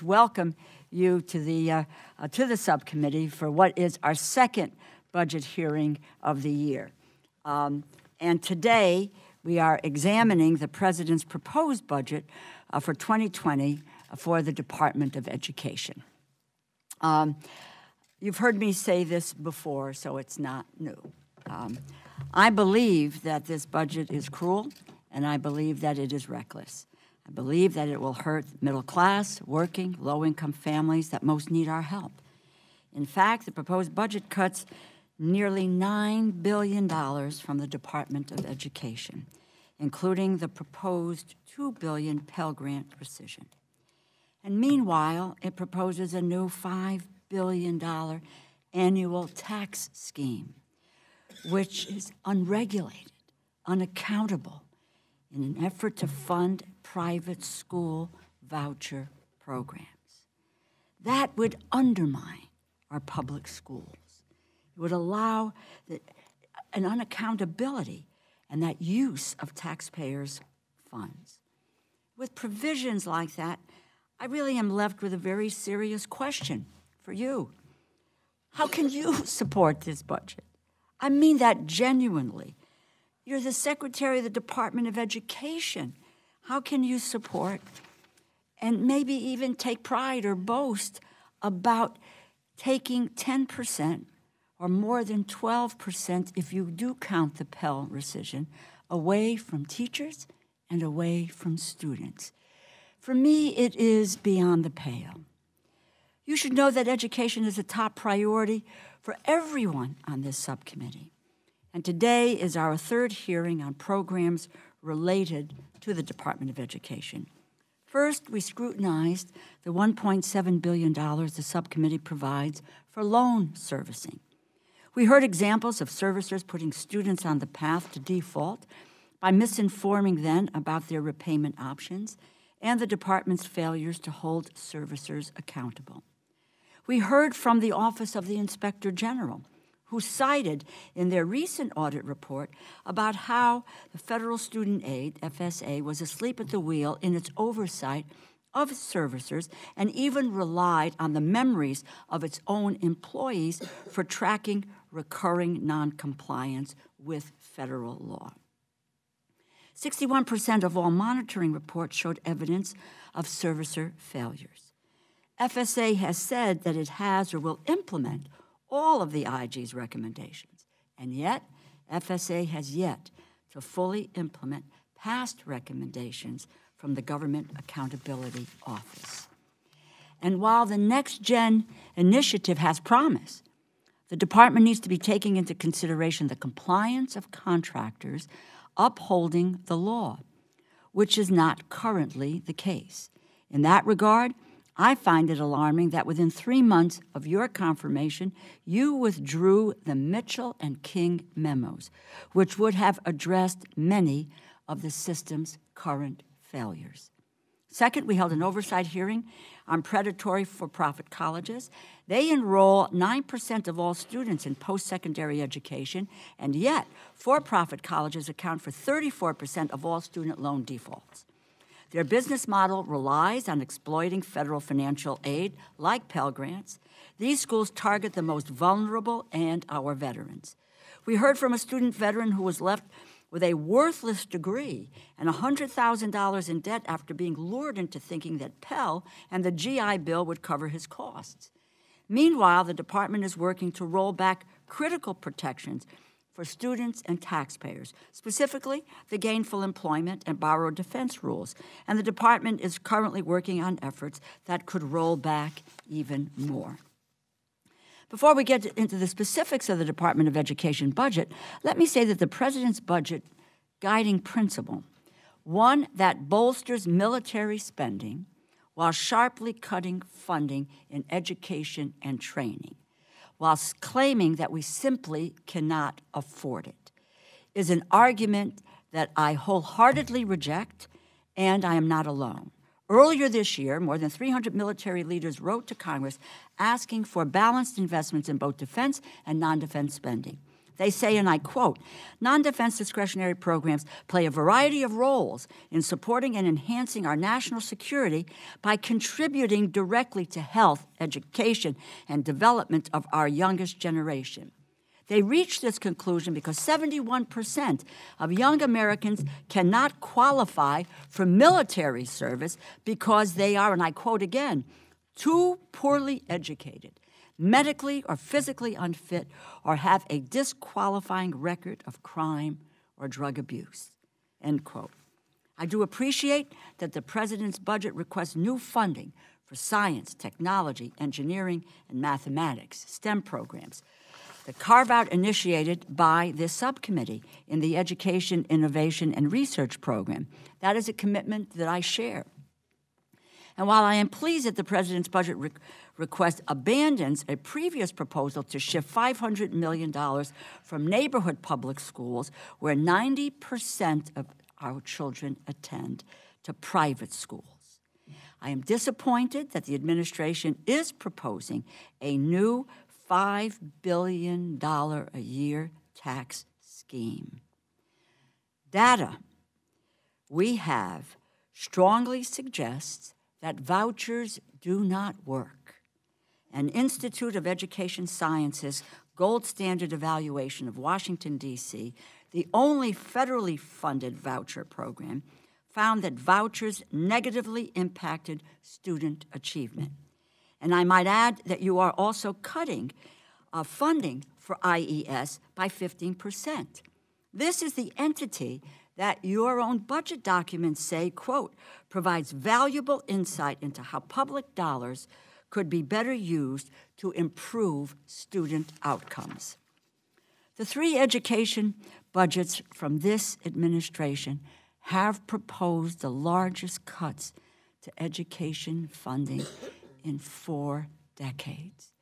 just welcome you to the subcommittee for what is our second budget hearing of the year. And today, we are examining the President's proposed budget for 2020 for the Department of Education. You've heard me say this before, so it's not new. I believe that this budget is cruel, and I believe that it is reckless. I believe that it will hurt middle-class, working, low-income families that most need our help. In fact, the proposed budget cuts nearly $9 billion from the Department of Education, including the proposed $2 billion Pell Grant rescission. And meanwhile, it proposes a new $5 billion annual tax scheme, which is unregulated, unaccountable, in an effort to fund private school voucher programs. That would undermine our public schools. It would allow an unaccountability and that use of taxpayers' funds. With provisions like that, I really am left with a very serious question for you. How can you support this budget? I mean that genuinely. You're the Secretary of the Department of Education. How can you support and maybe even take pride or boast about taking 10% or more than 12%, if you do count the Pell rescission, away from teachers and away from students? For me, it is beyond the pale. You should know that education is a top priority for everyone on this subcommittee. And today is our third hearing on programs related to the Department of Education. First, we scrutinized the $1.7 billion the subcommittee provides for loan servicing. We heard examples of servicers putting students on the path to default by misinforming them about their repayment options and the department's failures to hold servicers accountable. We heard from the Office of the Inspector General, who cited in their recent audit report about how the Federal Student Aid, FSA, was asleep at the wheel in its oversight of servicers and even relied on the memories of its own employees for tracking recurring noncompliance with federal law. 61% of all monitoring reports showed evidence of servicer failures. FSA has said that it has or will implement all of the IG's recommendations, and yet FSA has yet to fully implement past recommendations from the Government Accountability Office. And while the Next Gen initiative has promise, the department needs to be taking into consideration the compliance of contractors upholding the law, which is not currently the case. In that regard, I find it alarming that within 3 months of your confirmation, you withdrew the Mitchell and King memos, which would have addressed many of the system's current failures. Second, we held an oversight hearing on predatory for-profit colleges. They enroll 9% of all students in post-secondary education, and yet for-profit colleges account for 34% of all student loan defaults. Their business model relies on exploiting federal financial aid, like Pell Grants. These schools target the most vulnerable and our veterans. We heard from a student veteran who was left with a worthless degree and $100,000 in debt after being lured into thinking that Pell and the GI Bill would cover his costs. Meanwhile, the department is working to roll back critical protections for students and taxpayers, specifically the gainful employment and borrowed defense rules. And the department is currently working on efforts that could roll back even more. Before we get into the specifics of the Department of Education budget, let me say that the President's budget guiding principle, one that bolsters military spending while sharply cutting funding in education and training, whilst claiming that we simply cannot afford it, is an argument that I wholeheartedly reject, and I am not alone. Earlier this year, more than 300 military leaders wrote to Congress asking for balanced investments in both defense and non-defense spending. They say, and I quote, "Non-defense discretionary programs play a variety of roles in supporting and enhancing our national security by contributing directly to health, education, and development of our youngest generation." They reached this conclusion because 71% of young Americans cannot qualify for military service because they are, and I quote again, "too poorly educated, medically or physically unfit, or have a disqualifying record of crime or drug abuse," end quote. I do appreciate that the President's budget requests new funding for science, technology, engineering, and mathematics, STEM programs. The carve-out initiated by this subcommittee in the Education, Innovation, and Research Program. That is a commitment that I share. And while I am pleased that the President's budget request abandons a previous proposal to shift $500 million from neighborhood public schools, where 90% of our children attend, to private schools, I am disappointed that the administration is proposing a new $5 billion a year tax scheme. Data we have strongly suggests that vouchers do not work. An Institute of Education Sciences gold standard evaluation of Washington, D.C., the only federally funded voucher program, found that vouchers negatively impacted student achievement. And I might add that you are also cutting funding for IES by 15%. This is the entity that your own budget documents say, quote, "provides valuable insight into how public dollars could be better used to improve student outcomes." The three education budgets from this administration have proposed the largest cuts to education funding in 4 decades.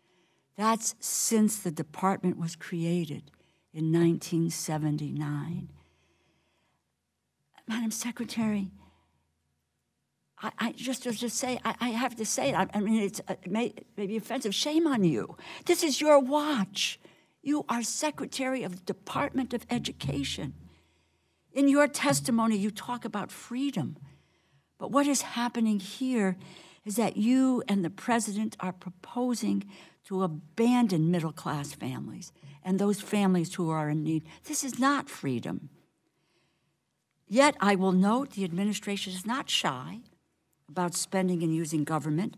That's since the department was created in 1979. Madam Secretary, I have to say it. I mean, it may be offensive. Shame on you. This is your watch. You are Secretary of the Department of Education. In your testimony, you talk about freedom. But what is happening here is that you and the President are proposing to abandon middle-class families and those families who are in need. This is not freedom. Yet, I will note the administration is not shy about spending and using government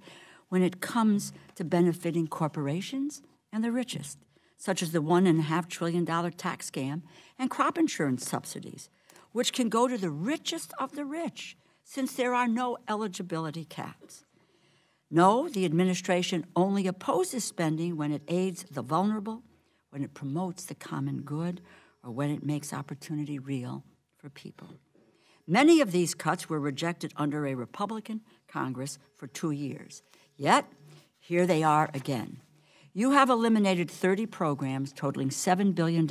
when it comes to benefiting corporations and the richest, such as the $1.5 trillion tax scam and crop insurance subsidies, which can go to the richest of the rich, since there are no eligibility caps. No, the administration only opposes spending when it aids the vulnerable, when it promotes the common good, or when it makes opportunity real for people. Many of these cuts were rejected under a Republican Congress for 2 years. Yet, here they are again. You have eliminated 30 programs totaling $7 billion,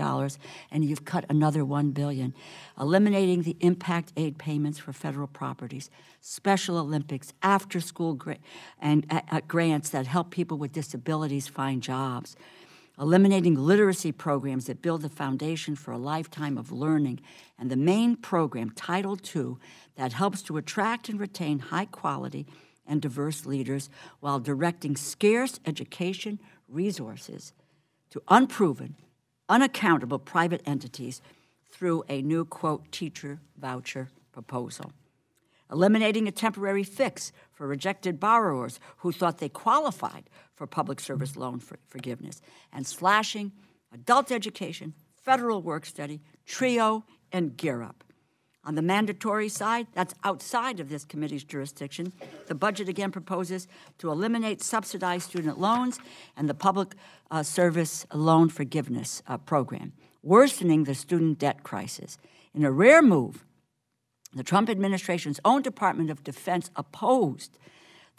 and you've cut another $1 billion, eliminating the impact aid payments for federal properties, Special Olympics, after-school grants that help people with disabilities find jobs, eliminating literacy programs that build the foundation for a lifetime of learning, and the main program, Title II, that helps to attract and retain high-quality and diverse leaders while directing scarce education resources to unproven, unaccountable private entities through a new, quote, teacher voucher proposal. Eliminating a temporary fix for rejected borrowers who thought they qualified for public service loan forgiveness, and slashing adult education, federal work study, TRIO, and Gear Up. On the mandatory side, that's outside of this committee's jurisdiction, the budget again proposes to eliminate subsidized student loans and the public service loan forgiveness program, worsening the student debt crisis. In a rare move, the Trump administration's own Department of Defense opposed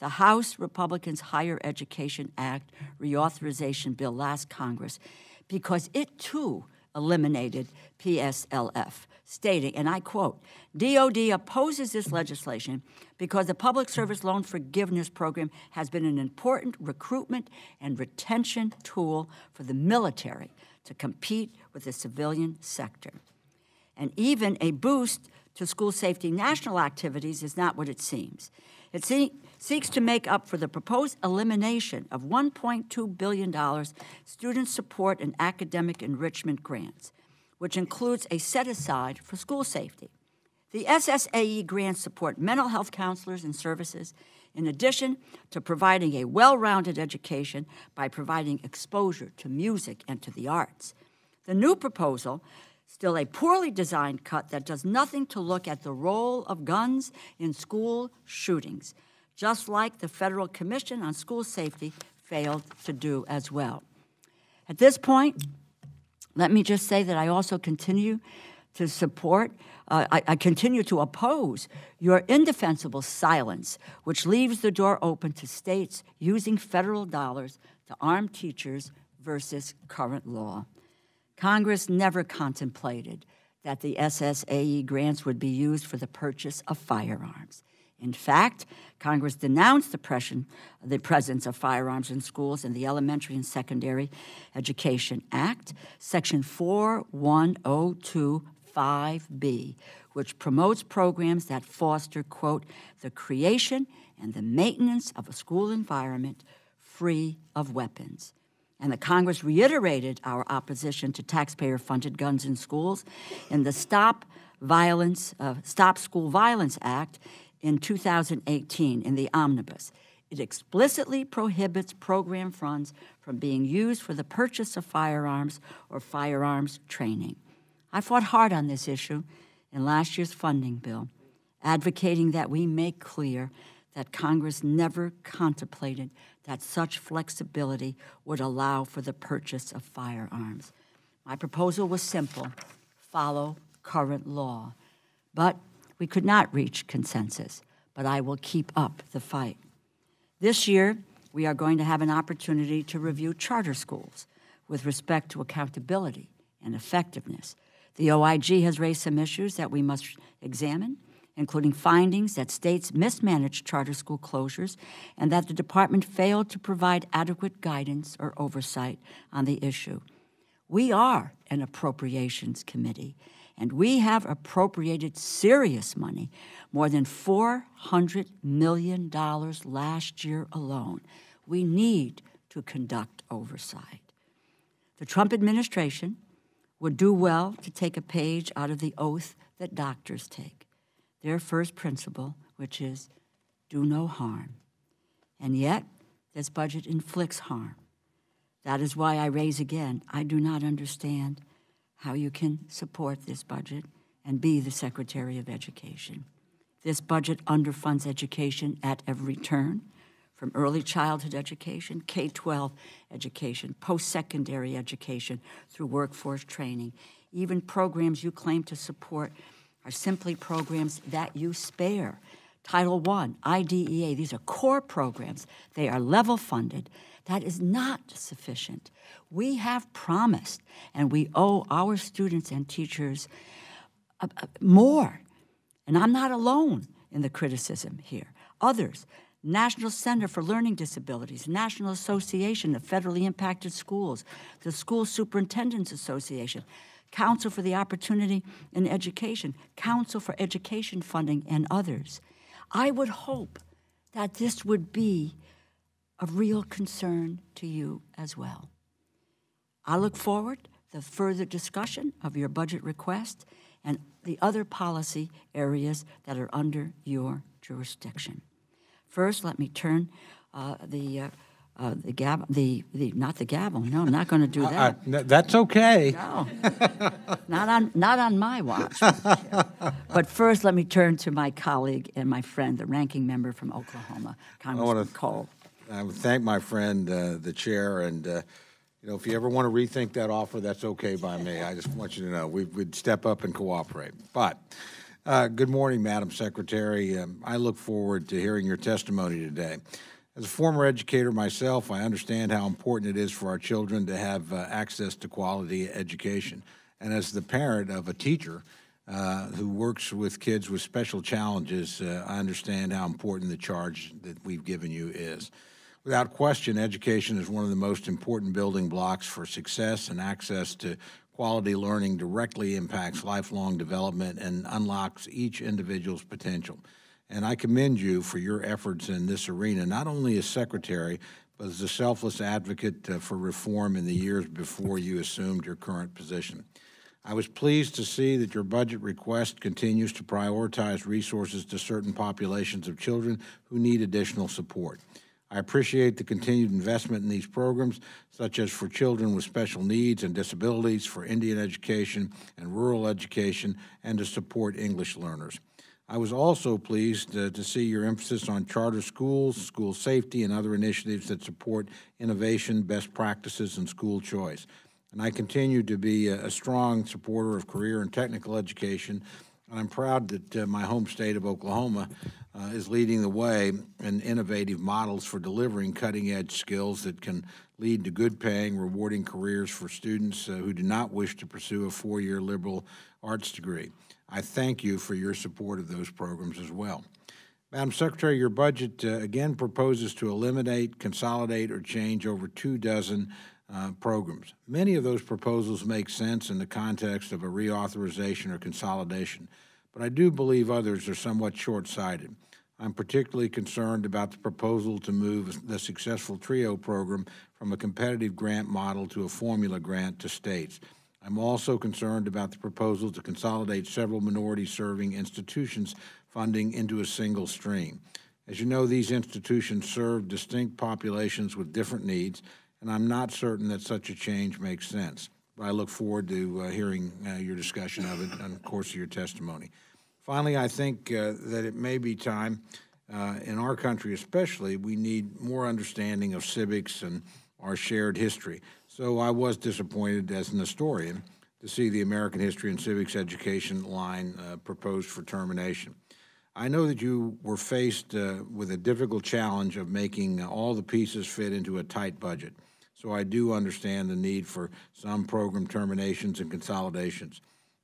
the House Republicans' Higher Education Act reauthorization bill last Congress because it, too, eliminated PSLF, stating, and I quote, "DOD opposes this legislation because the Public Service Loan Forgiveness Program has been an important recruitment and retention tool for the military to compete with the civilian sector. And even a boost to school safety national activities is not what it seems. It seeks to make up for the proposed elimination of $1.2 billion student support and academic enrichment grants, which includes a set-aside for school safety. The SSAE grants support mental health counselors and services, in addition to providing a well-rounded education by providing exposure to music and to the arts. The new proposal, still a poorly designed cut that does nothing to look at the role of guns in school shootings, just like the Federal Commission on School Safety failed to do as well. At this point, let me just say that I also continue to support, I continue to oppose your indefensible silence, which leaves the door open to states using federal dollars to arm teachers versus current law. Congress never contemplated that the SSAE grants would be used for the purchase of firearms. In fact, Congress denounced the presence of firearms in schools in the Elementary and Secondary Education Act, Section 4102(5)B, which promotes programs that foster, quote, the creation and the maintenance of a school environment free of weapons. And the Congress reiterated our opposition to taxpayer-funded guns in schools in the Stop School Violence Act in 2018 in the omnibus. It explicitly prohibits program funds from being used for the purchase of firearms or firearms training. I fought hard on this issue in last year's funding bill, advocating that we make clear that Congress never contemplated that such flexibility would allow for the purchase of firearms. My proposal was simple: follow current law. But we could not reach consensus, but I will keep up the fight. This year, we are going to have an opportunity to review charter schools with respect to accountability and effectiveness. The OIG has raised some issues that we must examine, including findings that states mismanaged charter school closures and that the department failed to provide adequate guidance or oversight on the issue. We are an appropriations committee, and we have appropriated serious money, more than $400 million last year alone. We need to conduct oversight. The Trump administration would do well to take a page out of the oath that doctors take, their first principle, which is do no harm. And yet, this budget inflicts harm. That is why I raise again, I do not understand how you can support this budget and be the Secretary of Education. This budget underfunds education at every turn, from early childhood education, K-12 education, post-secondary education, through workforce training. Even programs you claim to support are simply programs that you spare. Title I, IDEA, these are core programs. They are level funded. That is not sufficient. We have promised, and we owe our students and teachers more. And I'm not alone in the criticism here. Others, National Center for Learning Disabilities, National Association of Federally Impacted Schools, the School Superintendents Association, Council for the Opportunity in Education, Council for Education Funding, and others. I would hope that this would be of real concern to you as well. I look forward to the further discussion of your budget request and the other policy areas that are under your jurisdiction. First, let me turn not the gavel. No, I'm not going to do that. That's okay. No, not on my watch. But first, let me turn to my colleague and my friend, the ranking member from Oklahoma, Congressman Cole. I would thank my friend, the chair, and if you ever want to rethink that offer, that's okay by me. I just want you to know we'd step up and cooperate. But good morning, Madam Secretary. I look forward to hearing your testimony today. As a former educator myself, I understand how important it is for our children to have access to quality education. And as the parent of a teacher who works with kids with special challenges, I understand how important the charge that we've given you is. Without question, education is one of the most important building blocks for success, and access to quality learning directly impacts lifelong development and unlocks each individual's potential. And I commend you for your efforts in this arena, not only as secretary, but as a selfless advocate for reform in the years before you assumed your current position. I was pleased to see that your budget request continues to prioritize resources to certain populations of children who need additional support. I appreciate the continued investment in these programs, such as for children with special needs and disabilities, for Indian education and rural education, and to support English learners. I was also pleased to see your emphasis on charter schools, school safety, and other initiatives that support innovation, best practices, and school choice. And I continue to be a strong supporter of career and technical education. And I'm proud that my home state of Oklahoma is leading the way in innovative models for delivering cutting-edge skills that can lead to good-paying, rewarding careers for students who do not wish to pursue a four-year liberal arts degree. I thank you for your support of those programs as well. Madam Secretary, your budget again proposes to eliminate, consolidate, or change over 24 programs. Many of those proposals make sense in the context of a reauthorization or consolidation, but I do believe others are somewhat short-sighted. I'm particularly concerned about the proposal to move the successful TRIO program from a competitive grant model to a formula grant to states. I'm also concerned about the proposal to consolidate several minority-serving institutions' funding into a single stream. As you know, these institutions serve distinct populations with different needs, and I'm not certain that such a change makes sense. But I look forward to hearing your discussion of it in the course of your testimony. Finally, I think that it may be time, in our country especially, we need more understanding of civics and our shared history. So I was disappointed as an historian to see the American History and Civics Education line proposed for termination. I know that you were faced with a difficult challenge of making all the pieces fit into a tight budget. So I do understand the need for some program terminations and consolidations.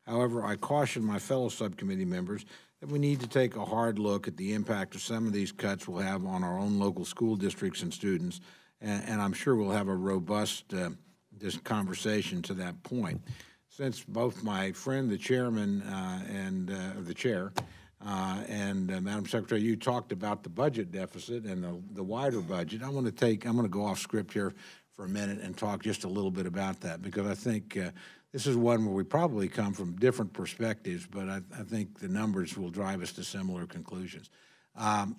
However, I caution my fellow subcommittee members that we need to take a hard look at the impact of some of these cuts will have on our own local school districts and students, and I'm sure we'll have a robust conversation to that point. Since both my friend, the chairman and Madam Secretary, you talked about the budget deficit and the wider budget, I'm going to go off script here for a minute and talk just a little bit about that, because I think this is one where we probably come from different perspectives, but I think the numbers will drive us to similar conclusions.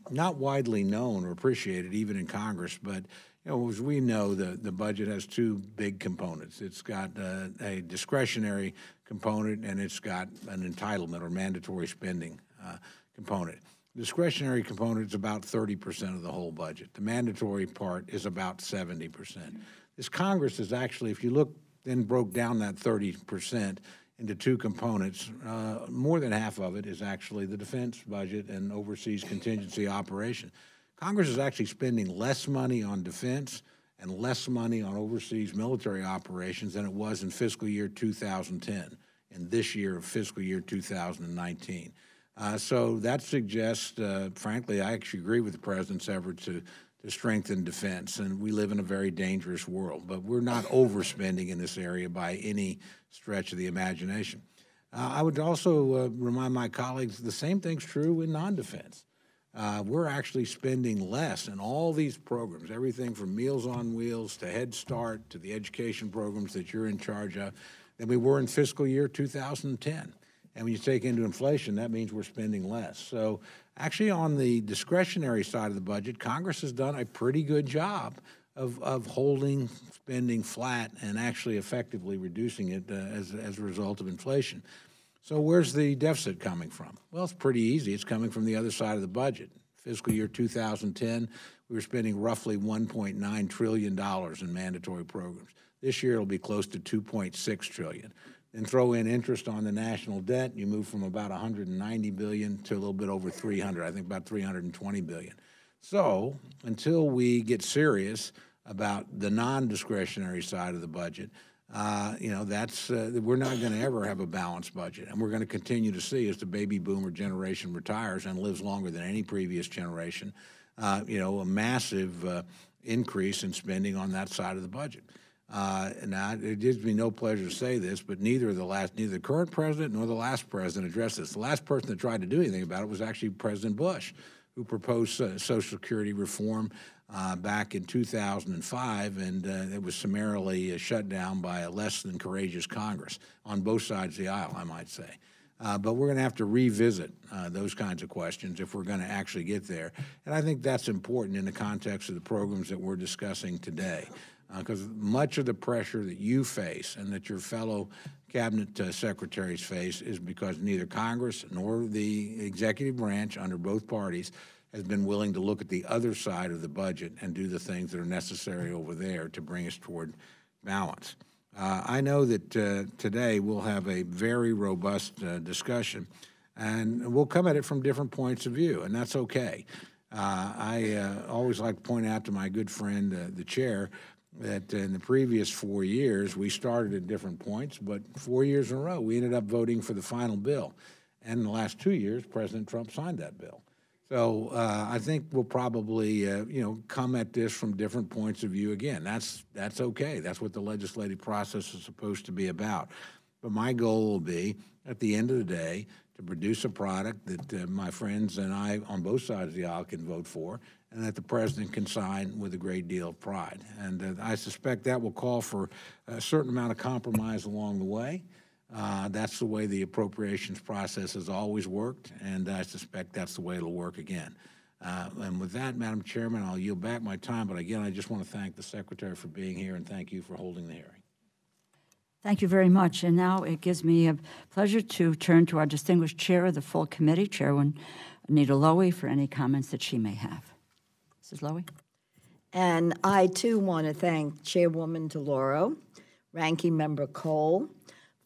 Not widely known or appreciated even in Congress, but as we know, the budget has two big components. It's got a discretionary component, and it's got an entitlement or mandatory spending component. The discretionary component is about 30% of the whole budget. The mandatory part is about 70%. This Congress is actually, if you look, then broke down that 30% into two components. More than half of it is actually the defense budget and overseas contingency operation. Congress is actually spending less money on defense and less money on overseas military operations than it was in fiscal year 2010 and this year of fiscal year 2019. So that suggests, frankly, I actually agree with the President's effort to strengthen defense, and we live in a very dangerous world, but we're not overspending in this area by any stretch of the imagination. I would also remind my colleagues the same thing's true in non-defense. We're actually spending less in all these programs, everything from Meals on Wheels to Head Start to the education programs that you're in charge of, than we were in fiscal year 2010. And when you take into inflation, that means we're spending less. So actually on the discretionary side of the budget, Congress has done a pretty good job of holding spending flat and actually effectively reducing it as a result of inflation. So where's the deficit coming from? Well, it's pretty easy. It's coming from the other side of the budget. Fiscal year 2010, we were spending roughly $1.9 trillion in mandatory programs. This year, it'll be close to $2.6 trillion. Then throw in interest on the national debt, you move from about $190 billion to a little bit over 300, I think about $320 billion. So until we get serious about the non-discretionary side of the budget, we're not going to ever have a balanced budget. And we're going to continue to see, as the baby boomer generation retires and lives longer than any previous generation, a massive increase in spending on that side of the budget. Now, it gives me no pleasure to say this, but neither the current president nor the last president addressed this. The last person that tried to do anything about it was actually President Bush, who proposed Social Security reform back in 2005, and it was summarily shut down by a less than courageous Congress on both sides of the aisle, I might say. But we're going to have to revisit those kinds of questions if we're going to actually get there. And I think that's important in the context of the programs that we're discussing today, because much of the pressure that you face and that your fellow cabinet secretaries face is because neither Congress nor the executive branch under both parties has been willing to look at the other side of the budget and do the things that are necessary over there to bring us toward balance. I know that today we'll have a very robust discussion, and we'll come at it from different points of view, and that's okay. I always like to point out to my good friend, the chair, that in the previous 4 years, we started at different points, but 4 years in a row, we ended up voting for the final bill. And in the last 2 years, President Trump signed that bill. So I think we'll probably, come at this from different points of view again. That's okay. That's what the legislative process is supposed to be about. But my goal will be, at the end of the day, to produce a product that my friends and I on both sides of the aisle can vote for, and that the president can sign with a great deal of pride. And I suspect that will call for a certain amount of compromise along the way. That's the way the appropriations process has always worked, and I suspect that's the way it'll work again. And with that, Madam Chairman, I'll yield back my time, but again, I just want to thank the Secretary for being here, and thank you for holding the hearing. Thank you very much. And now it gives me a pleasure to turn to our distinguished chair of the full committee, Chairwoman Anita Lowy, for any comments that she may have. Mrs. Lowy? And I, too, want to thank Chairwoman DeLauro, Ranking Member Cole,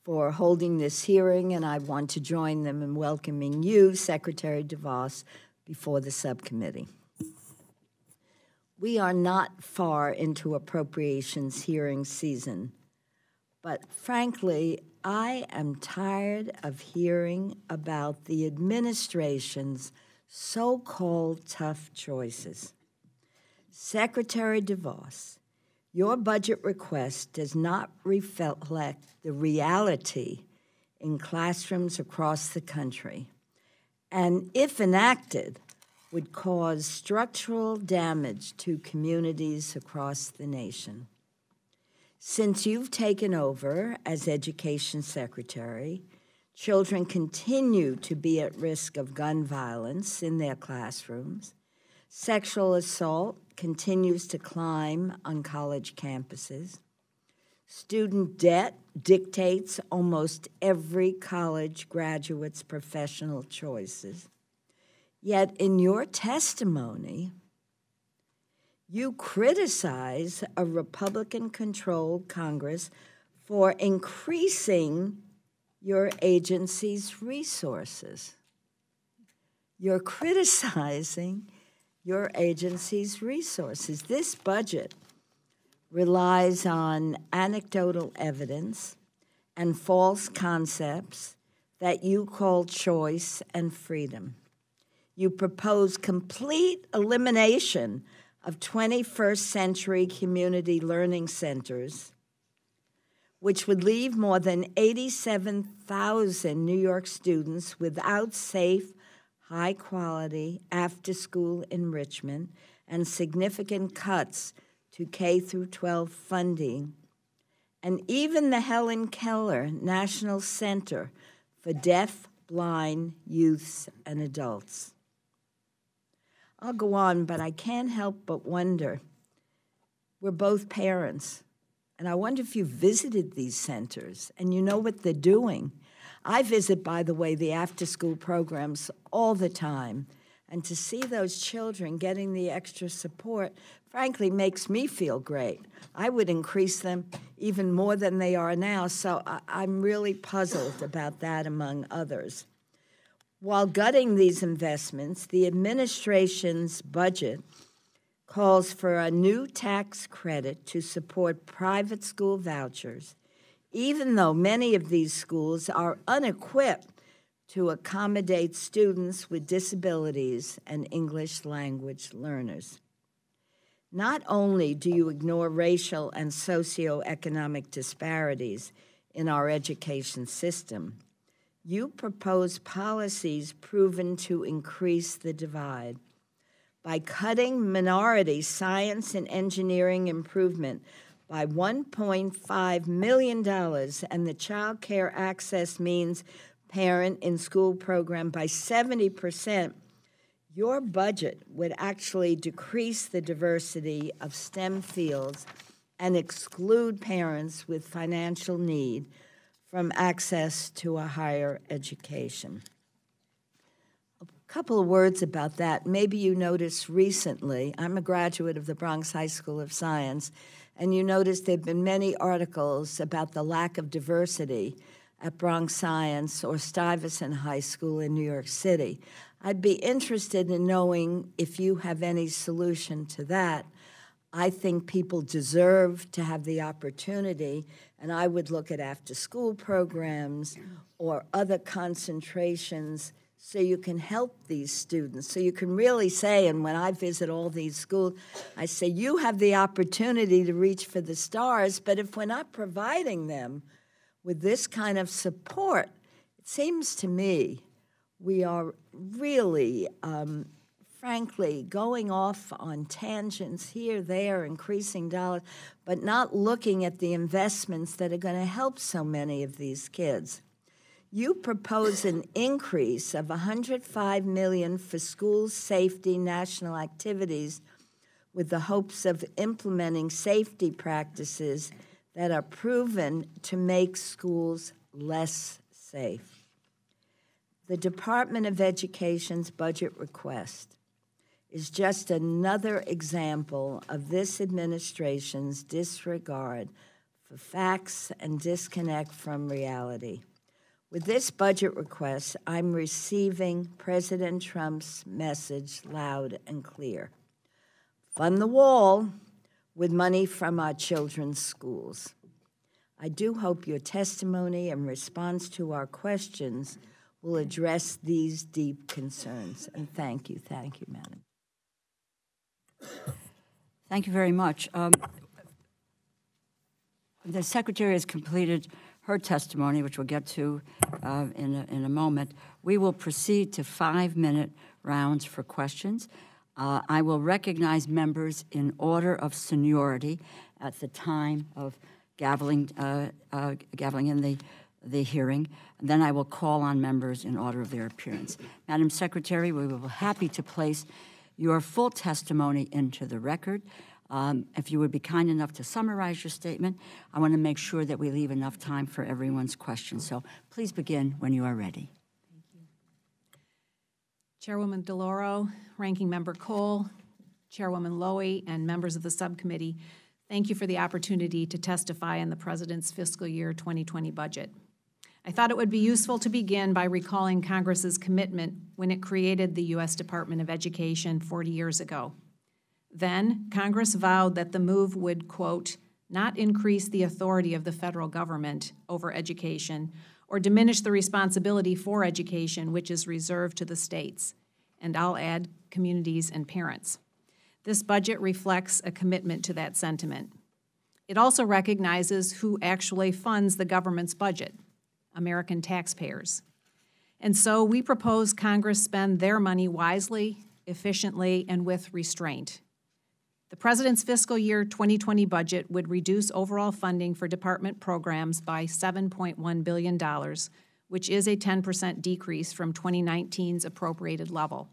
for holding this hearing, and I want to join them in welcoming you, Secretary DeVos, before the subcommittee. We are not far into appropriations hearing season, but frankly, I am tired of hearing about the administration's so-called tough choices. Secretary DeVos, your budget request does not reflect the reality in classrooms across the country, and if enacted, would cause structural damage to communities across the nation. Since you've taken over as Education Secretary, children continue to be at risk of gun violence in their classrooms. Sexual assault continues to climb on college campuses. Student debt dictates almost every college graduate's professional choices. Yet in your testimony, you criticize a Republican-controlled Congress for increasing your agency's resources. You're criticizing your agency's resources. This budget relies on anecdotal evidence and false concepts that you call choice and freedom. You propose complete elimination of 21st century community learning centers, which would leave more than 87,000 New York students without safe, high-quality after-school enrichment, and significant cuts to K-12 funding, and even the Helen Keller National Center for Deaf, Blind Youths and Adults. I'll go on, but I can't help but wonder. We're both parents, and I wonder if you visited these centers and you know what they're doing. I visit, by the way, the after-school programs all the time, and to see those children getting the extra support, frankly, makes me feel great. I would increase them even more than they are now, so I'm really puzzled about that, among others. While gutting these investments, the administration's budget calls for a new tax credit to support private school vouchers, even though many of these schools are unequipped to accommodate students with disabilities and English language learners. Not only do you ignore racial and socioeconomic disparities in our education system, you propose policies proven to increase the divide. By cutting minority science and engineering improvement by $1.5 million and the child care access means parent in school program by 70%, your budget would actually decrease the diversity of STEM fields and exclude parents with financial need from access to a higher education. A couple of words about that. Maybe you noticed recently, I'm a graduate of the Bronx High School of Science, and you noticed there have been many articles about the lack of diversity at Bronx Science or Stuyvesant High School in New York City. I'd be interested in knowing if you have any solution to that. I think people deserve to have the opportunity, and I would look at after-school programs or other concentrations so you can help these students. So you can really say, and when I visit all these schools, I say, you have the opportunity to reach for the stars, but if we're not providing them with this kind of support, it seems to me we are really, frankly, going off on tangents here, there, increasing dollars, but not looking at the investments that are going to help so many of these kids. You propose an increase of $105 million for school safety national activities with the hopes of implementing safety practices that are proven to make schools less safe. The Department of Education's budget request is just another example of this administration's disregard for facts and disconnect from reality. With this budget request, I'm receiving President Trump's message loud and clear. Fund the wall with money from our children's schools. I do hope your testimony and response to our questions will address these deep concerns. And thank you, Madam. Thank you very much. The Secretary has completed her testimony, which we'll get to in a moment. We will proceed to 5-minute rounds for questions. I will recognize members in order of seniority at the time of gaveling in the hearing. And then I will call on members in order of their appearance. Madam Secretary, we will be happy to place your full testimony into the record. If you would be kind enough to summarize your statement, I want to make sure that we leave enough time for everyone's questions. So please begin when you are ready. Thank you. Chairwoman DeLauro, Ranking Member Cole, Chairwoman Lowy, and members of the subcommittee, thank you for the opportunity to testify on the President's fiscal year 2020 budget. I thought it would be useful to begin by recalling Congress's commitment when it created the U.S. Department of Education 40 years ago. Then, Congress vowed that the move would, quote, not increase the authority of the federal government over education or diminish the responsibility for education, which is reserved to the states, and I'll add communities and parents. This budget reflects a commitment to that sentiment. It also recognizes who actually funds the government's budget, American taxpayers. And so we propose Congress spend their money wisely, efficiently, and with restraint. The President's fiscal year 2020 budget would reduce overall funding for department programs by $7.1 billion, which is a 10% decrease from 2019's appropriated level.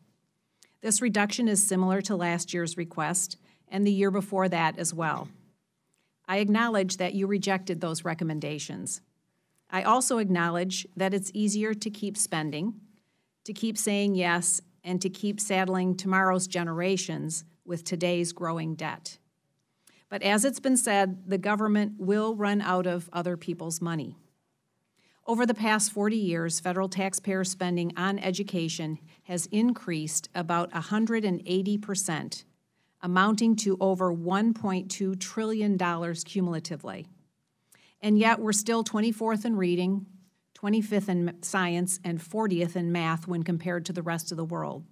This reduction is similar to last year's request and the year before that as well. I acknowledge that you rejected those recommendations. I also acknowledge that it's easier to keep spending, to keep saying yes, and to keep saddling tomorrow's generations with today's growing debt. But as it's been said, the government will run out of other people's money. Over the past 40 years, federal taxpayer spending on education has increased about 180%, amounting to over $1.2 trillion cumulatively. And yet we're still 24th in reading, 25th in science, and 40th in math when compared to the rest of the world.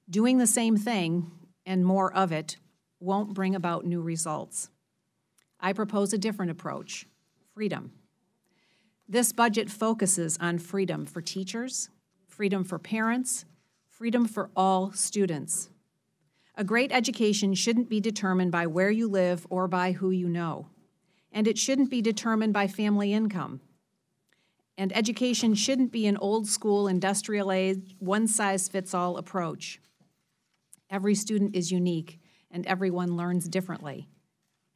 Doing the same thing, and more of it, won't bring about new results. I propose a different approach: freedom. This budget focuses on freedom for teachers, freedom for parents, freedom for all students. A great education shouldn't be determined by where you live or by who you know, and it shouldn't be determined by family income. And education shouldn't be an old-school, industrial-age, one-size-fits-all approach. Every student is unique, and everyone learns differently.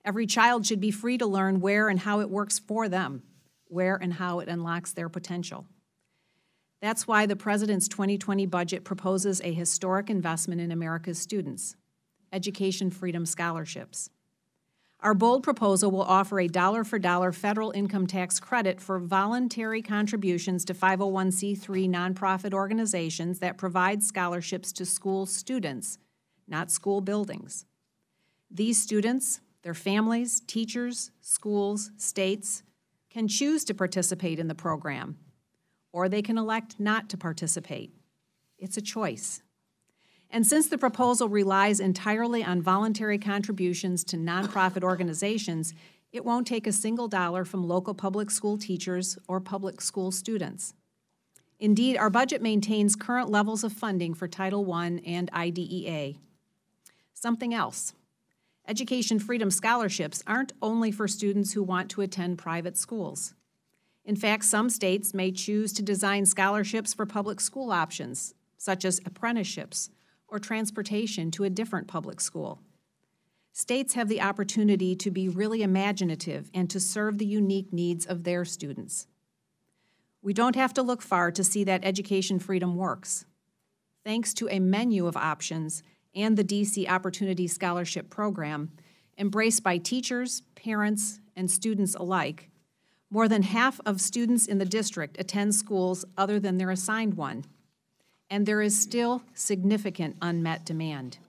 Every child should be free to learn where and how it works for them, where and how it unlocks their potential. That's why the President's 2020 budget proposes a historic investment in America's students: education freedom scholarships. Our bold proposal will offer a dollar-for-dollar federal income tax credit for voluntary contributions to 501c3 nonprofit organizations that provide scholarships to school students, not school buildings. These students, their families, teachers, schools, states, can choose to participate in the program, or they can elect not to participate. It's a choice. And since the proposal relies entirely on voluntary contributions to nonprofit organizations, it won't take a single dollar from local public school teachers or public school students. Indeed, our budget maintains current levels of funding for Title I and IDEA. Something else: education freedom scholarships aren't only for students who want to attend private schools. In fact, some states may choose to design scholarships for public school options, such as apprenticeships or transportation to a different public school. States have the opportunity to be really imaginative and to serve the unique needs of their students. We don't have to look far to see that education freedom works. Thanks to a menu of options and the DC Opportunity Scholarship Program, embraced by teachers, parents, and students alike, more than half of students in the district attend schools other than their assigned one, and there is still significant unmet demand.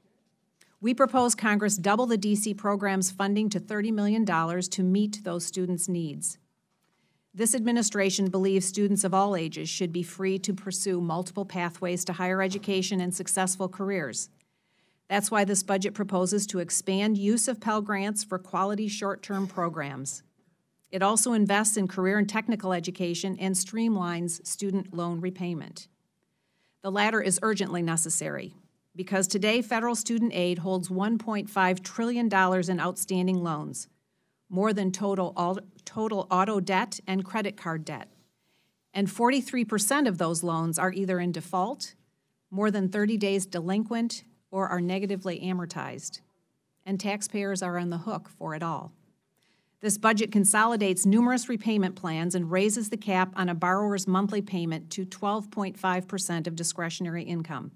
We propose Congress double the DC program's funding to $30 million to meet those students' needs. This administration believes students of all ages should be free to pursue multiple pathways to higher education and successful careers. That's why this budget proposes to expand use of Pell Grants for quality short-term programs. It also invests in career and technical education and streamlines student loan repayment. The latter is urgently necessary because today federal student aid holds $1.5 trillion in outstanding loans, more than total auto debt and credit card debt. And 43% of those loans are either in default, more than 30 days delinquent, or are negatively amortized. And taxpayers are on the hook for it all. This budget consolidates numerous repayment plans and raises the cap on a borrower's monthly payment to 12.5% of discretionary income.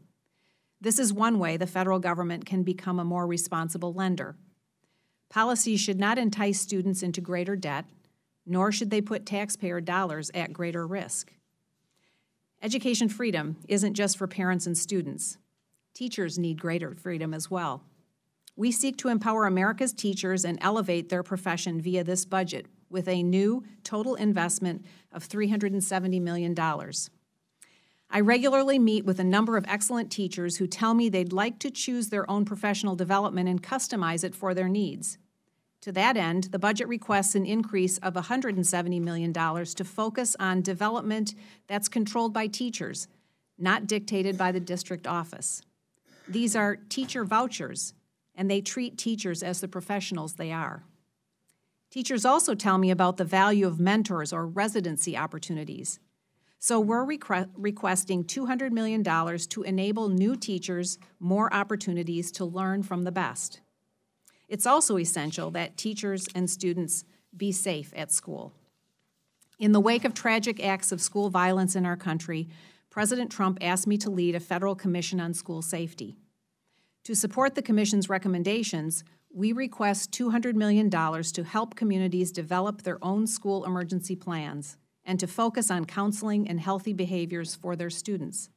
This is one way the federal government can become a more responsible lender. Policies should not entice students into greater debt, nor should they put taxpayer dollars at greater risk. Education freedom isn't just for parents and students. Teachers need greater freedom as well. We seek to empower America's teachers and elevate their profession via this budget with a new total investment of $370 million. I regularly meet with a number of excellent teachers who tell me they'd like to choose their own professional development and customize it for their needs. To that end, the budget requests an increase of $170 million to focus on development that's controlled by teachers, not dictated by the district office. These are teacher vouchers, and they treat teachers as the professionals they are. Teachers also tell me about the value of mentors or residency opportunities. So we're requesting $200 million to enable new teachers more opportunities to learn from the best. It's also essential that teachers and students be safe at school. In the wake of tragic acts of school violence in our country, President Trump asked me to lead a federal commission on school safety. To support the commission's recommendations, we request $200 million to help communities develop their own school emergency plans and to focus on counseling and healthy behaviors for their students.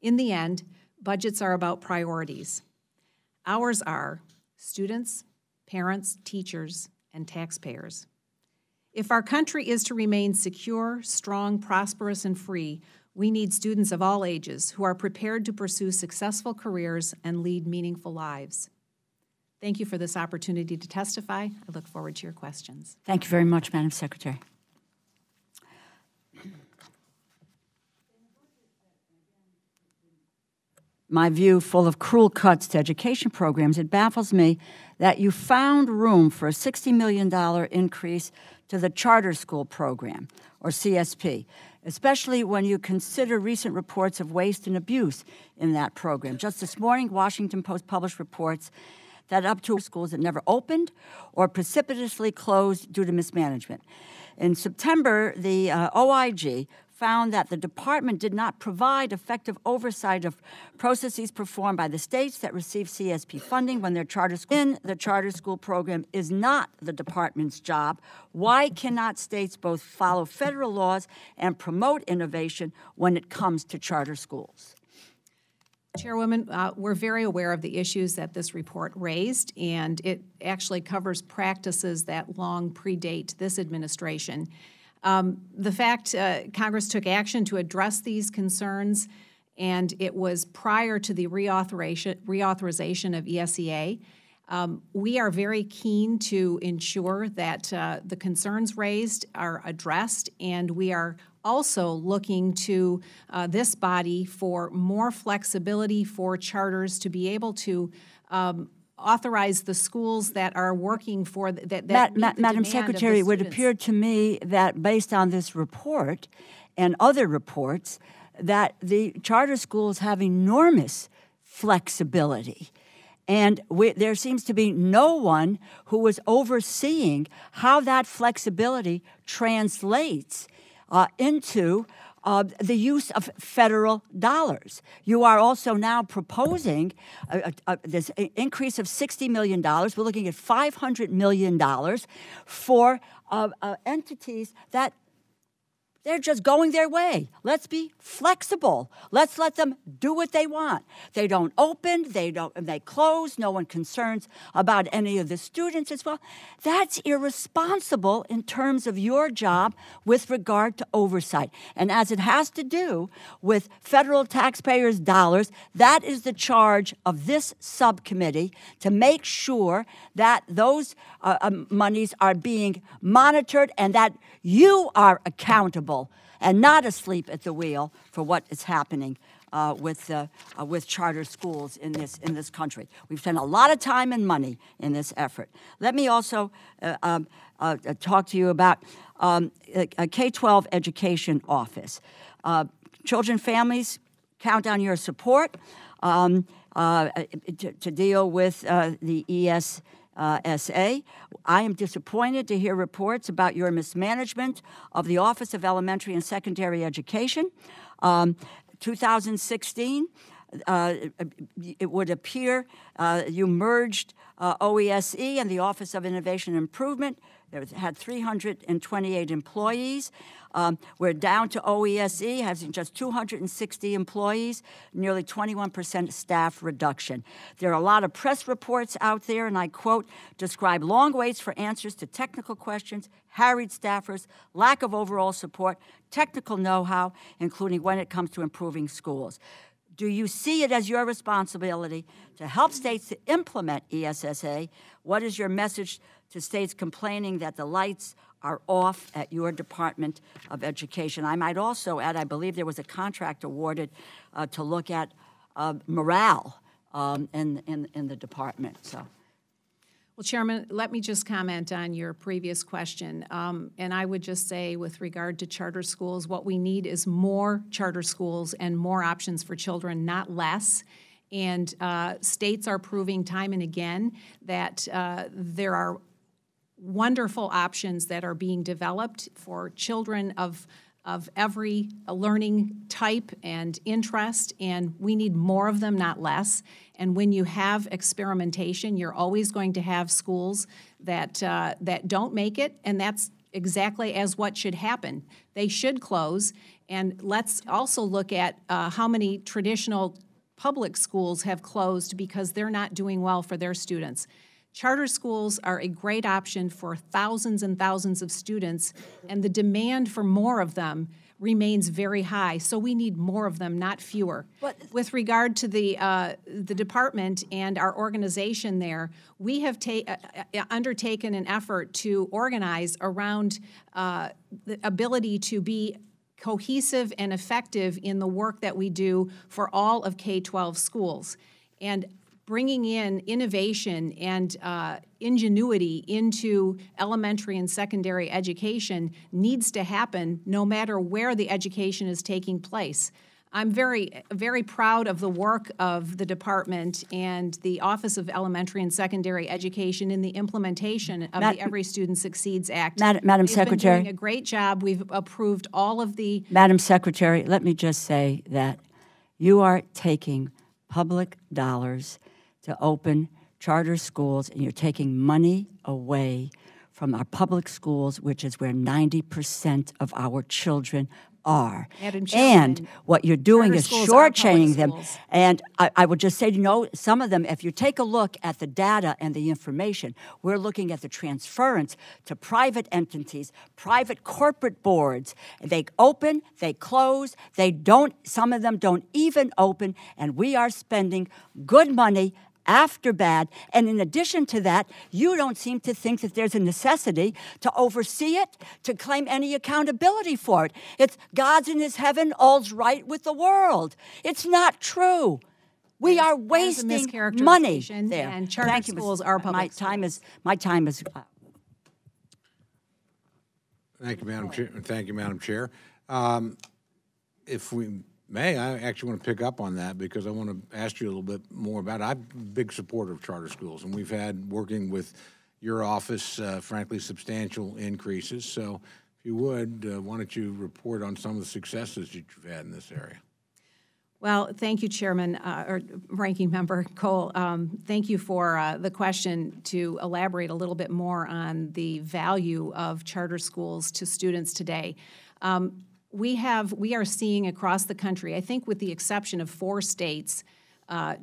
In the end, budgets are about priorities. Ours are students, parents, teachers, and taxpayers. If our country is to remain secure, strong, prosperous, and free, we need students of all ages who are prepared to pursue successful careers and lead meaningful lives. Thank you for this opportunity to testify. I look forward to your questions. Thank you very much, Madam Secretary. My view full of cruel cuts to education programs, it baffles me that you found room for a $60 million increase to the charter school program, or CSP, especially when you consider recent reports of waste and abuse in that program. Just this morning, Washington Post published reports that up to schools that never opened or precipitously closed due to mismanagement. In September, the OIG found that the department did not provide effective oversight of processes performed by the states that receive CSP funding when their charter school in the charter school program is not the department's job. Why cannot states both follow federal laws and promote innovation when it comes to charter schools? Chairwoman, we're very aware of the issues that this report raised, and it actually covers practices that long predate this administration. The fact Congress took action to address these concerns, and it was prior to the reauthorization of ESEA. We are very keen to ensure that the concerns raised are addressed, and we are also looking to this body for more flexibility for charters to be able to authorize the schools that are working for Madam Secretary, it would appear to me that based on this report and other reports, that the charter schools have enormous flexibility. And there seems to be no one who is overseeing how that flexibility translates into the use of federal dollars. You are also now proposing this increase of $60 million. We're looking at $500 million for entities that they're just going their way. Let's be flexible. Let's let them do what they want. They don't open, they close, no one concerns about any of the students as well. That's irresponsible in terms of your job with regard to oversight. And as it has to do with federal taxpayers' dollars, that is the charge of this subcommittee, to make sure that those monies are being monitored and that you are accountable and not asleep at the wheel for what is happening with charter schools in this country. We've spent a lot of time and money in this effort. Let me also talk to you about a K-12 education office. Children, families, count on your support to deal with the ESSA. I am disappointed to hear reports about your mismanagement of the Office of Elementary and Secondary Education. 2016, it would appear you merged OESE and the Office of Innovation and Improvement. It had 328 employees. We're down to OESE, having just 260 employees, nearly 21% staff reduction. There are a lot of press reports out there, and I quote, describe long waits for answers to technical questions, harried staffers, lack of overall support, technical know-how, including when it comes to improving schools. Do you see it as your responsibility to help states to implement ESSA? What is your message to states complaining that the lights are off at your Department of Education? I might also add, I believe there was a contract awarded to look at morale in the department. So. Well, Chairman, let me just comment on your previous question. And I would just say with regard to charter schools, what we need is more charter schools and more options for children, not less. And states are proving time and again that there are wonderful options that are being developed for children of every learning type and interest, and we need more of them, not less. And when you have experimentation, you're always going to have schools that don't make it, and that's exactly as what should happen. They should close, and let's also look at how many traditional public schools have closed because they're not doing well for their students. Charter schools are a great option for thousands and thousands of students, and the demand for more of them remains very high. So we need more of them, not fewer. With regard to the department and our organization there, we have undertaken an effort to organize around the ability to be cohesive and effective in the work that we do for all of K-12 schools. And bringing in innovation and ingenuity into elementary and secondary education needs to happen no matter where the education is taking place. I'm very, very proud of the work of the department and the Office of Elementary and Secondary Education in the implementation of the Every Student Succeeds Act. Madam Secretary. They've been doing a great job. We've approved all of the... Madam Secretary, let me just say that you are taking public dollars to open charter schools, and you're taking money away from our public schools, which is where 90% of our children are. And what you're doing is shortchanging them. And I would just say, you know, some of them, if you take a look at the data and the information, we're looking at the transference to private entities, private corporate boards. They open, they close, they don't, some of them don't even open, and we are spending good money after bad, and in addition to that, you don't seem to think that there's a necessity to oversee it, to claim any accountability for it. It's God's in his heaven, all's right with the world. It's not true. We are wasting money there. And charter schools are public schools. My time is Thank you, Madam Chair. Thank you, Madam Chair. If we may, I actually want to pick up on that because I want to ask you a little bit more about it. I'm a big supporter of charter schools, and we've had, working with your office, frankly, substantial increases. So if you would, why don't you report on some of the successes that you've had in this area? Well, thank you, Chairman, or Ranking Member Cole. Thank you for the question to elaborate a little bit more on the value of charter schools to students today. We are seeing across the country, I think with the exception of 4 states,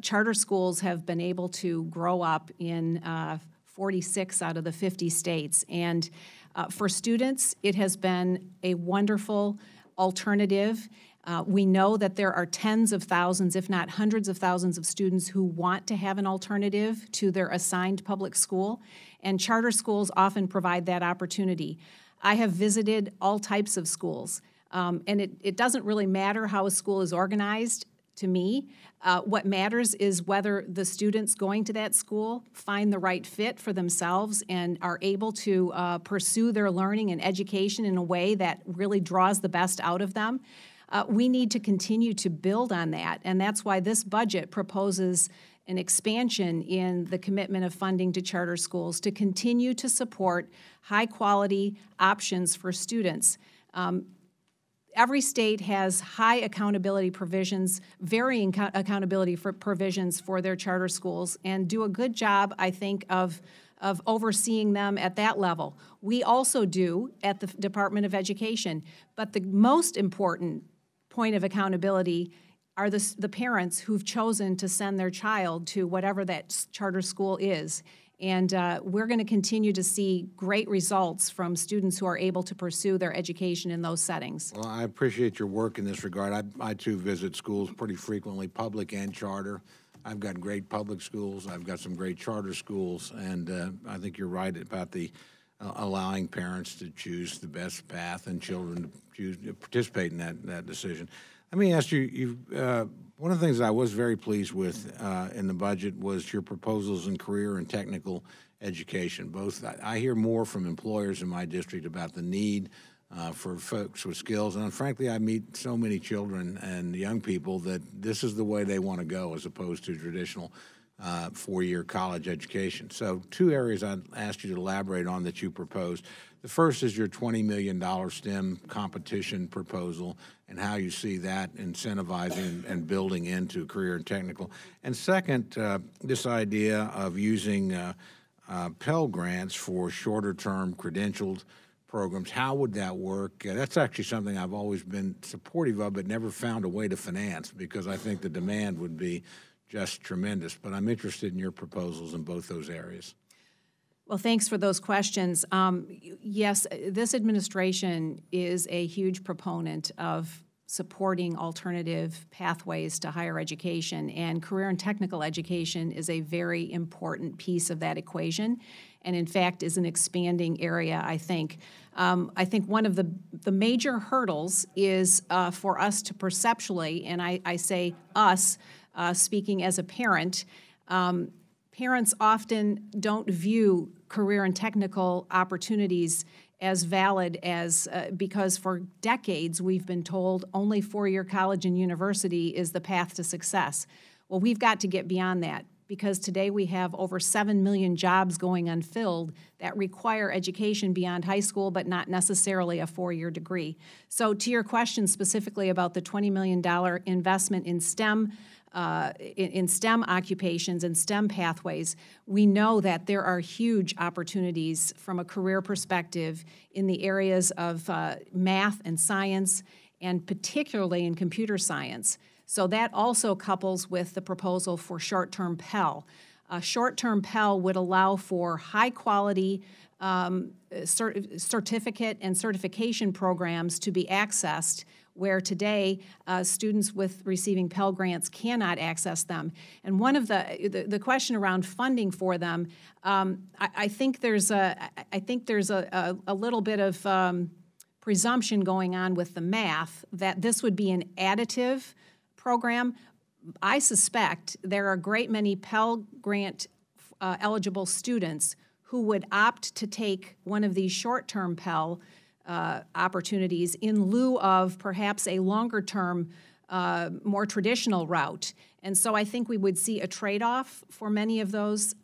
charter schools have been able to grow up in 46 out of the 50 states. And for students, it has been a wonderful alternative. We know that there are tens of thousands, if not hundreds of thousands of students who want to have an alternative to their assigned public school, and charter schools often provide that opportunity. I have visited all types of schools. And it doesn't really matter how a school is organized to me. What matters is whether the students going to that school find the right fit for themselves and are able to pursue their learning and education in a way that really draws the best out of them. We need to continue to build on that, and that's why this budget proposes an expansion in the commitment of funding to charter schools to continue to support high-quality options for students. Every state has high accountability provisions, varying accountability provisions for their charter schools, and do a good job, I think, of overseeing them at that level. We also do at the Department of Education, but the most important point of accountability are the parents who've chosen to send their child to whatever that charter school is. And we're going to continue to see great results from students who are able to pursue their education in those settings. Well, I appreciate your work in this regard. I too visit schools pretty frequently, public and charter. I've got great public schools. I've got some great charter schools, and I think you're right about the allowing parents to choose the best path and children to choose to participate in that decision. Let me ask you, one of the things that I was very pleased with in the budget was your proposals in career and technical education. Both, I hear more from employers in my district about the need for folks with skills, and frankly, I meet so many children and young people that this is the way they want to go as opposed to traditional 4-year college education. So 2 areas I'd ask you to elaborate on that you proposed. The first is your $20 million STEM competition proposal and how you see that incentivizing and building into career and technical. And second, this idea of using Pell grants for shorter-term credentialed programs. How would that work? That's actually something I've always been supportive of, but never found a way to finance because I think the demand would be just tremendous. But I'm interested in your proposals in both those areas. Well, thanks for those questions. Yes, this administration is a huge proponent of supporting alternative pathways to higher education, and career and technical education is a very important piece of that equation, and in fact is an expanding area, I think. I think one of the major hurdles is for us to perceptually, and I say us, speaking as a parent, parents often don't view career and technical opportunities as valid as, because for decades we've been told only four-year college and university is the path to success. Well, we've got to get beyond that, because today we have over 7 million jobs going unfilled that require education beyond high school, but not necessarily a four-year degree. So to your question specifically about the $20 million investment in STEM occupations and STEM pathways, we know that there are huge opportunities from a career perspective in the areas of math and science, and particularly in computer science. So that also couples with the proposal for short-term Pell. Short-term Pell would allow for high-quality certificate and certification programs to be accessed, where today students with receiving Pell grants cannot access them. And one of the question around funding for them, I think there's a little bit of presumption going on with the math that this would be an additive program. I suspect there are a great many Pell Grant eligible students who would opt to take one of these short-term Pell opportunities in lieu of perhaps a longer-term, more traditional route. And so I think we would see a trade-off for many of those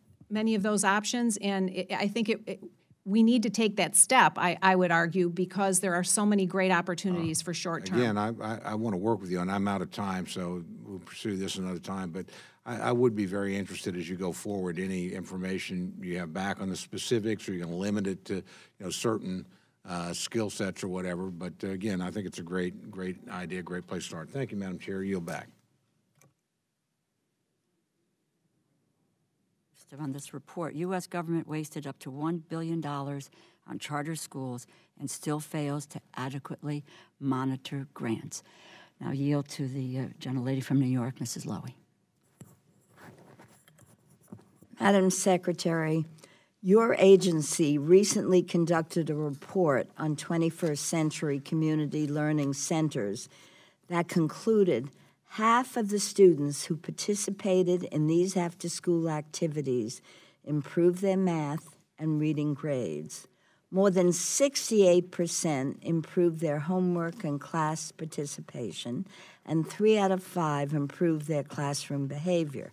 options, and I think we need to take that step, I would argue, because there are so many great opportunities for short-term. Again, I want to work with you, and I'm out of time, so we'll pursue this another time. But I would be very interested as you go forward, any information you have back on the specifics, or you're going to limit it to certain skill sets or whatever. But again, I think it's a great idea, great place to start. Thank you, Madam Chair. Yield back. On this report, U.S. government wasted up to $1 billion on charter schools and still fails to adequately monitor grants. Now yield to the gentlelady from New York, Mrs. Lowy. Madam Secretary, your agency recently conducted a report on 21st century community learning centers that concluded half of the students who participated in these after-school activities improved their math and reading grades. More than 68% improved their homework and class participation, and 3 out of 5 improved their classroom behavior.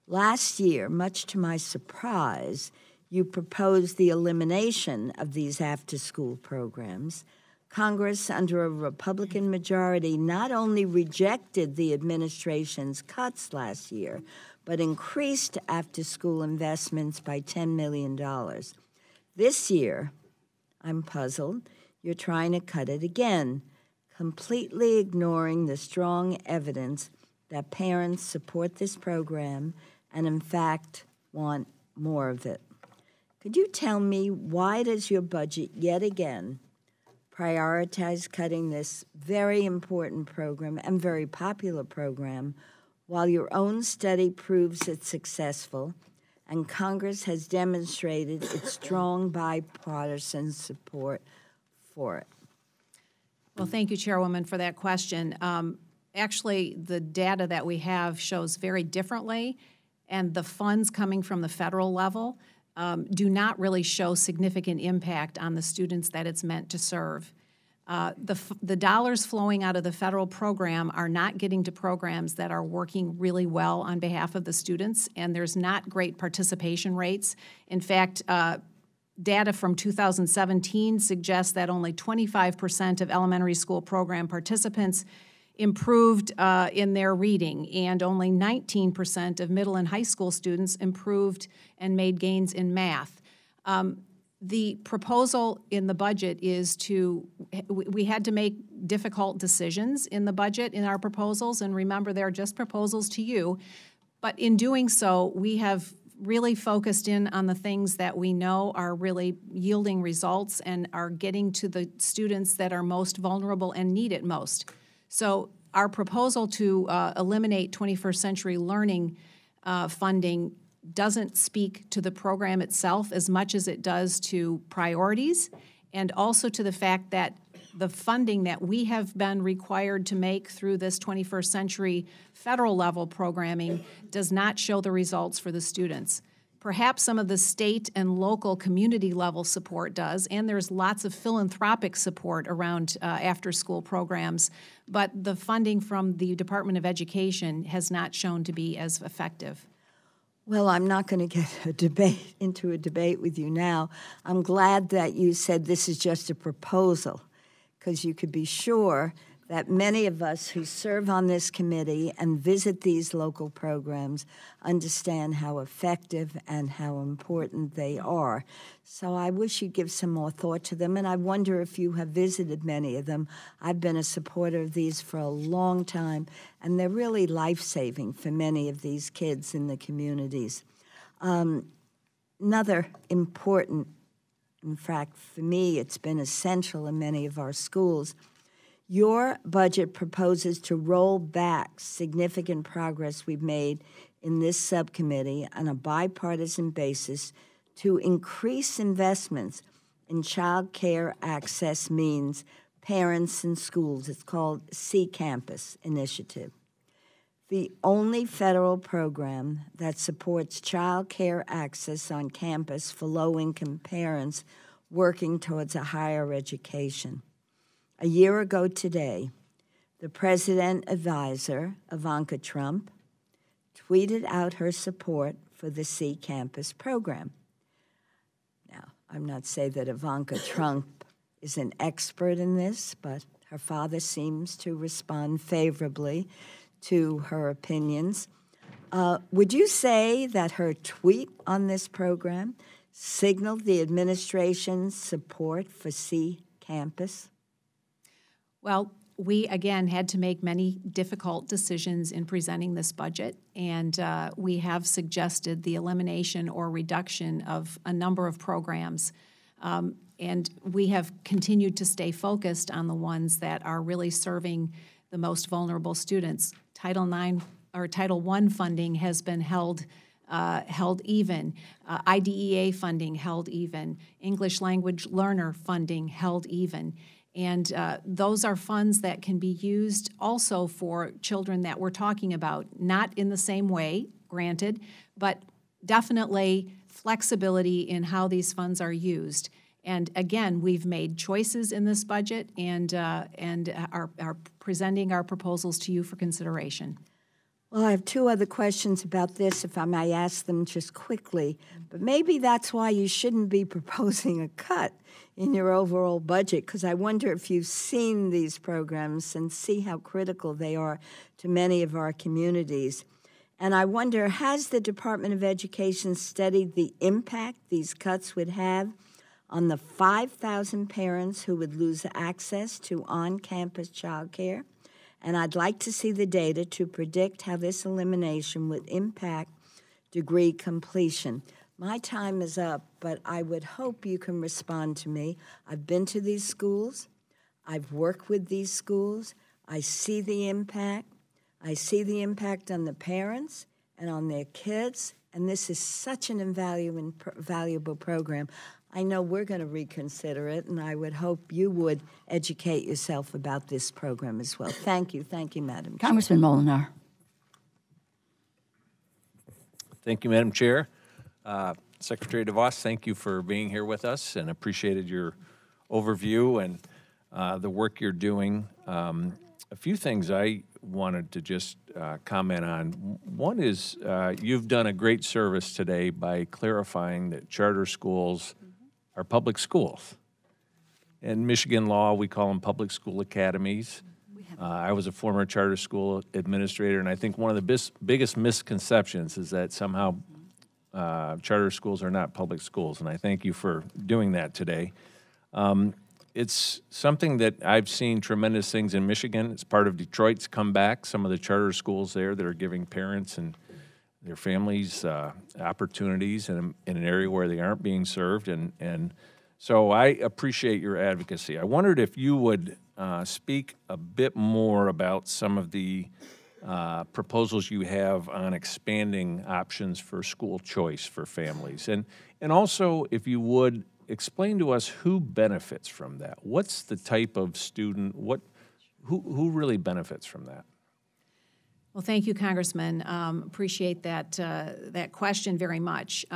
Last year, much to my surprise, you proposed the elimination of these after-school programs. Congress, under a Republican majority, not only rejected the administration's cuts last year, but increased after-school investments by $10 million. This year, I'm puzzled, you're trying to cut it again, completely ignoring the strong evidence that parents support this program and, in fact, want more of it. Could you tell me, why does your budget yet again prioritize cutting this very important program and very popular program, while your own study proves it's successful and Congress has demonstrated its strong bipartisan support for it? Well, thank you, Chairwoman, for that question. Actually, the data that we have shows very differently, and the funds coming from the federal level do not really show significant impact on the students that it's meant to serve. The dollars flowing out of the federal program are not getting to programs that are working really well on behalf of the students, and there's not great participation rates. In fact, data from 2017 suggests that only 25% of elementary school program participants improved in their reading, and only 19% of middle and high school students improved and made gains in math. The proposal in the budget is we had to make difficult decisions in the budget in our proposals, and remember, they're just proposals to you. But in doing so, we have really focused in on the things that we know are really yielding results and are getting to the students that are most vulnerable and need it most. So our proposal to eliminate 21st century learning funding doesn't speak to the program itself as much as it does to priorities, and also to the fact that the funding that we have been required to make through this 21st century federal level programming does not show the results for the students. Perhaps some of the state and local community level support does, and there's lots of philanthropic support around after-school programs, but the funding from the Department of Education has not shown to be as effective. Well, I'm not going to get into a debate with you now. I'm glad that you said this is just a proposal, because you could be sure that many of us who serve on this committee and visit these local programs understand how effective and how important they are. So I wish you'd give some more thought to them, and I wonder if you have visited many of them. I've been a supporter of these for a long time, and they're really life-saving for many of these kids in the communities. Another important, in fact, for me, it's been essential in many of our schools. Your budget proposes to roll back significant progress we've made in this subcommittee on a bipartisan basis to increase investments in child care access means parents and schools. It's called C-Campus Initiative. The only federal program that supports child care access on campus for low-income parents working towards a higher education. A year ago today, the president advisor, Ivanka Trump, tweeted out her support for the C-Campus program. Now, I'm not saying that Ivanka Trump is an expert in this, but her father seems to respond favorably to her opinions. Would you say that her tweet on this program signaled the administration's support for C-Campus? Well, we, again, had to make many difficult decisions in presenting this budget, and we have suggested the elimination or reduction of a number of programs. And we have continued to stay focused on the ones that are really serving the most vulnerable students. Title I funding has been held even. IDEA funding held even. English language learner funding held even. And those are funds that can be used also for children that we're talking about, not in the same way, granted, but definitely flexibility in how these funds are used. And again, we've made choices in this budget and are presenting our proposals to you for consideration. Well, I have two other questions about this, if I may ask them just quickly. But maybe that's why you shouldn't be proposing a cut in your overall budget, because I wonder if you've seen these programs and see how critical they are to many of our communities. And I wonder, has the Department of Education studied the impact these cuts would have on the 5,000 parents who would lose access to on-campus childcare? And I'd like to see the data to predict how this elimination would impact degree completion. My time is up, but I would hope you can respond to me. I've been to these schools. I've worked with these schools. I see the impact. I see the impact on the parents and on their kids, and this is such an invaluable program. I know we're going to reconsider it, and I would hope you would educate yourself about this program as well. Thank you, Madam Chair. Congressman Molinar. Thank you, Madam Chair. Secretary DeVos, thank you for being here with us and appreciated your overview and the work you're doing. A few things I wanted to just comment on. One is you've done a great service today by clarifying that charter schools are public schools. In Michigan law, we call them public school academies. I was a former charter school administrator, and I think one of the biggest misconceptions is that somehow charter schools are not public schools, and I thank you for doing that today. It's something that I've seen tremendous things in Michigan. It's part of Detroit's comeback, some of the charter schools there that are giving parents and their families' opportunities in an area where they aren't being served. And so I appreciate your advocacy. I wondered if you would speak a bit more about some of the proposals you have on expanding options for school choice for families. And also, if you would, explain to us who benefits from that. What's the type of student, who really benefits from that? Well, thank you, Congressman. Appreciate that question very much.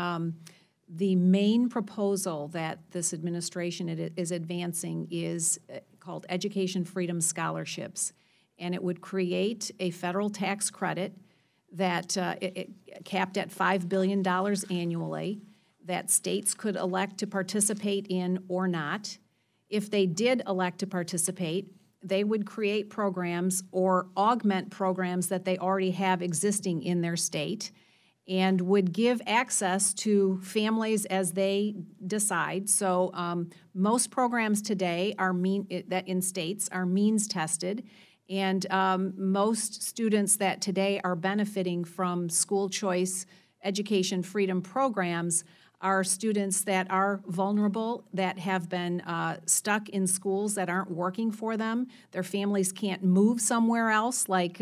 The main proposal that this administration is advancing is called Education Freedom Scholarships, and it would create a federal tax credit that capped at $5 billion annually that states could elect to participate in or not. If they did elect to participate, they would create programs or augment programs that they already have existing in their state and would give access to families as they decide. So most programs today that in states are means tested, and most students that today are benefiting from school choice education freedom programs are students that are vulnerable, that have been stuck in schools that aren't working for them. Their families can't move somewhere else like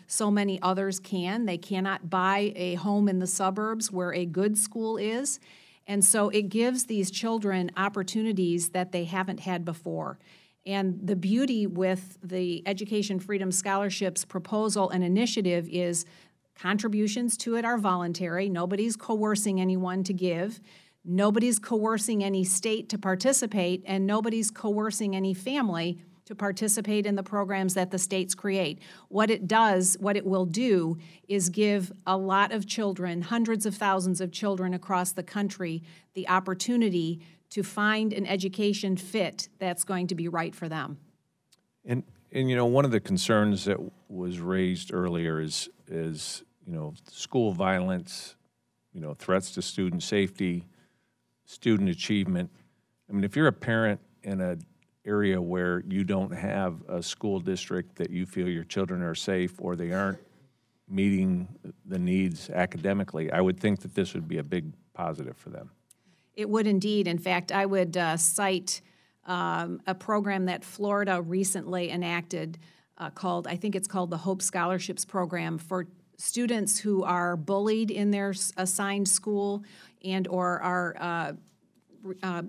so many others can. They cannot buy a home in the suburbs where a good school is. And so it gives these children opportunities that they haven't had before. And the beauty with the Education Freedom Scholarships proposal and initiative is contributions to it are voluntary. Nobody's coercing anyone to give. Nobody's coercing any state to participate, and nobody's coercing any family to participate in the programs that the states create. What it will do is give a lot of children, hundreds of thousands of children across the country, the opportunity to find an education fit that's going to be right for them. And you know, one of the concerns that was raised earlier is you know, school violence, you know, threats to student safety, student achievement. I mean, if you're a parent in an area where you don't have a school district that you feel your children are safe or they aren't meeting the needs academically, I would think that this would be a big positive for them. It would indeed. In fact, I would cite a program that Florida recently enacted called, I think it's called the Hope Scholarships Program, for students who are bullied in their assigned school and or are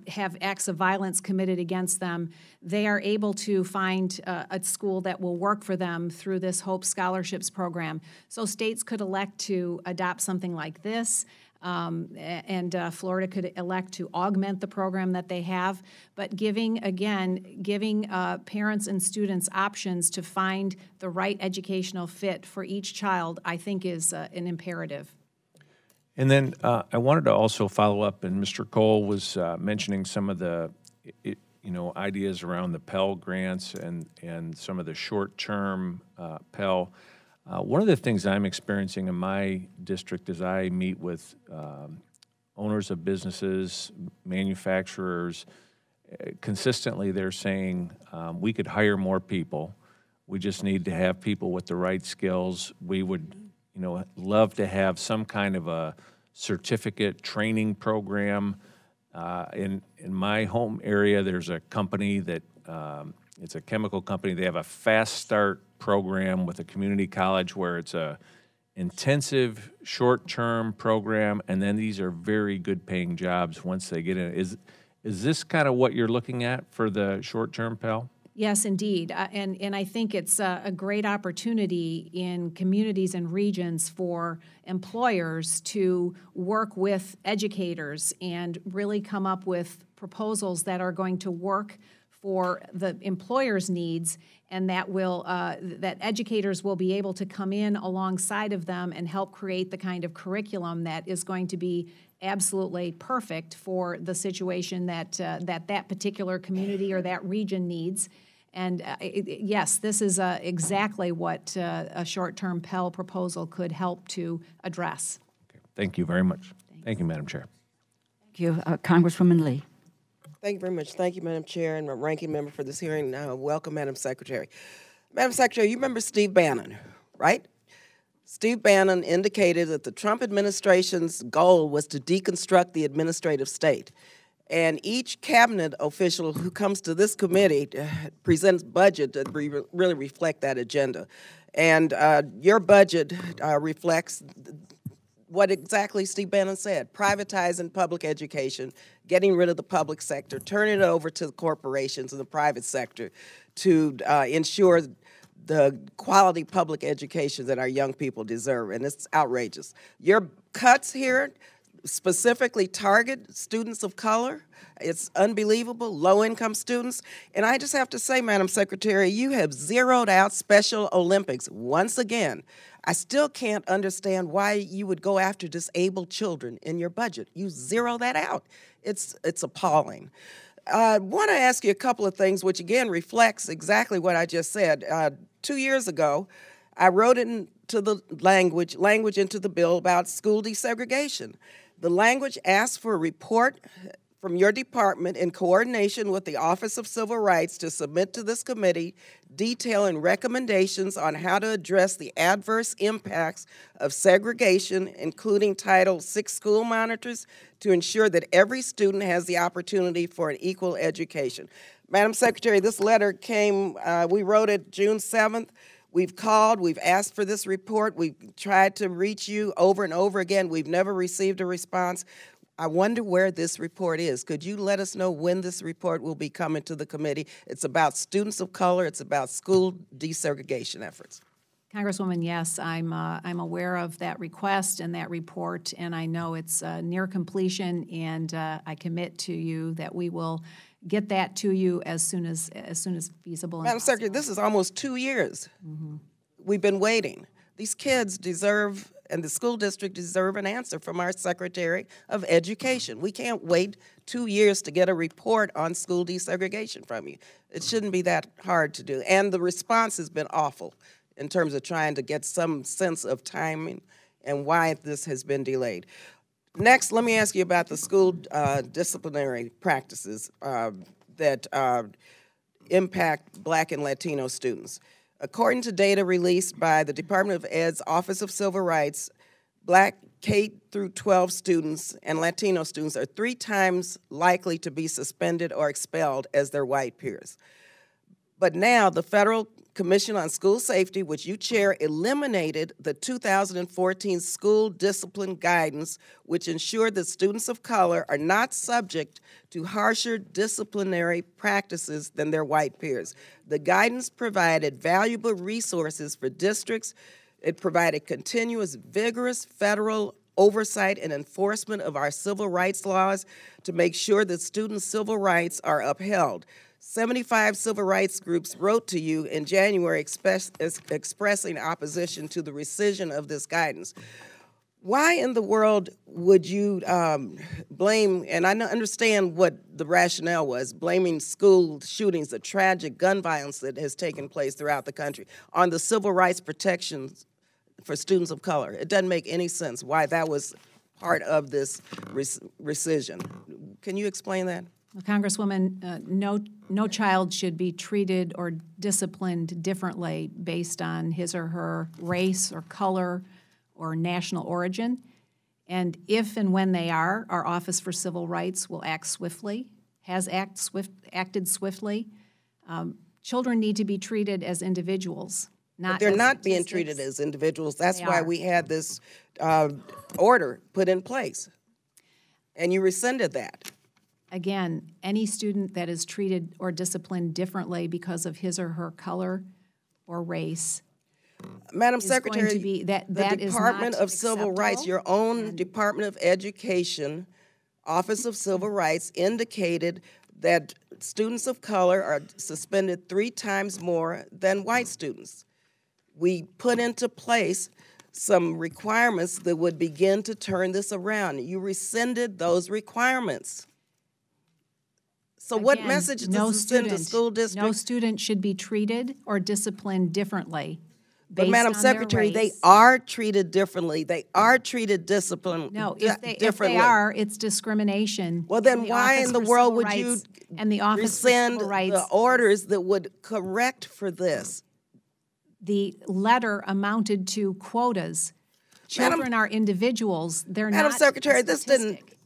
have acts of violence committed against them. They are able to find a school that will work for them through this Hope Scholarships Program. So states could elect to adopt something like this. And Florida could elect to augment the program that they have, but giving parents and students options to find the right educational fit for each child, I think is an imperative. And then I wanted to also follow up, and Mr. Cole was mentioning some of the ideas around the Pell grants and some of the short-term Pell. One of the things I'm experiencing in my district as I meet with owners of businesses, manufacturers, consistently they're saying we could hire more people. We just need to have people with the right skills. We would, love to have some kind of a certificate training program. In my home area, there's a company that it's a chemical company. They have a fast start program with a community college where it's a intensive short-term program, and then these are very good paying jobs once they get in. Is this kind of what you're looking at for the short-term Pell? Yes, indeed. And I think it's a great opportunity in communities and regions for employers to work with educators and really come up with proposals that are going to work for the employer's needs, and that that educators will be able to come in alongside of them and help create the kind of curriculum that is going to be absolutely perfect for the situation that that particular community or that region needs. And yes, this is exactly what a short-term Pell proposal could help to address. Okay. Thank you very much. Thank you, Madam Chair. Thank you. Congresswoman Lee. Thank you very much. Thank you, Madam Chair, and my ranking member for this hearing. Welcome, Madam Secretary. Madam Secretary, you remember Steve Bannon, right? Steve Bannon indicated that the Trump administration's goal was to deconstruct the administrative state. And each cabinet official who comes to this committee presents budget that really reflect that agenda. And your budget reflects what exactly Steve Bannon said: privatizing public education, getting rid of the public sector, turning it over to the corporations and the private sector to ensure the quality public education that our young people deserve, and it's outrageous. Your cuts here specifically target students of color. It's unbelievable, low-income students. And I just have to say, Madam Secretary, you have zeroed out Special Olympics once again. I still can't understand why you would go after disabled children in your budget. You zero that out. It's appalling. I want to ask you a couple of things, which again reflects exactly what I just said. 2 years ago, I wrote into the language into the bill about school desegregation. The language asks for a report from your department in coordination with the Office of Civil Rights to submit to this committee detailing recommendations on how to address the adverse impacts of segregation, including Title VI school monitors, to ensure that every student has the opportunity for an equal education. Madam Secretary, this letter came, we wrote it June 7th. We've called, we've asked for this report, we've tried to reach you over and over again. We've never received a response. I wonder where this report is. Could you let us know when this report will be coming to the committee? It's about students of color, it's about school desegregation efforts. Congresswoman, yes, I'm aware of that request and that report, and I know it's near completion, and I commit to you that we will get that to you as soon as feasible. Madam Secretary, this is almost 2 years. We've been waiting. These kids deserve, and the school district deserve, an answer from our Secretary of Education. We can't wait 2 years to get a report on school desegregation from you. It shouldn't be that hard to do. And the response has been awful in terms of trying to get some sense of timing and why this has been delayed. Next, let me ask you about the school disciplinary practices that impact Black and Latino students. According to data released by the Department of Ed's Office of Civil Rights, Black K-12 students and Latino students are 3 times likely to be suspended or expelled as their white peers. But now the Federal Commission on School Safety, which you chair, eliminated the 2014 school discipline guidance, which ensured that students of color are not subject to harsher disciplinary practices than their white peers. The guidance provided valuable resources for districts. It provided continuous, vigorous federal oversight and enforcement of our civil rights laws to make sure that students' civil rights are upheld. 75 civil rights groups wrote to you in January expressing opposition to the rescission of this guidance. Why in the world would you blame, and I understand what the rationale was, blaming school shootings, the tragic gun violence that has taken place throughout the country, on the civil rights protections for students of color? It doesn't make any sense why that was part of this rescission. Can you explain that? Well, Congresswoman, no child should be treated or disciplined differently based on his or her race or color or national origin. And if and when they are, our Office for Civil Rights will act swiftly, has acted swiftly. Children need to be treated as individuals, not But they're as not being statistics. treated as individuals. That's They why are. we had this order put in place. And you rescinded that. Again, any student that is treated or disciplined differently because of his or her color or race Madam is going Secretary, to be, that the is Department not of Civil Rights, acceptable. your own Department of Education, Office of Civil Rights, indicated that students of color are suspended 3 times more than white students. We put into place some requirements that would begin to turn this around. You rescinded those requirements. So what Again, message does this send to school districts? No student should be treated or disciplined differently But based Madam on their Secretary, they race. are treated differently. They are treated differently. No, if they differently. are, it's discrimination. Well, then The why Office in the for world Civil would you Rights and the Office for rescind Civil Rights the orders that would correct for this? The letter amounted to quotas. Children are individuals. They're Madam not Secretary, a this statistic.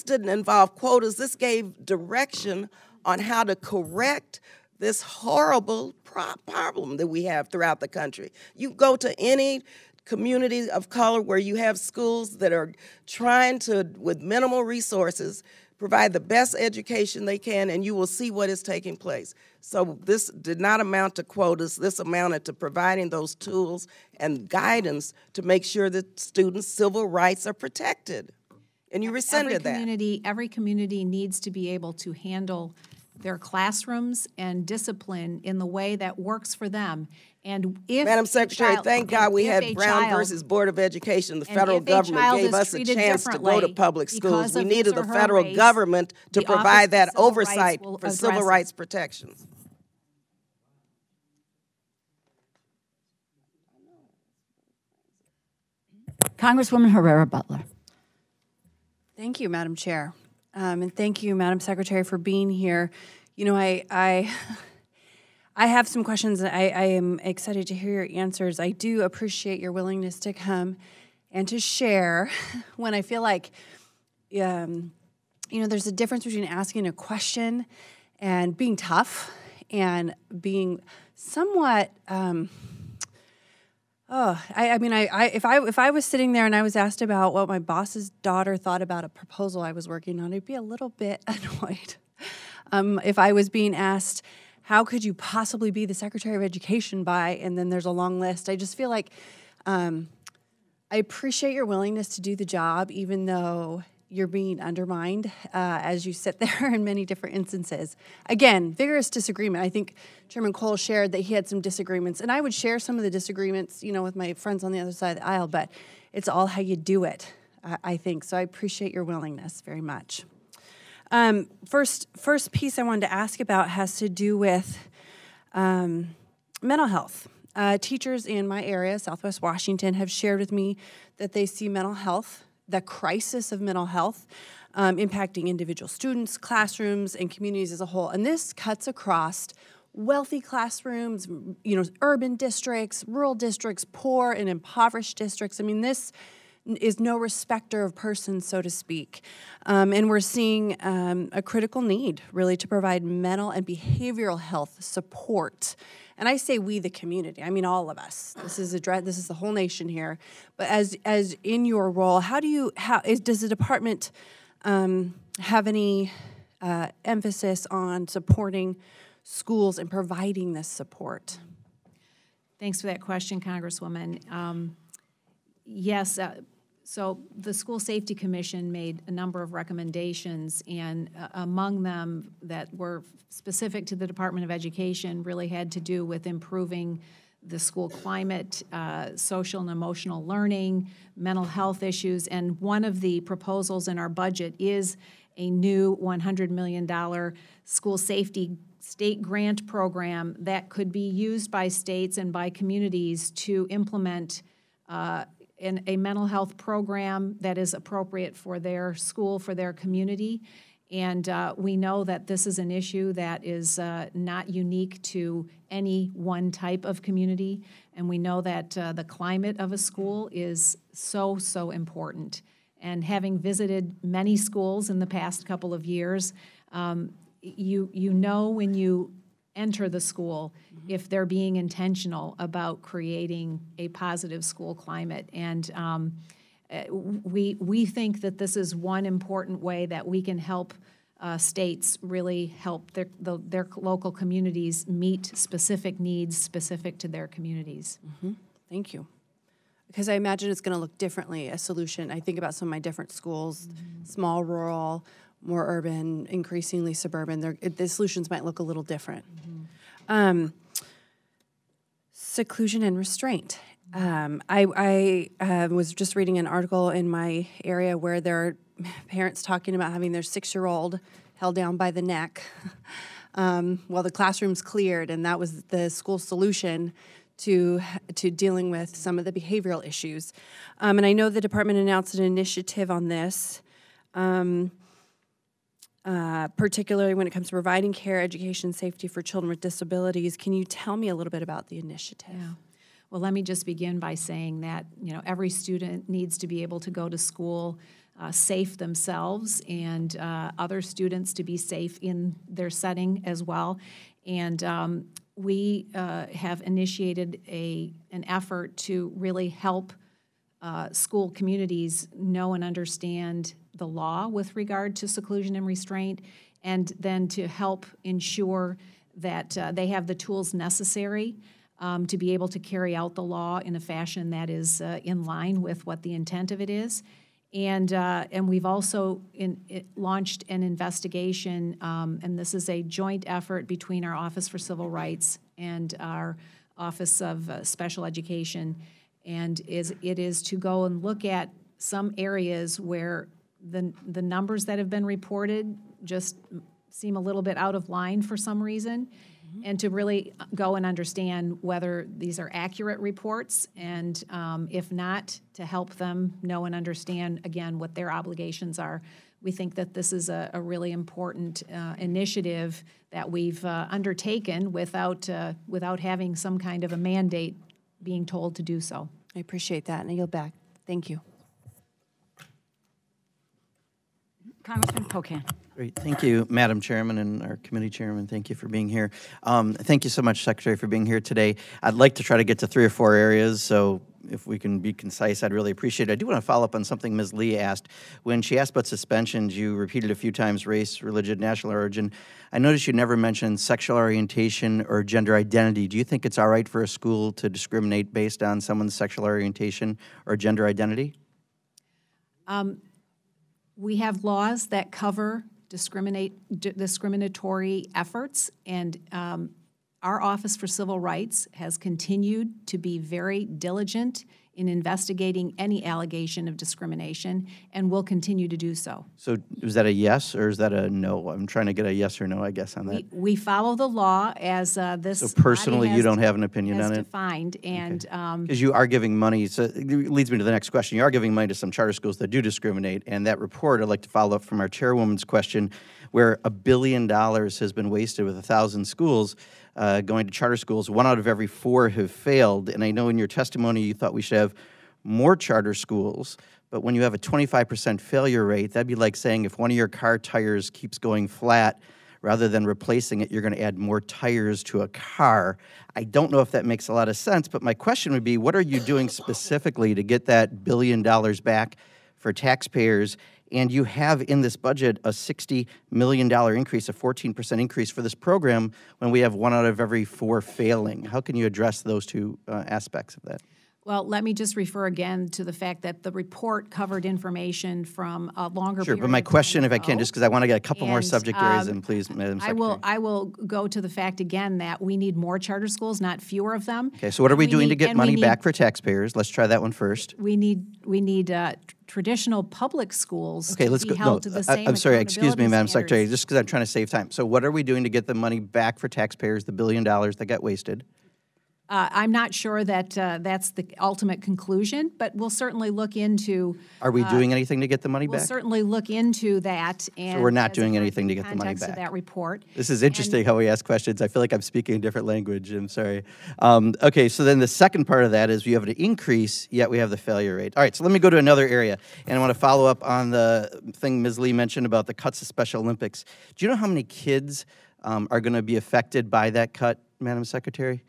didn't involve quotas. This gave direction on how to correct this horrible problem that we have throughout the country. You go to any community of color where you have schools that are trying to, with minimal resources, provide the best education they can, and you will see what is taking place. So this did not amount to quotas. This amounted to providing those tools and guidance to make sure that students' civil rights are protected. And you rescinded that. Every community needs to be able to handle their classrooms and discipline in the way that works for them. And if Madam Secretary, thank God we had Brown versus Board of Education. The federal government gave us a chance to go to public schools. We needed the federal government to provide that oversight for civil rights protections. Congresswoman Herrera Butler. Thank you, Madam Chair. And thank you, Madam Secretary, for being here. You know, I have some questions. I am excited to hear your answers. I do appreciate your willingness to come and to share when I feel like, you know, there's a difference between asking a question and being tough and being somewhat, if I was sitting there and I was asked about what my boss's daughter thought about a proposal I was working on, I'd be a little bit annoyed. If I was being asked, how could you possibly be the Secretary of Education by, and then there's a long list. I just feel like I appreciate your willingness to do the job, even though you're being undermined as you sit there in many different instances. Again, vigorous disagreement. I think Chairman Cole shared that he had some disagreements, and I would share some of the disagreements, you know, with my friends on the other side of the aisle, but it's all how you do it, I think. So I appreciate your willingness very much. First piece I wanted to ask about has to do with mental health. Teachers in my area, Southwest Washington, have shared with me that they see mental health, the crisis of mental health, impacting individual students, classrooms, and communities as a whole. And this cuts across wealthy classrooms, you know, urban districts, rural districts, poor and impoverished districts. I mean, this is no respecter of persons, so to speak. And we're seeing a critical need, really, to provide mental and behavioral health support. And I say we, the community. I mean all of us. This is the whole nation here. But as in your role, does the department have any emphasis on supporting schools and providing this support? Thanks for that question, Congresswoman. Yes. So the School Safety Commission made a number of recommendations, and among them that were specific to the Department of Education really had to do with improving the school climate, social and emotional learning, mental health issues, and one of the proposals in our budget is a new $100 million school safety state grant program that could be used by states and by communities to implement a mental health program that is appropriate for their school, for their community. And we know that this is an issue that is not unique to any one type of community. And we know that the climate of a school is so, so important. And having visited many schools in the past couple of years, you know when you enter the school if they're being intentional about creating a positive school climate. And we think that this is one important way that we can help states really help their local communities meet specific needs specific to their communities. Mm-hmm. Thank you. Because I imagine it's going to look differently, a solution. I think about some of my different schools, small, rural, more urban, increasingly suburban. The solutions might look a little different. Seclusion and restraint. I was just reading an article in my area where there are parents talking about having their 6-year-old held down by the neck while the classroom's cleared, and that was the school solution to dealing with some of the behavioral issues. And I know the department announced an initiative on this. particularly when it comes to providing care, education, safety for children with disabilities. Can you tell me a little bit about the initiative? Yeah. Well, let me just begin by saying that, every student needs to be able to go to school safe themselves, and other students to be safe in their setting as well. And we have initiated an effort to really help school communities know and understand the law with regard to seclusion and restraint, and then to help ensure that they have the tools necessary to be able to carry out the law in a fashion that is in line with what the intent of it is. And we've also launched an investigation, and this is a joint effort between our Office for Civil Rights and our Office of Special Education, and it is to go and look at some areas where the numbers that have been reported just seem a little bit out of line for some reason, and to really go and understand whether these are accurate reports, and if not, to help them know and understand, again, what their obligations are. We think that this is a really important initiative that we've undertaken without having some kind of a mandate being told to do so. I appreciate that, and I yield back. Thank you. Congressman Pocan. Great. Thank you, Madam Chairman and our committee chairman. Thank you for being here. Thank you so much, Secretary, for being here today. I'd like to try to get to 3 or 4 areas, so if we can be concise, I'd really appreciate it. I do want to follow up on something Ms. Lee asked. When she asked about suspensions, you repeated a few times race, religion, national origin. I noticed you never mentioned sexual orientation or gender identity. Do you think it's all right for a school to discriminate based on someone's sexual orientation or gender identity? We have laws that cover discriminatory efforts, and our Office for Civil Rights has continued to be very diligent in investigating any allegation of discrimination, and will continue to do so. So is that a yes or is that a no? I'm trying to get a yes or no, I guess, on that. We follow the law as this. So personally, you don't have an opinion on it? Defined, and because you are giving money, so it leads me to the next question. You are giving money to some charter schools that do discriminate, and that report, I'd like to follow up from our chairwoman's question, where $1 billion has been wasted with 1,000 schools going to charter schools. 1 out of every 4 have failed, and I know in your testimony you thought we should have more charter schools, but when you have a 25% failure rate, that'd be like saying if one of your car tires keeps going flat, rather than replacing it, you're going to add more tires to a car. I don't know if that makes a lot of sense, but my question would be, what are you doing specifically to get that $1 billion back for taxpayers? And you have in this budget a $60 million increase, a 14% increase for this program when we have 1 out of every 4 failing. How can you address those 2 aspects of that? Well, let me just refer again to the fact that the report covered information from a longer Sure, period but my of time question, if I ago. can, just because I want to get a couple more And, subject areas in, please, Madam Secretary. I will go to the fact again that we need more charter schools, not fewer of them. Okay, so what are we doing to get money back for taxpayers? Let's try that one first. We need traditional public schools Okay, let's to be go. held to the same I'm sorry, excuse me, accountability Madam Secretary, standards. just because I'm trying to save time. So what are we doing to get the money back for taxpayers, the $1 billion that got wasted? I'm not sure that that's the ultimate conclusion, but we'll certainly look into. Are we doing anything to get the money We'll back? certainly look into that. And So we're not as a doing part of anything the to get the money context of back. that report. This is interesting how we ask questions. I feel like I'm speaking a different language. I'm sorry. Okay, so then the second part of that is we have an increase, yet we have the failure rate. All right, so let me go to another area, and I want to follow up on the thing Ms. Lee mentioned about the cuts to Special Olympics. Do you know how many kids are going to be affected by that cut, Madam Secretary?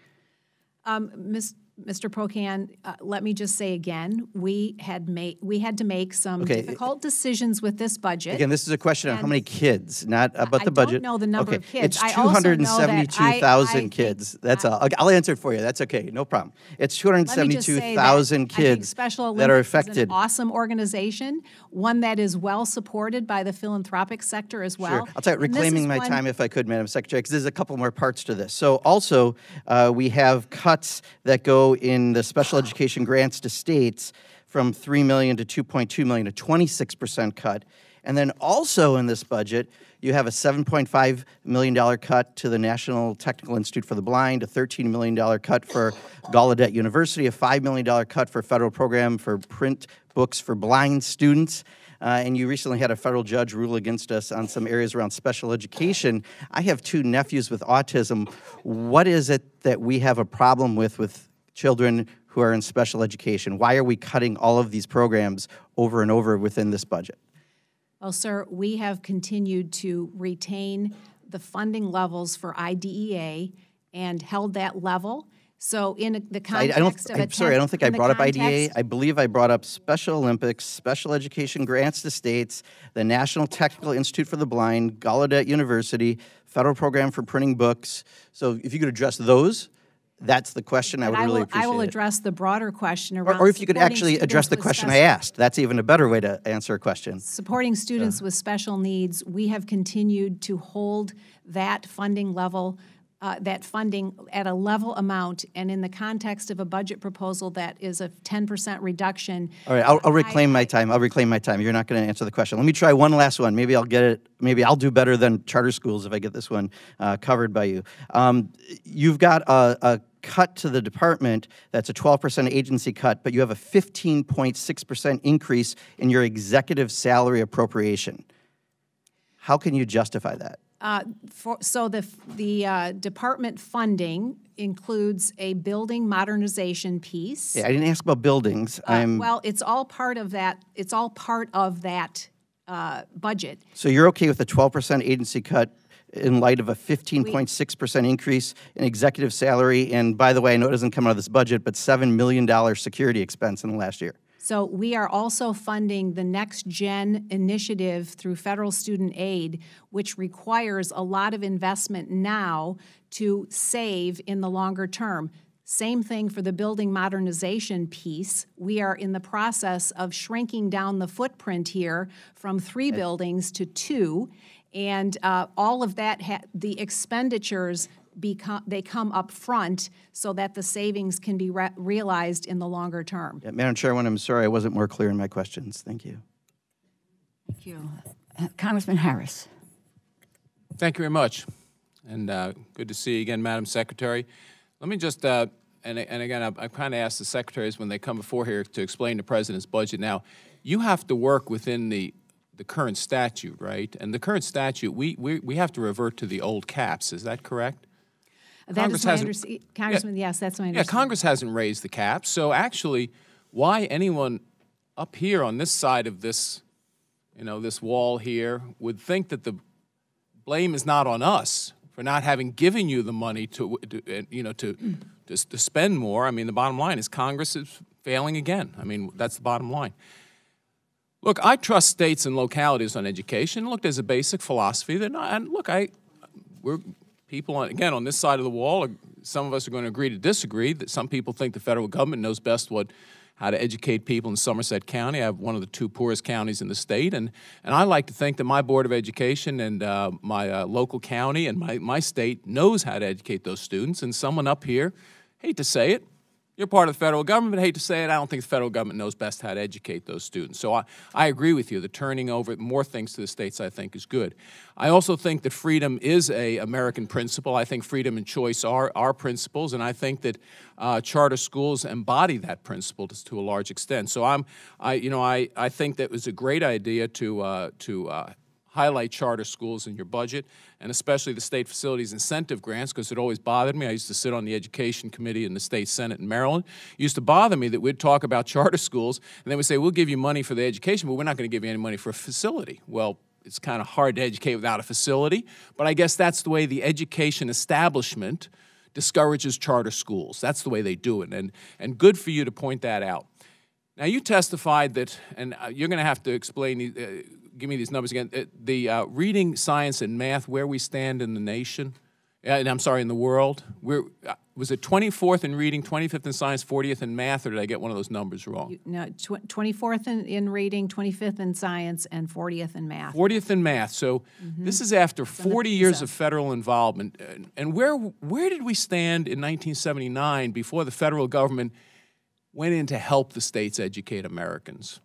Mr. Pocan, let me just say again, we had to make some difficult decisions with this budget. Again, this is a question on how many kids, not about the budget. I don't know the number of kids. It's I also know that 272,000 kids. That's all. Okay, I'll answer it for you. That's okay. No problem. It's 272,000 kids Special Olympics that are is affected. an awesome organization, one that is well supported by the philanthropic sector as well. Sure. I'll tell you, And this reclaiming is my one- time if I could, Madam Secretary, because there's a couple more parts to this. So also, we have cuts that go in the special education grants to states from $3 million to $2.2 million, a 26% cut. And then also in this budget, you have a $7.5 million cut to the National Technical Institute for the Blind, a $13 million cut for Gallaudet University, a $5 million cut for federal program for print books for blind students. and you recently had a federal judge rule against us on some areas around special education. I have 2 nephews with autism. What is it that we have a problem with children who are in special education? Why are we cutting all of these programs over and over within this budget? Well, sir, we have continued to retain the funding levels for IDEA and held that level. So in the context I'm sorry, I don't think I brought up IDEA. I believe I brought up Special Olympics, special education grants to states, the National Technical Institute for the Blind, Gallaudet University, federal program for printing books. So if you could address those, that's the question. I would really appreciate it. I will address the broader question around or if you could actually address the question I asked. That's even a better way to answer a question. Supporting students with special needs, we have continued to hold that funding level, that funding at a level amount, and in the context of a budget proposal that is a 10% reduction. All right, I'll reclaim my time. I'll reclaim my time. You're not going to answer the question. Let me try one last one. Maybe I'll get it. Maybe I'll do better than charter schools if I get this one covered by you. You've got a cut to the department that's a 12% agency cut, but you have a 15.6% increase in your executive salary appropriation. How can you justify that? So the department funding includes a building modernization piece. Yeah, I didn't ask about buildings. Well, it's all part of that. It's all part of that budget. So you're okay with a 12% agency cut in light of a 15.6% increase in executive salary, and by the way, I know it doesn't come out of this budget, but $7 million security expense in the last year. So we are also funding the Next Gen initiative through federal student aid, which requires a lot of investment now to save in the longer term. Same thing for the building modernization piece. We are in the process of shrinking down the footprint here from 3 buildings to 2, and all of that, the expenditures come up front so that the savings can be realized in the longer term. Yeah, Madam Chairwoman, I'm sorry I wasn't more clear in my questions. Thank you. Thank you. Congressman Harris. Thank you very much, and good to see you again, Madam Secretary. Let me just, and again, I kind of asked the secretaries when they come before here to explain the President's budget. Now, you have to work within the current statute, right? And the current statute, we have to revert to the old caps. Is that correct? That is my understanding. Congressman, yes, that's my understanding. Yeah, Congress hasn't raised the caps, so actually, why anyone up here on this side of this, this wall here would think that the blame is not on us for not having given you the money to spend more. I mean, the bottom line is Congress is failing again. I mean, that's the bottom line. Look, I trust states and localities on education. Look, there's a basic philosophy that, and look, we're people on this side of the wall. Some of us are going to agree to disagree. That some people think the federal government knows best how to educate people in Somerset County. I have one of the 2 poorest counties in the state, and I like to think that my Board of Education and my local county and my state knows how to educate those students. And someone up here, hate to say it, you're part of the federal government, but hate to say it, I don't think the federal government knows best how to educate those students. So I agree with you. The turning over more things to the states, I think, is good. I also think that freedom is an American principle. I think freedom and choice are our principles, and I think that charter schools embody that principle to a large extent. So I think that it was a great idea to highlight charter schools in your budget, and especially the state facilities incentive grants, because it always bothered me. I used to sit on the Education Committee in the state Senate in Maryland. It used to bother me that we'd talk about charter schools, and they would say, we'll give you money for the education, but we're not going to give you any money for a facility. Well, it's kind of hard to educate without a facility, but I guess that's the way the education establishment discourages charter schools. That's the way they do it, and good for you to point that out. Now, you testified that, and you're going to have to explain, give me these numbers again, the reading, science, and math, where we stand in the nation, and I'm sorry, in the world. Was it 24th in reading, 25th in science, 40th in math, or did I get one of those numbers wrong? No, 24th in reading, 25th in science, and 40th in math. 40th in math. So this is after 40 years of federal involvement. And where did we stand in 1979 before the federal government went in to help the states educate Americans?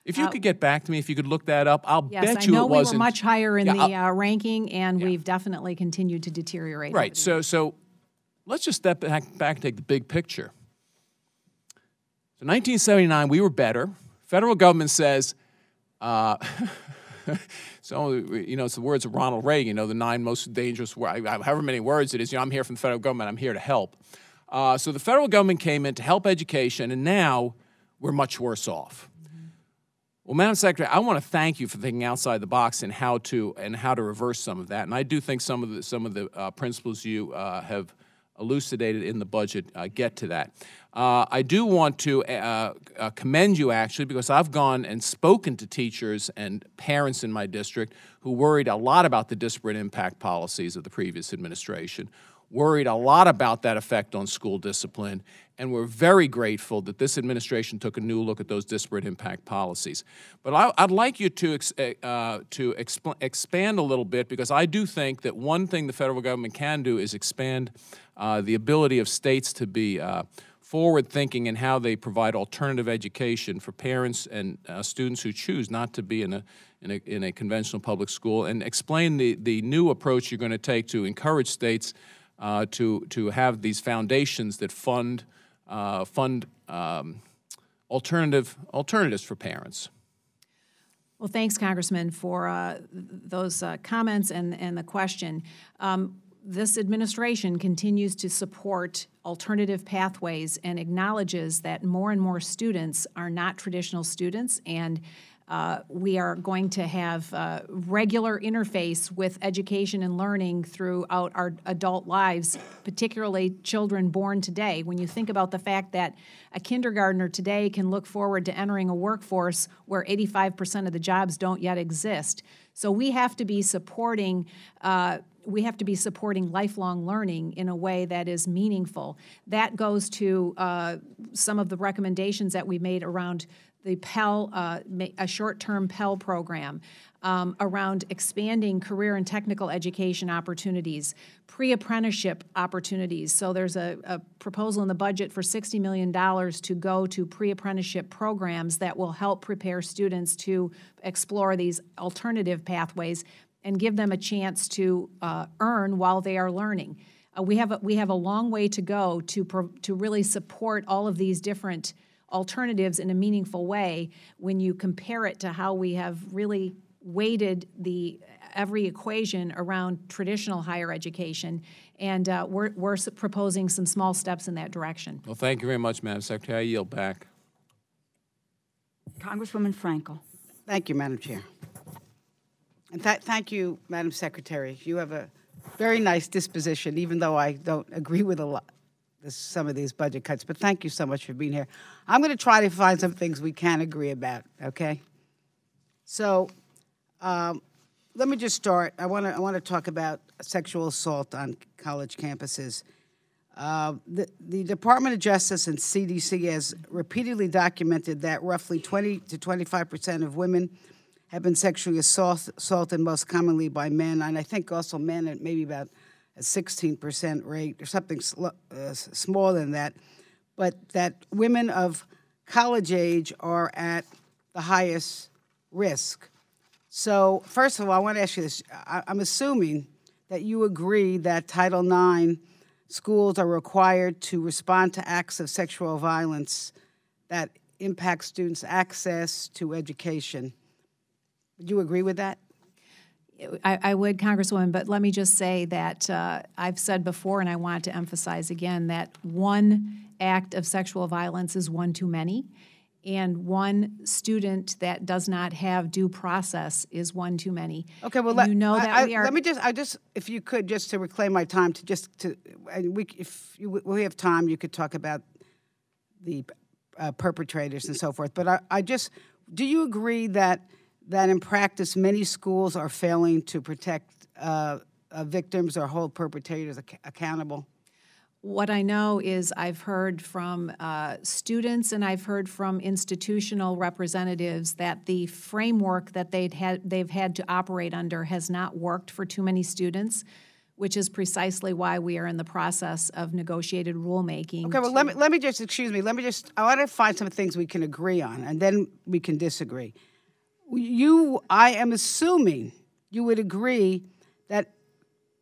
If you could get back to me, if you could look that up, I'll bet you it wasn't. Yes, I know we were much higher in the ranking, and we've definitely continued to deteriorate. Right, so let's just step back and take the big picture. So 1979, we were better. Federal government says, So, you know, it's the words of Ronald Reagan, you know, the 9 most dangerous words, however many words it is, you know, I'm here from the federal government, I'm here to help. So the federal government came in to help education, and now we're much worse off. Well, Madam Secretary, I want to thank you for thinking outside the box and how to reverse some of that. And I do think some of the principles you have elucidated in the budget get to that. I do want to commend you, actually, because I've gone and spoken to teachers and parents in my district who worried a lot about the disparate impact policies of the previous administration, worried a lot about that effect on school discipline, and we're very grateful that this administration took a new look at those disparate impact policies. But I'd like you to expand a little bit, because I do think that one thing the federal government can do is expand the ability of states to be forward-thinking in how they provide alternative education for parents and students who choose not to be in a conventional public school, and explain the new approach you're going to take to encourage states to have these foundations that fund alternatives for parents. Well, thanks, Congressman, for those comments and the question. This administration continues to support alternative pathways and acknowledges that more and more students are not traditional students, and we are going to have regular interface with education and learning throughout our adult lives, particularly children born today. When you think about the fact that a kindergartner today can look forward to entering a workforce where 85% of the jobs don't yet exist. So we have to be supporting lifelong learning in a way that is meaningful. That goes to some of the recommendations that we made around the Pell, a short-term Pell program, around expanding career and technical education opportunities, pre-apprenticeship opportunities. So there's a proposal in the budget for $60 million to go to pre-apprenticeship programs that will help prepare students to explore these alternative pathways and give them a chance to earn while they are learning. We have a long way to go to really support all of these different alternatives in a meaningful way when you compare it to how we have really weighted every equation around traditional higher education, and we're proposing some small steps in that direction. Well, thank you very much, Madam Secretary. I yield back. Congresswoman Frankel. Thank you, Madam Chair. And thank you, Madam Secretary. You have a very nice disposition, even though I don't agree with some of these budget cuts. But thank you so much for being here. I'm going to try to find some things we can agree about, okay? So let me just start. I want to talk about sexual assault on college campuses. The Department of Justice and CDC has repeatedly documented that roughly 20 to 25% of women have been sexually assaulted, most commonly by men, and I think also men at maybe about a 16% rate or something smaller than that, but that women of college age are at the highest risk. So first of all, I want to ask you this. I'm assuming that you agree that Title IX schools are required to respond to acts of sexual violence that impact students' access to education. Would you agree with that? I would, Congresswoman, but let me just say that I've said before, and I want to emphasize again, that one act of sexual violence is one too many, and one student that does not have due process is one too many. Okay, well, let me just, if you could, just to reclaim my time, if we have time, you could talk about the perpetrators and so forth. But do you agree that in practice many schools are failing to protect victims or hold perpetrators accountable? What I know is I've heard from students and I've heard from institutional representatives that the framework that they've had to operate under has not worked for too many students, which is precisely why we are in the process of negotiated rulemaking. Okay, well, let me just, I want to find some things we can agree on, and then we can disagree. I am assuming you would agree that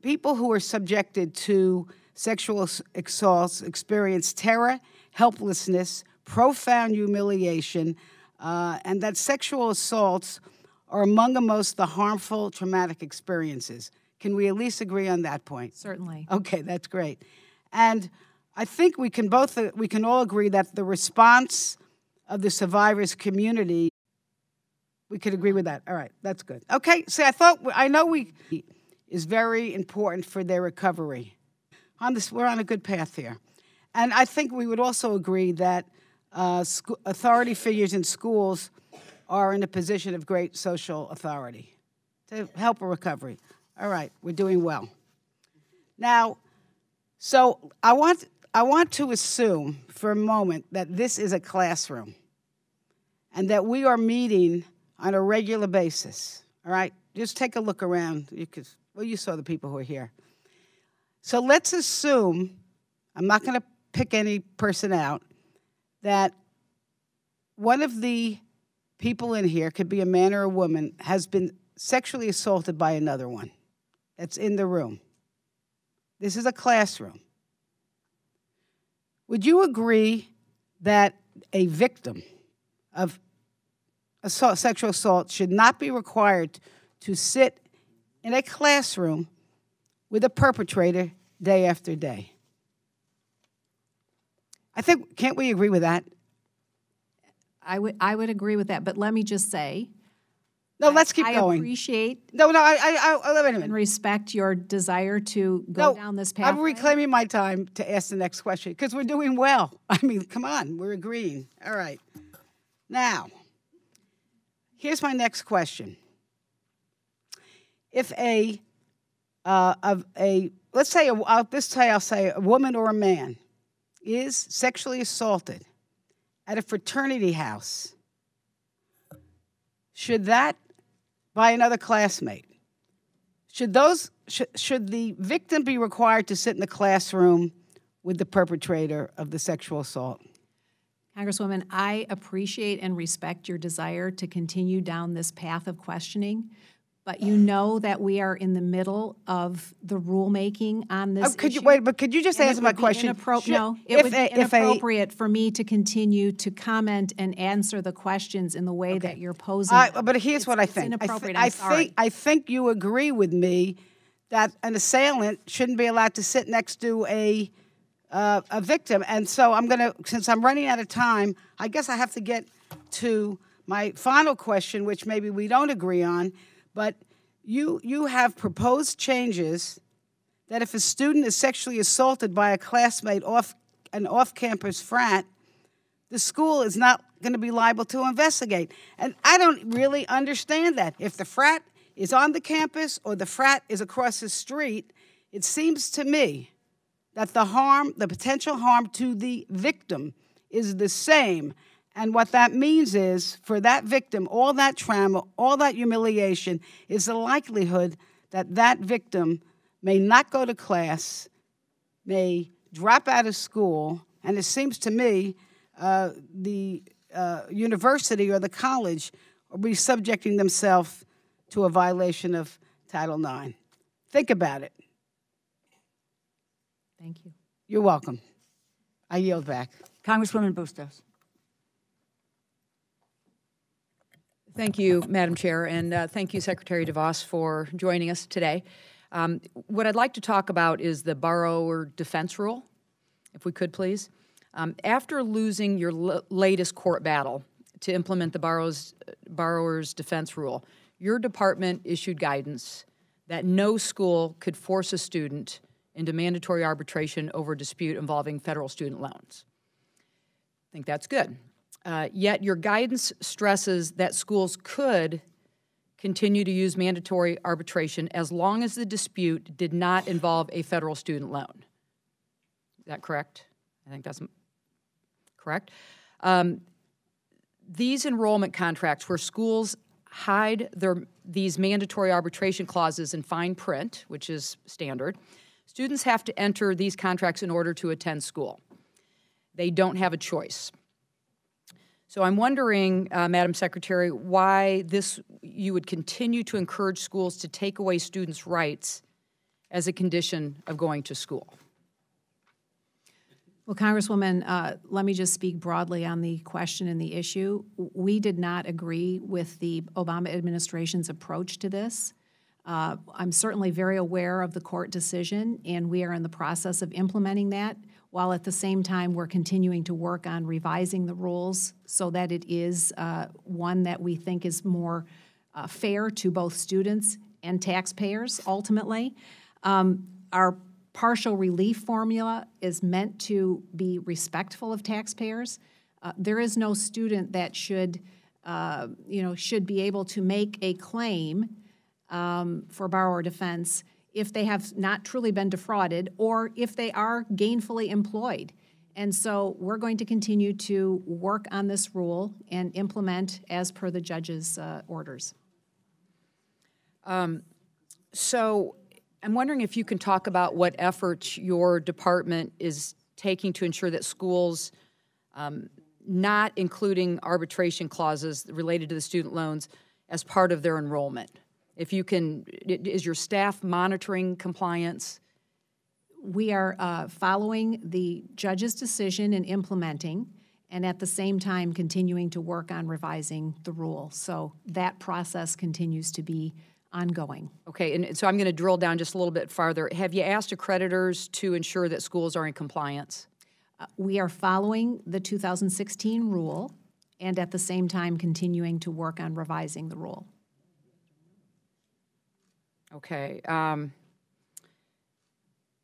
people who are subjected to sexual assaults experience terror, helplessness, profound humiliation, and that sexual assaults are among the most harmful traumatic experiences. Can we at least agree on that point? Certainly. Okay, that's great. And I think we can all agree that the response of the survivors community, we could agree with that. All right, that's good. Okay, see, I know is very important for their recovery. We're on a good path here. And I think we would also agree that authority figures in schools are in a position of great social authority to help a recovery. All right, we're doing well. Now, so I want to assume for a moment that this is a classroom and that we are meeting on a regular basis. All right, just take a look around. You saw the people who are here. So let's assume, I'm not going to pick any person out, that one of the people in here, could be a man or a woman, has been sexually assaulted by another one that's in the room. This is a classroom. Would you agree that a victim of sexual assault should not be required to sit in a classroom with a perpetrator day after day? I think, can't we agree with that? I would agree with that, but let me just say. No, let's keep going. I appreciate. No, wait a minute. And respect your desire to go down this path. I'm reclaiming my time to ask the next question because we're doing well. I mean, come on, we're agreeing. All right. Now, here's my next question. If let's say I'll say a woman or a man is sexually assaulted at a fraternity house, should that by another classmate, should the victim be required to sit in the classroom with the perpetrator of the sexual assault? Congresswoman, I appreciate and respect your desire to continue down this path of questioning, but you know that we are in the middle of the rulemaking on this issue. Could you just answer my question? No, it would be inappropriate for me to continue to comment and answer the questions in the way that you're posing. But here's what I think. I think you agree with me that an assailant shouldn't be allowed to sit next to a victim. And so since I'm running out of time, I guess I have to get to my final question, which maybe we don't agree on. But you have proposed changes that if a student is sexually assaulted by a classmate an off-campus frat, the school is not going to be liable to investigate. And I don't really understand that. If the frat is on the campus or the frat is across the street, it seems to me that the potential harm to the victim is the same. And what that means is, for that victim, all that trauma, all that humiliation, is the likelihood that that victim may not go to class, may drop out of school, and it seems to me the university or the college will be subjecting themselves to a violation of Title IX. Think about it. Thank you. You're welcome. I yield back. Congresswoman Bustos. Thank you, Madam Chair, and thank you, Secretary DeVos, for joining us today. What I'd like to talk about is the borrower defense rule, if we could, please. After losing your latest court battle to implement the borrower's defense rule, your department issued guidance that no school could force a student into mandatory arbitration over a dispute involving federal student loans. I think that's good. Yet your guidance stresses that schools could continue to use mandatory arbitration as long as the dispute did not involve a federal student loan. Is that correct? I think that's correct. These enrollment contracts where schools hide these mandatory arbitration clauses in fine print, which is standard, students have to enter these contracts in order to attend school. They don't have a choice. So I'm wondering, Madam Secretary, why you would continue to encourage schools to take away students' rights as a condition of going to school. Well, Congresswoman, let me just speak broadly on the question and the issue. We did not agree with the Obama administration's approach to this. I'm certainly very aware of the court decision, and we are in the process of implementing that, while at the same time we're continuing to work on revising the rules so that it is one that we think is more fair to both students and taxpayers, ultimately. Our partial relief formula is meant to be respectful of taxpayers. There is no student that should be able to make a claim for borrower defense if they have not truly been defrauded or if they are gainfully employed. And so we're going to continue to work on this rule and implement as per the judge's orders. So I'm wondering if you can talk about what efforts your department is taking to ensure that schools, not including arbitration clauses related to the student loans as part of their enrollment. If you can, is your staff monitoring compliance? We are following the judge's decision and implementing, and at the same time continuing to work on revising the rule. So that process continues to be ongoing. Okay, and so I'm going to drill down just a little bit farther. Have you asked accreditors to ensure that schools are in compliance? We are following the 2016 rule and at the same time continuing to work on revising the rule. Okay.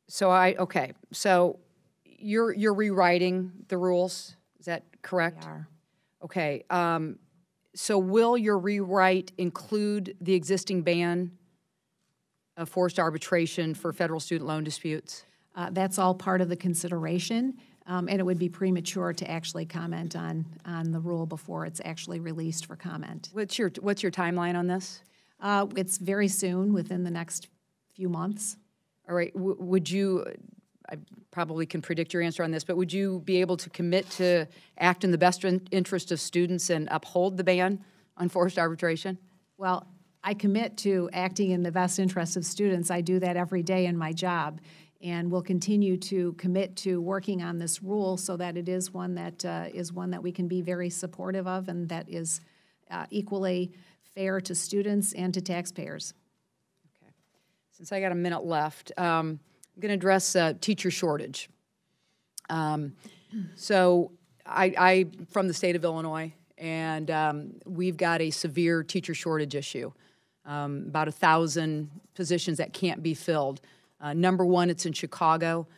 So you're rewriting the rules, is that correct? We are. Okay. So will your rewrite include the existing ban of forced arbitration for federal student loan disputes? That's all part of the consideration, and it would be premature to actually comment on the rule before it's actually released for comment. What's your timeline on this? It's very soon, within the next few months. All right. Would you, I probably can predict your answer on this, but would you be able to commit to act in the best interest of students and uphold the ban on forced arbitration? Well, I commit to acting in the best interest of students. I do that every day in my job, and will continue to commit to working on this rule so that it is one that we can be very supportive of and that is equally fair to students and to taxpayers. Okay. Since I got a minute left, I'm going to address teacher shortage. So I'm from the state of Illinois, and we've got a severe teacher shortage issue. About 1,000 positions that can't be filled. Number one, it's in Chicago,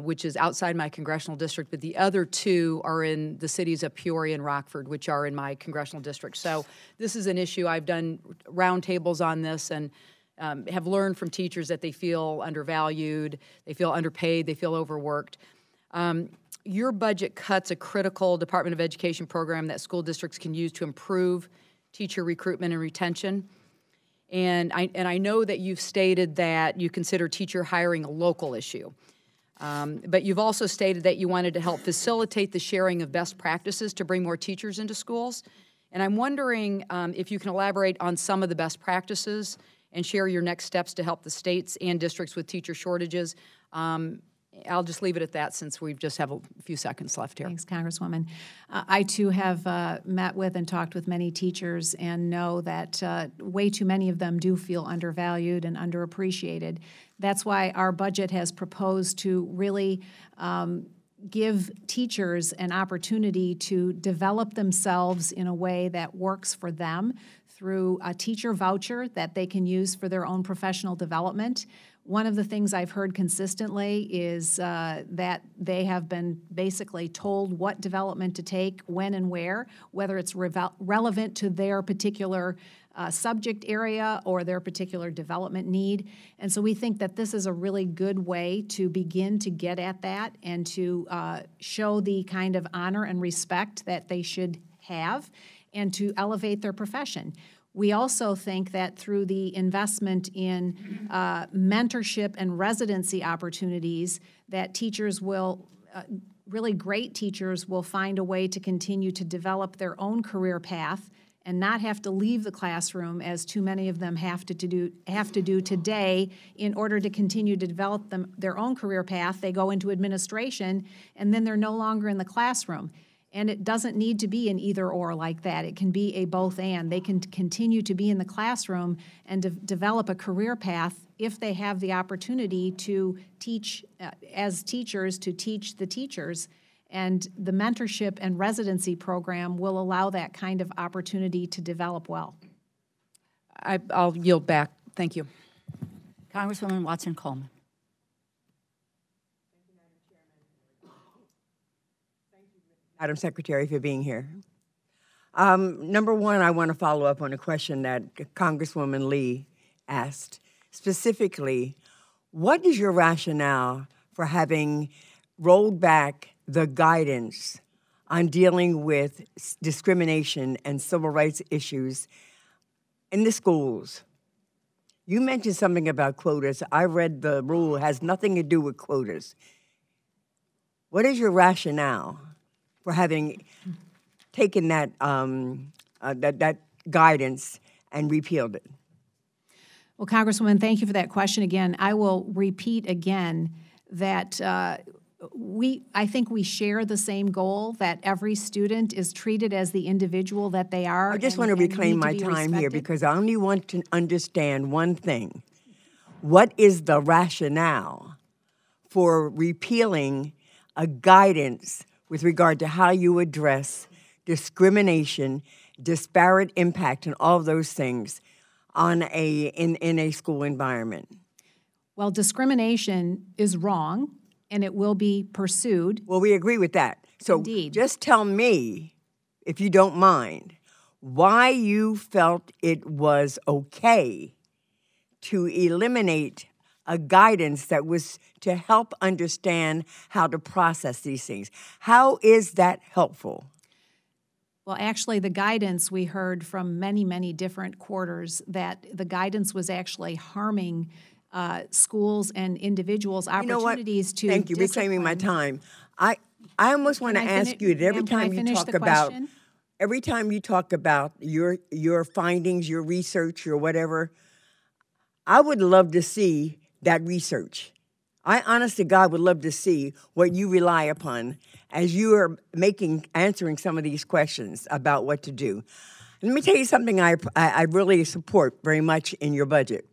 which is outside my congressional district, but the other two are in the cities of Peoria and Rockford, which are in my congressional district. So this is an issue. I've done roundtables on this and have learned from teachers that they feel undervalued, they feel underpaid, they feel overworked. Your budget cuts a critical Department of Education program that school districts can use to improve teacher recruitment and retention. And I know that you've stated that you consider teacher hiring a local issue. But you've also stated that you wanted to help facilitate the sharing of best practices to bring more teachers into schools. And I'm wondering if you can elaborate on some of the best practices and share your next steps to help the states and districts with teacher shortages. I'll just leave it at that since we just have a few seconds left here. Thanks, Congresswoman. I, too, have met with and talked with many teachers and know that way too many of them do feel undervalued and underappreciated. That's why our budget has proposed to really give teachers an opportunity to develop themselves in a way that works for them through a teacher voucher that they can use for their own professional development. One of the things I've heard consistently is that they have been basically told what development to take, when and where, whether it's relevant to their particular subject area or their particular development need. And so we think that this is a really good way to begin to get at that and to show the kind of honor and respect that they should have and to elevate their profession. We also think that through the investment in mentorship and residency opportunities, that teachers will, really great teachers will find a way to continue to develop their own career path and not have to leave the classroom as too many of them have to do today in order to continue to develop their own career path. They go into administration, and then they're no longer in the classroom. And it doesn't need to be an either-or like that. It can be a both-and. They can continue to be in the classroom and develop a career path if they have the opportunity to teach, as teachers, to teach the teachers. And the mentorship and residency program will allow that kind of opportunity to develop well. I'll yield back. Thank you. Congresswoman Watson-Coleman. Madam Secretary, for being here. Number one, I want to follow up on a question that Congresswoman Lee asked. Specifically, what is your rationale for having rolled back the guidance on dealing with discrimination and civil rights issues in the schools? You mentioned something about quotas. I read the rule has nothing to do with quotas. What is your rationale for having taken that that guidance and repealed it? Well, Congresswoman, thank you for that question again. I will repeat again that I think we share the same goal, that every student is treated as the individual that they are. I just want to reclaim my time here because I only want to understand one thing. What is the rationale for repealing a guidance with regard to how you address discrimination, disparate impact, and all of those things on in a school environment? Well, discrimination is wrong, and it will be pursued. Well, we agree with that. So Indeed. Just tell me, if you don't mind, why you felt it was okay to eliminate a guidance that was to help understand how to process these things. How is that helpful? Well, actually, the guidance we heard from many, many different quarters that the guidance was actually harming schools and individuals' opportunities to Thank you, reclaiming my time. I almost want to ask you that every time you talk about your findings, your research, or whatever, I would love to see that research. I honest to God would love to see what you rely upon as you are answering some of these questions about what to do. Let me tell you something I really support very much in your budget,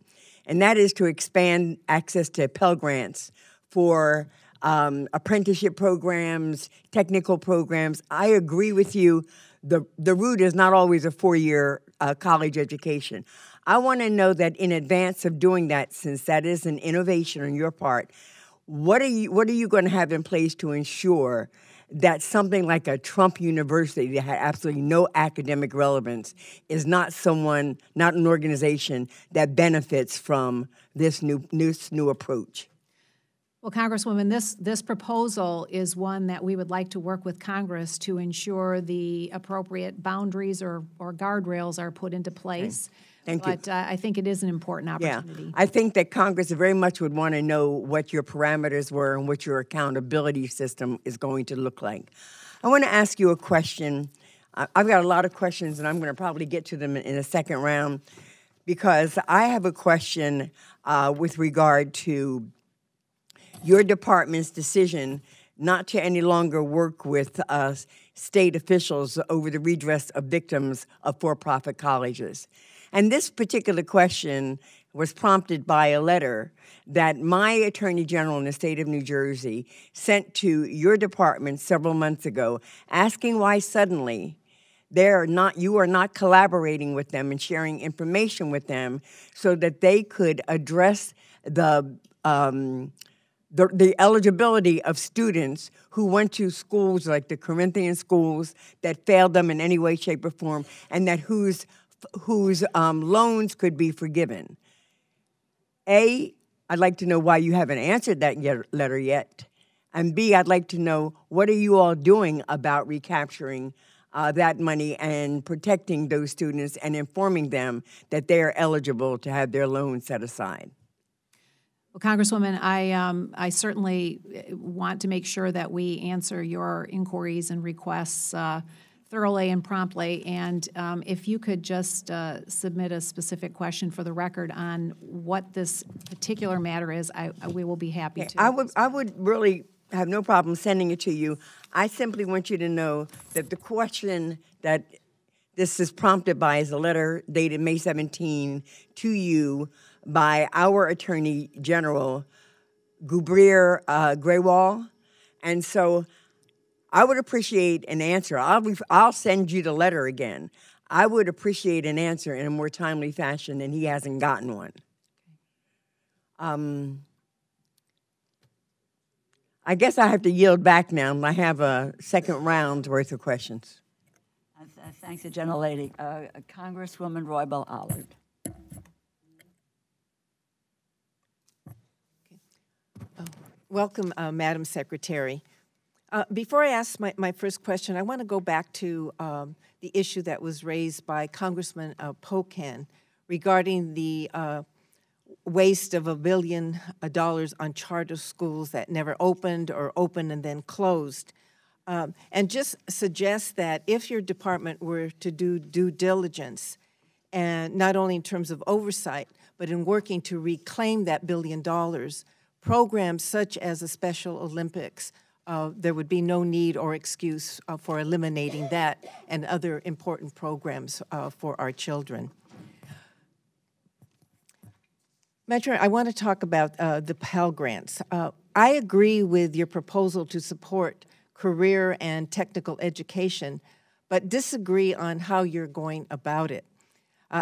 and that is to expand access to Pell Grants for apprenticeship programs, technical programs. I agree with you. The route is not always a four-year college education. I want to know that in advance of doing that, since that is an innovation on your part, what are you going to have in place to ensure that something like a Trump University that had absolutely no academic relevance is not an organization that benefits from this new approach? Well, Congresswoman, this proposal is one that we would like to work with Congress to ensure the appropriate boundaries or guardrails are put into place. Okay. Thank you. But I think it is an important opportunity. Yeah, I think that Congress very much would want to know what your parameters were and what your accountability system is going to look like. I want to ask you a question. I've got a lot of questions, and I'm going to probably get to them in a second round, because I have a question with regard to your department's decision not to any longer work with state officials over the redress of victims of for-profit colleges. And this particular question was prompted by a letter that my Attorney General in the state of New Jersey sent to your department several months ago, asking why suddenly you are not collaborating with them and sharing information with them so that they could address the eligibility of students who went to schools like the Corinthian schools that failed them in any way, shape, or form, and that whose loans could be forgiven. A, I'd like to know why you haven't answered that letter yet. And B, I'd like to know, what are you all doing about recapturing that money and protecting those students and informing them that they are eligible to have their loans set aside? Well, Congresswoman, I certainly want to make sure that we answer your inquiries and requests thoroughly and promptly. And if you could just submit a specific question for the record on what this particular matter is, we will be happy to. I would really have no problem sending it to you. I simply want you to know that the question that this is prompted by is a letter dated May 17 to you by our Attorney General, Gubrier Graywall. And so I would appreciate an answer. I'll send you the letter again. I would appreciate an answer in a more timely fashion, and he hasn't gotten one. I guess I have to yield back now. I have a second round's worth of questions. Thanks, the gentlelady. Congresswoman Roybal-Allard. Welcome, Madam Secretary. Before I ask my first question, I want to go back to the issue that was raised by Congressman Pocan regarding the waste of $1 billion on charter schools that never opened or opened and then closed. And just suggest that if your department were to do due diligence, and not only in terms of oversight, but in working to reclaim that $1 billion, programs such as the Special Olympics, there would be no need or excuse for eliminating that and other important programs for our children. Madam Chair, I want to talk about the Pell Grants. I agree with your proposal to support career and technical education, but disagree on how you're going about it.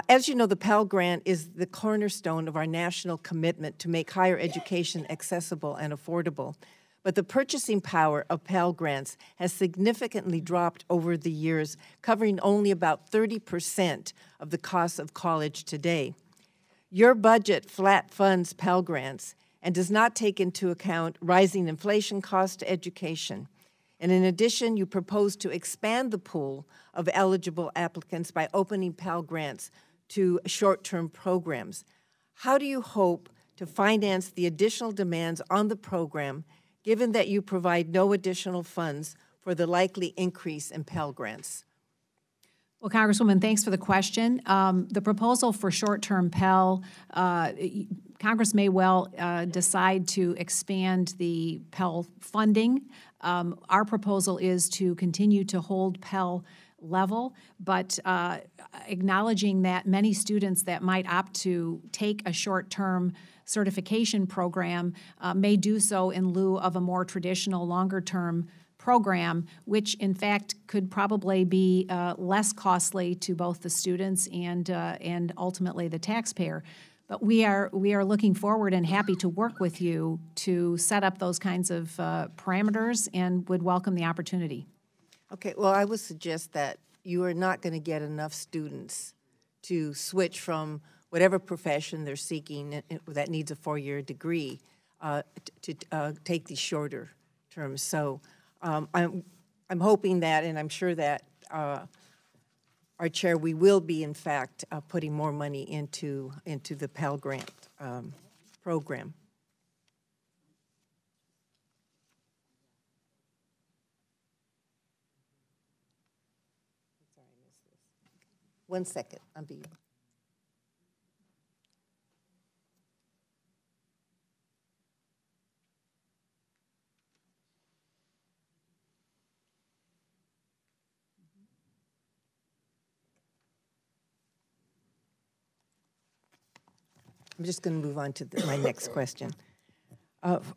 As you know, the Pell Grant is the cornerstone of our national commitment to make higher education accessible and affordable. But the purchasing power of Pell Grants has significantly dropped over the years, covering only about 30% of the cost of college today. Your budget flat funds Pell Grants and does not take into account rising inflation costs to education. And in addition, you propose to expand the pool of eligible applicants by opening Pell Grants to short-term programs. How do you hope to finance the additional demands on the program, given that you provide no additional funds for the likely increase in Pell Grants? Well, Congresswoman, thanks for the question. The proposal for short-term Pell, Congress may well decide to expand the Pell funding. Our proposal is to continue to hold Pell level, but acknowledging that many students that might opt to take a short-term certification program may do so in lieu of a more traditional, longer-term program, which in fact could probably be less costly to both the students and ultimately the taxpayer. But we are looking forward and happy to work with you to set up those kinds of parameters and would welcome the opportunity. Okay, well, I would suggest that you are not going to get enough students to switch from whatever profession they're seeking that needs a 4-year degree to take these shorter terms. So I'm hoping that, and I'm sure that our chair, we will be in fact putting more money into the Pell Grant program. Sorry, I missed this. 1 second, I'm being. I'm just going to move on to my next question.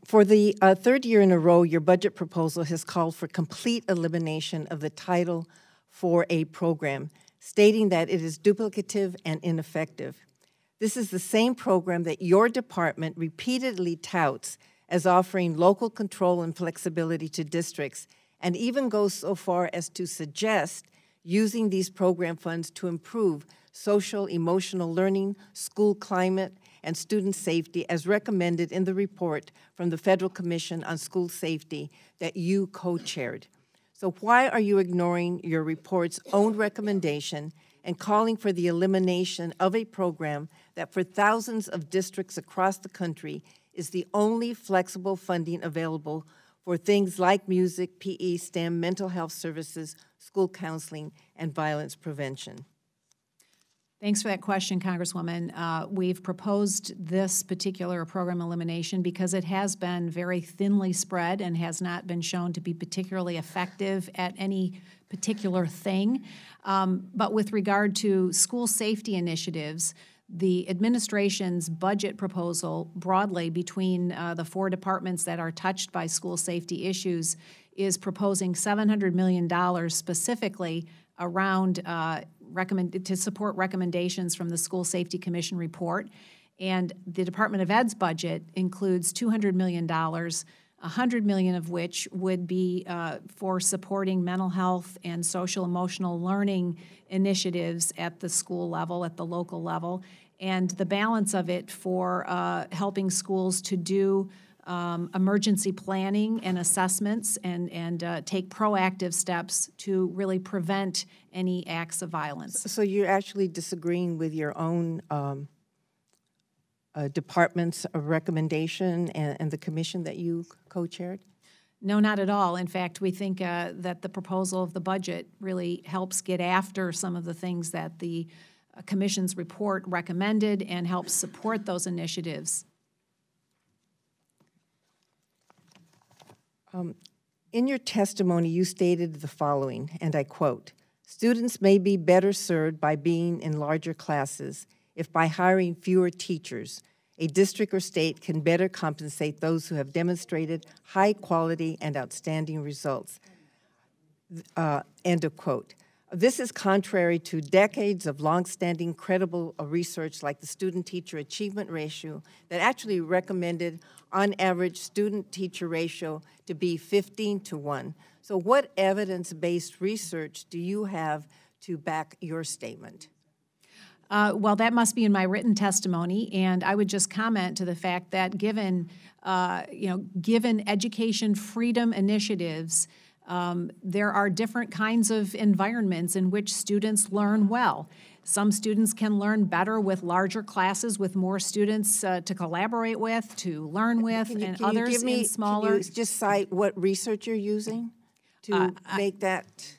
For the third year in a row, your budget proposal has called for complete elimination of the Title IV program, stating that it is duplicative and ineffective. This is the same program that your department repeatedly touts as offering local control and flexibility to districts, and even goes so far as to suggest using these program funds to improve social, emotional learning, school climate, and student safety as recommended in the report from the Federal Commission on School Safety that you co-chaired. So why are you ignoring your report's own recommendation and calling for the elimination of a program that for thousands of districts across the country is the only flexible funding available for things like music, PE, STEM, mental health services, school counseling, and violence prevention? Thanks for that question, Congresswoman. We've proposed this particular program elimination because it has been very thinly spread and has not been shown to be particularly effective at any particular thing. But with regard to school safety initiatives, the administration's budget proposal broadly between the 4 departments that are touched by school safety issues is proposing $700 million specifically around to support recommendations from the School Safety Commission report. And the Department of Ed's budget includes $200 million, $100 million of which would be for supporting mental health and social emotional learning initiatives at the school level, at the local level, and the balance of it for helping schools to do emergency planning and assessments and take proactive steps to really prevent any acts of violence. So you're actually disagreeing with your own department's recommendation and the commission that you co-chaired? No, not at all. In fact, we think that the proposal of the budget really helps get after some of the things that the commission's report recommended and helps support those initiatives. In your testimony, you stated the following, and I quote, "Students may be better served by being in larger classes if by hiring fewer teachers, a district or state can better compensate those who have demonstrated high quality and outstanding results." End of quote. This is contrary to decades of longstanding credible research like the student-teacher achievement ratio that actually recommended on average student-teacher ratio to be 15:1. So what evidence-based research do you have to back your statement? Well, that must be in my written testimony, and I would just comment to the fact that given education freedom initiatives, there are different kinds of environments in which students learn well. Some students can learn better with larger classes, with more students to collaborate with, to learn with, and others in smaller. Can you just cite what research you're using to make that?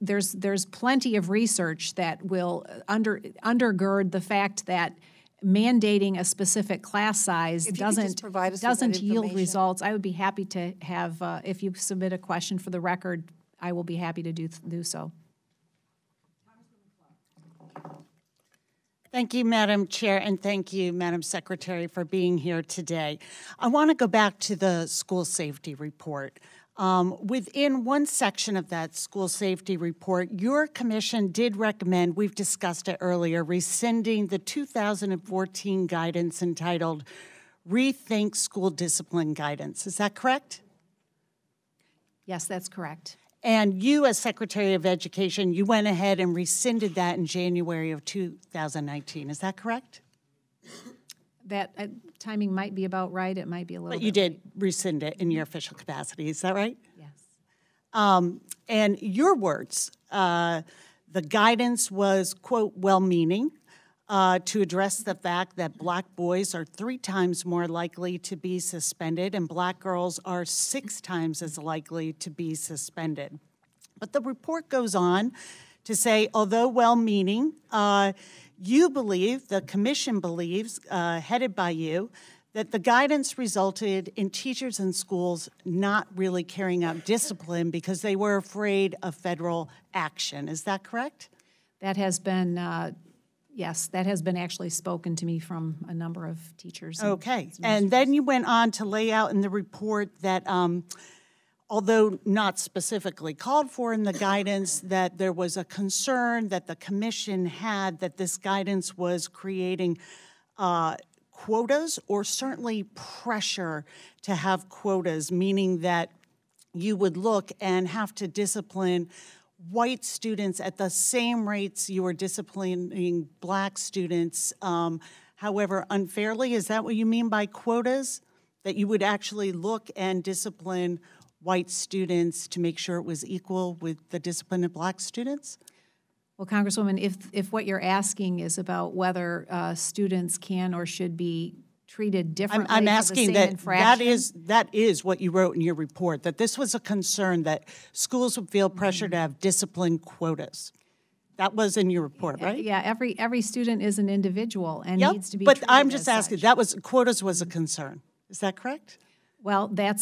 There's plenty of research that will undergird the fact that mandating a specific class size doesn't yield results. I would be happy to have, if you submit a question for the record, I will be happy to do so. Thank you, Madam Chair, and thank you, Madam Secretary, for being here today. I want to go back to the school safety report. Within one section of that school safety report, your commission did recommend, we've discussed it earlier, rescinding the 2014 guidance entitled Rethink School Discipline Guidance. Is that correct? Yes, that's correct. And you, as Secretary of Education, you went ahead and rescinded that in January of 2019. Is that correct? That timing might be about right. It might be a little bit. But you did rescind it in your official capacity. Is that right? Yes. And your words, the guidance was, quote, well-meaning to address the fact that black boys are 3 times more likely to be suspended and black girls are 6 times as likely to be suspended. But the report goes on to say, although well-meaning, you believe, the commission believes, headed by you, that the guidance resulted in teachers and schools not really carrying out discipline because they were afraid of federal action. Is that correct? That has been, yes, that has been actually spoken to me from a number of teachers. Okay, and then you went on to lay out in the report that although not specifically called for in the guidance, that there was a concern that the commission had that this guidance was creating quotas or certainly pressure to have quotas, meaning that you would look and have to discipline white students at the same rates you were disciplining black students, however unfairly. Is that what you mean by quotas? That you would actually look and discipline white students to make sure it was equal with the discipline of black students? Well, Congresswoman, if what you're asking is about whether students can or should be treated differently I'm for the asking same that infraction? that is what you wrote in your report, that this was a concern that schools would feel pressure to have discipline quotas. That was in your report, right? Yeah, every student is an individual and Yep, needs to be but treated I'm just as asking, such. quotas was a concern. Is that correct? Well, that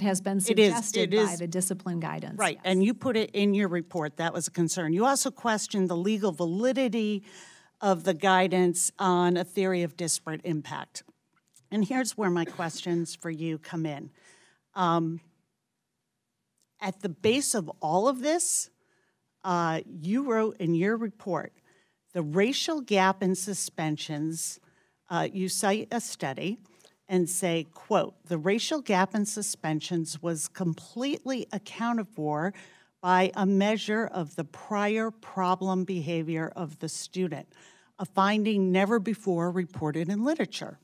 has been suggested by the discipline guidance. Right, yes. and you put it in your report, that was a concern. You also questioned the legal validity of the guidance on a theory of disparate impact. And here's where my questions for you come in. At the base of all of this, you wrote in your report, the racial gap in suspensions, you cite a study and say, quote, the racial gap in suspensions was completely accounted for by a measure of the prior problem behavior of the student, a finding never before reported in literature.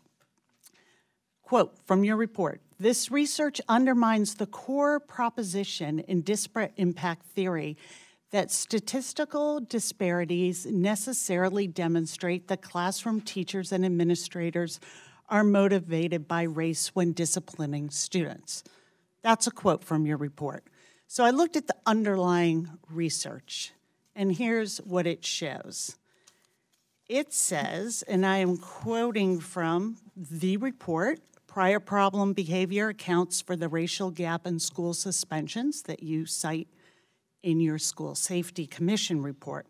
Quote from your report, this research undermines the core proposition in disparate impact theory that statistical disparities necessarily demonstrate that classroom teachers and administrators are motivated by race when disciplining students. That's a quote from your report. So I looked at the underlying research, and here's what it shows. It says, and I am quoting from the report, prior problem behavior accounts for the racial gap in school suspensions that you cite in your School Safety Commission report.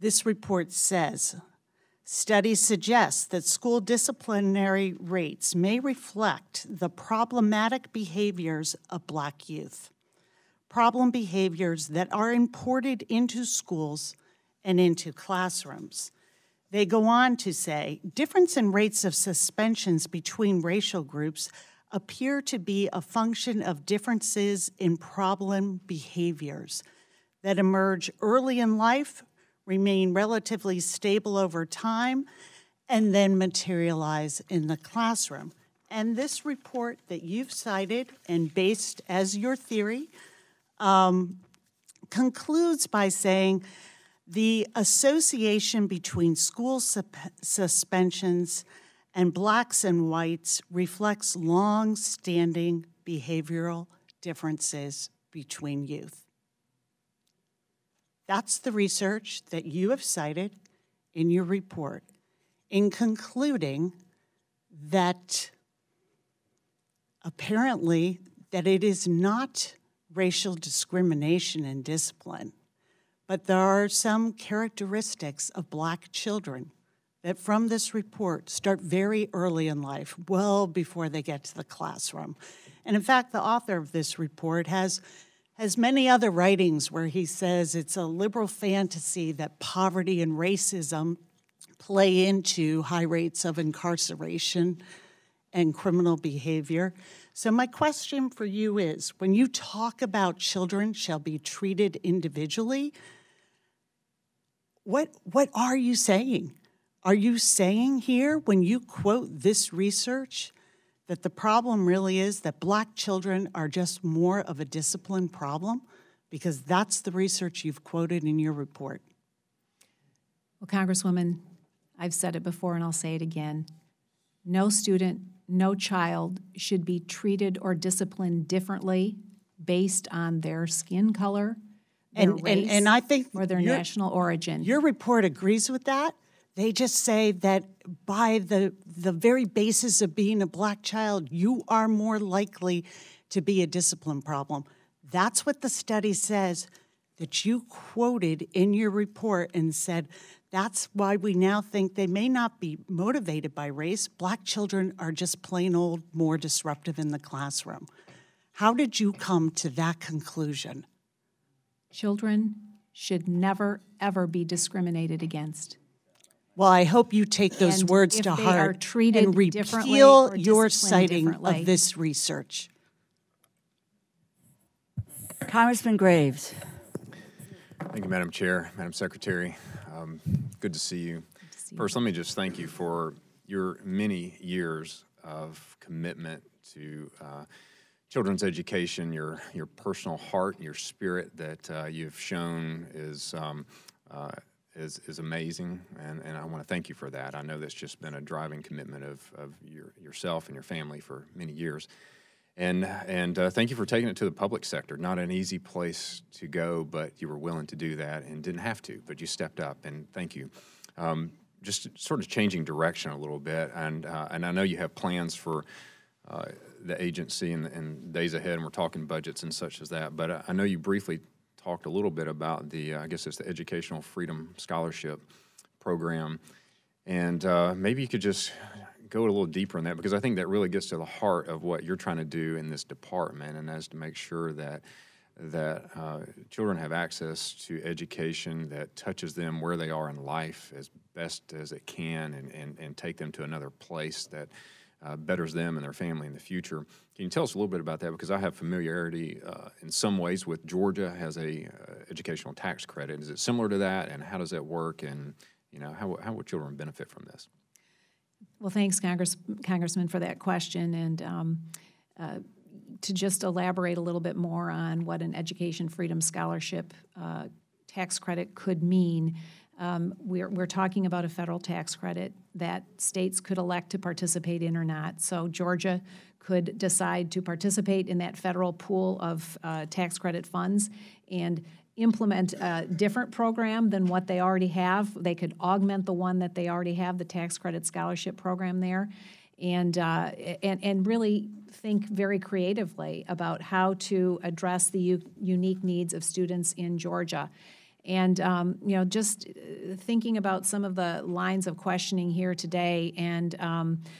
This report says, studies suggest that school disciplinary rates may reflect the problematic behaviors of Black youth, problem behaviors that are imported into schools and into classrooms. They go on to say, difference in rates of suspensions between racial groups appear to be a function of differences in problem behaviors that emerge early in life, remain relatively stable over time, and then materialize in the classroom. And this report that you've cited and based as your theory concludes by saying the association between school suspensions and Blacks and whites reflects long-standing behavioral differences between youth. That's the research that you have cited in your report in concluding that apparently that it is not racial discrimination in discipline, but there are some characteristics of Black children that from this report start very early in life, well before they get to the classroom. And in fact, the author of this report has many other writings where he says it's a liberal fantasy that poverty and racism play into high rates of incarceration and criminal behavior. So my question for you is, when you talk about children shall be treated individually, what are you saying? Are you saying here, when you quote this research, that the problem really is that Black children are just more of a discipline problem? Because that's the research you've quoted in your report. Well, Congresswoman, I've said it before and I'll say it again. No student, no child should be treated or disciplined differently based on their skin color, their race, and I think or their national origin. Your report agrees with that. They just say that by the very basis of being a Black child, you are more likely to be a discipline problem. That's what the study says that you quoted in your report and said, that's why we now think they may not be motivated by race. Black children are just plain old more disruptive in the classroom. How did you come to that conclusion? Children should never, ever be discriminated against. Well, I hope you take those And words if to they heart are treated and differently repeal or your disciplined citing differently. of this research. Congressman Graves. Thank you, Madam Chair, Madam Secretary. Good to see you. First, let me just thank you for your many years of commitment to children's education, your personal heart, your spirit that you've shown is is amazing, and I want to thank you for that. I know that's just been a driving commitment of yourself and your family for many years. And thank you for taking it to the public sector. Not an easy place to go, but you were willing to do that and didn't have to, but you stepped up, and thank you. Just sort of changing direction a little bit, and I know you have plans for the agency in days ahead, and we're talking budgets and such as that, but I know you briefly talked a little bit about the, I guess it's the Educational Freedom Scholarship Program, and maybe you could just go a little deeper in that, because I think that really gets to the heart of what you're trying to do in this department, and that's to make sure that children have access to education that touches them where they are in life as best as it can, and take them to another place that betters them and their family in the future. Can you tell us a little bit about that? Because I have familiarity in some ways with Georgia has a educational tax credit. Is it similar to that, and how does that work, and how will children benefit from this? Well, thanks, Congressman, for that question. And to just elaborate a little bit more on what an Education Freedom Scholarship tax credit could mean, we're talking about a federal tax credit that states could elect to participate in or not. So Georgia could decide to participate in that federal pool of tax credit funds and implement a different program than what they already have. They could augment the one that they already have, the tax credit scholarship program there, and really think very creatively about how to address the unique needs of students in Georgia. And just thinking about some of the lines of questioning here today, and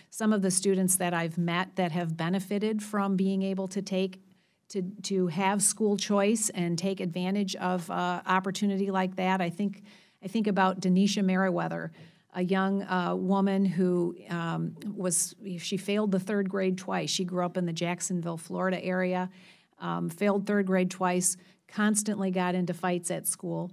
some of the students that I've met that have benefited from being able to have school choice and take advantage of opportunity like that. I think about Denisha Merriweather, a young woman who she failed the third grade twice. She grew up in the Jacksonville, Florida area, failed third grade twice, constantly got into fights at school,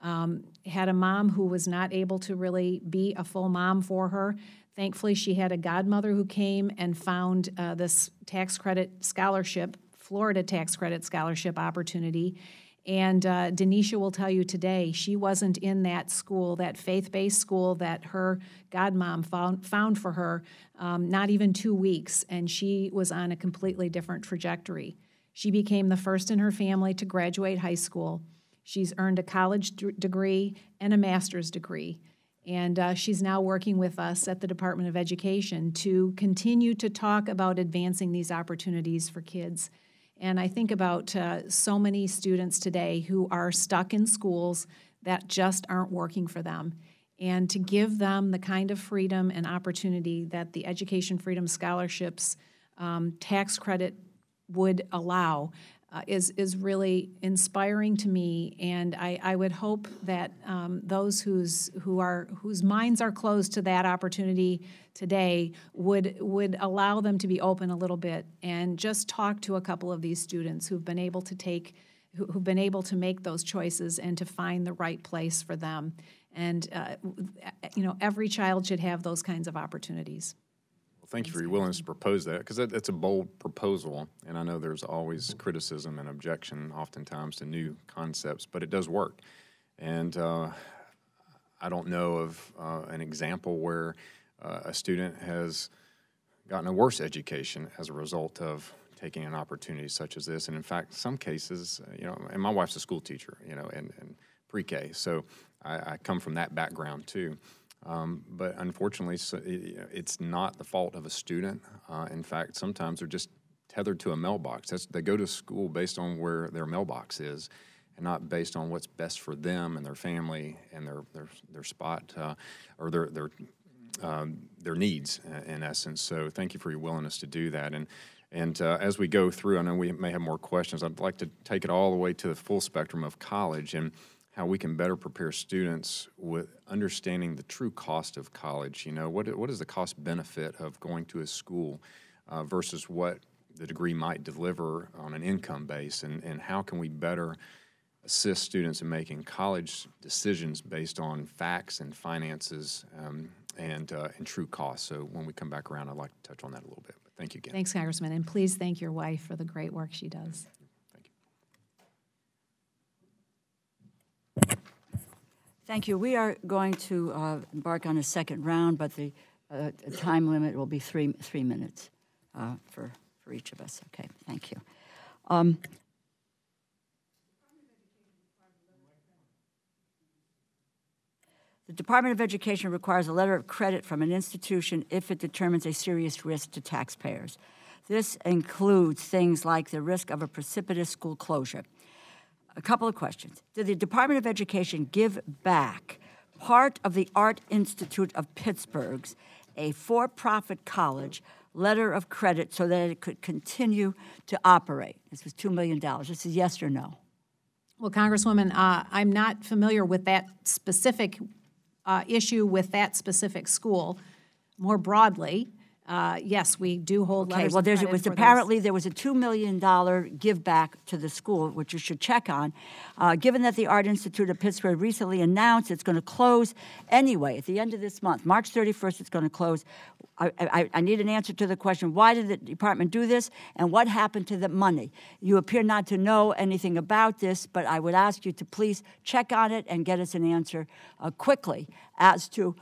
had a mom who was not able to really be a full mom for her. Thankfully, she had a godmother who came and found this tax credit scholarship, Florida tax credit scholarship opportunity. And Denisha will tell you today, she wasn't in that school, that faith-based school that her godmom found for her, not even 2 weeks, and she was on a completely different trajectory. She became the first in her family to graduate high school. She's earned a college degree and a master's degree. And she's now working with us at the Department of Education to continue to talk about advancing these opportunities for kids. And I think about so many students today who are stuck in schools that just aren't working for them. And to give them the kind of freedom and opportunity that the Education Freedom Scholarships tax credit would allow is really inspiring to me, and I would hope that those whose minds are closed to that opportunity today would allow them to be open a little bit and just talk to a couple of these students who've been able to make those choices and to find the right place for them. And every child should have those kinds of opportunities. Thank you for your willingness to propose that, because that's a bold proposal, and I know there's always criticism and objection oftentimes to new concepts, but it does work. And I don't know of an example where a student has gotten a worse education as a result of taking an opportunity such as this. And in fact, some cases, and my wife's a school teacher, in pre-K, so I come from that background too. But unfortunately, it's not the fault of a student. In fact, sometimes they're just tethered to a mailbox. They go to school based on where their mailbox is, and not based on what's best for them and their family and their spot or their needs, in essence. So thank you for your willingness to do that. And as we go through, I know we may have more questions. I'd like to take it all the way to the full spectrum of college and how we can better prepare students with understanding the true cost of college. What is the cost benefit of going to a school versus what the degree might deliver on an income base, and how can we better assist students in making college decisions based on facts and finances and true costs. So when we come back around, I'd like to touch on that a little bit. But thank you again. Thanks, Congressman, and please thank your wife for the great work she does. Thank you. We are going to embark on a second round, but the time limit will be three minutes for each of us. Okay, thank you. The Department of Education requires a letter of credit from an institution if it determines a serious risk to taxpayers. This includes things like the risk of a precipitous school closure. A couple of questions. Did the Department of Education give back part of the Art Institute of Pittsburgh's, a for-profit college, letter of credit so that it could continue to operate? This was $2 million. This is yes or no? Well, Congresswoman, I'm not familiar with that specific issue with that specific school. More broadly, yes, we do hold letters of credit. Well, apparently there was a $2 million give back to the school, which you should check on. Given that the Art Institute of Pittsburgh recently announced it's going to close anyway at the end of this month, March 31st, it's going to close. I need an answer to the question, why did the department do this, and what happened to the money? You appear not to know anything about this, but I would ask you to please check on it and get us an answer quickly as to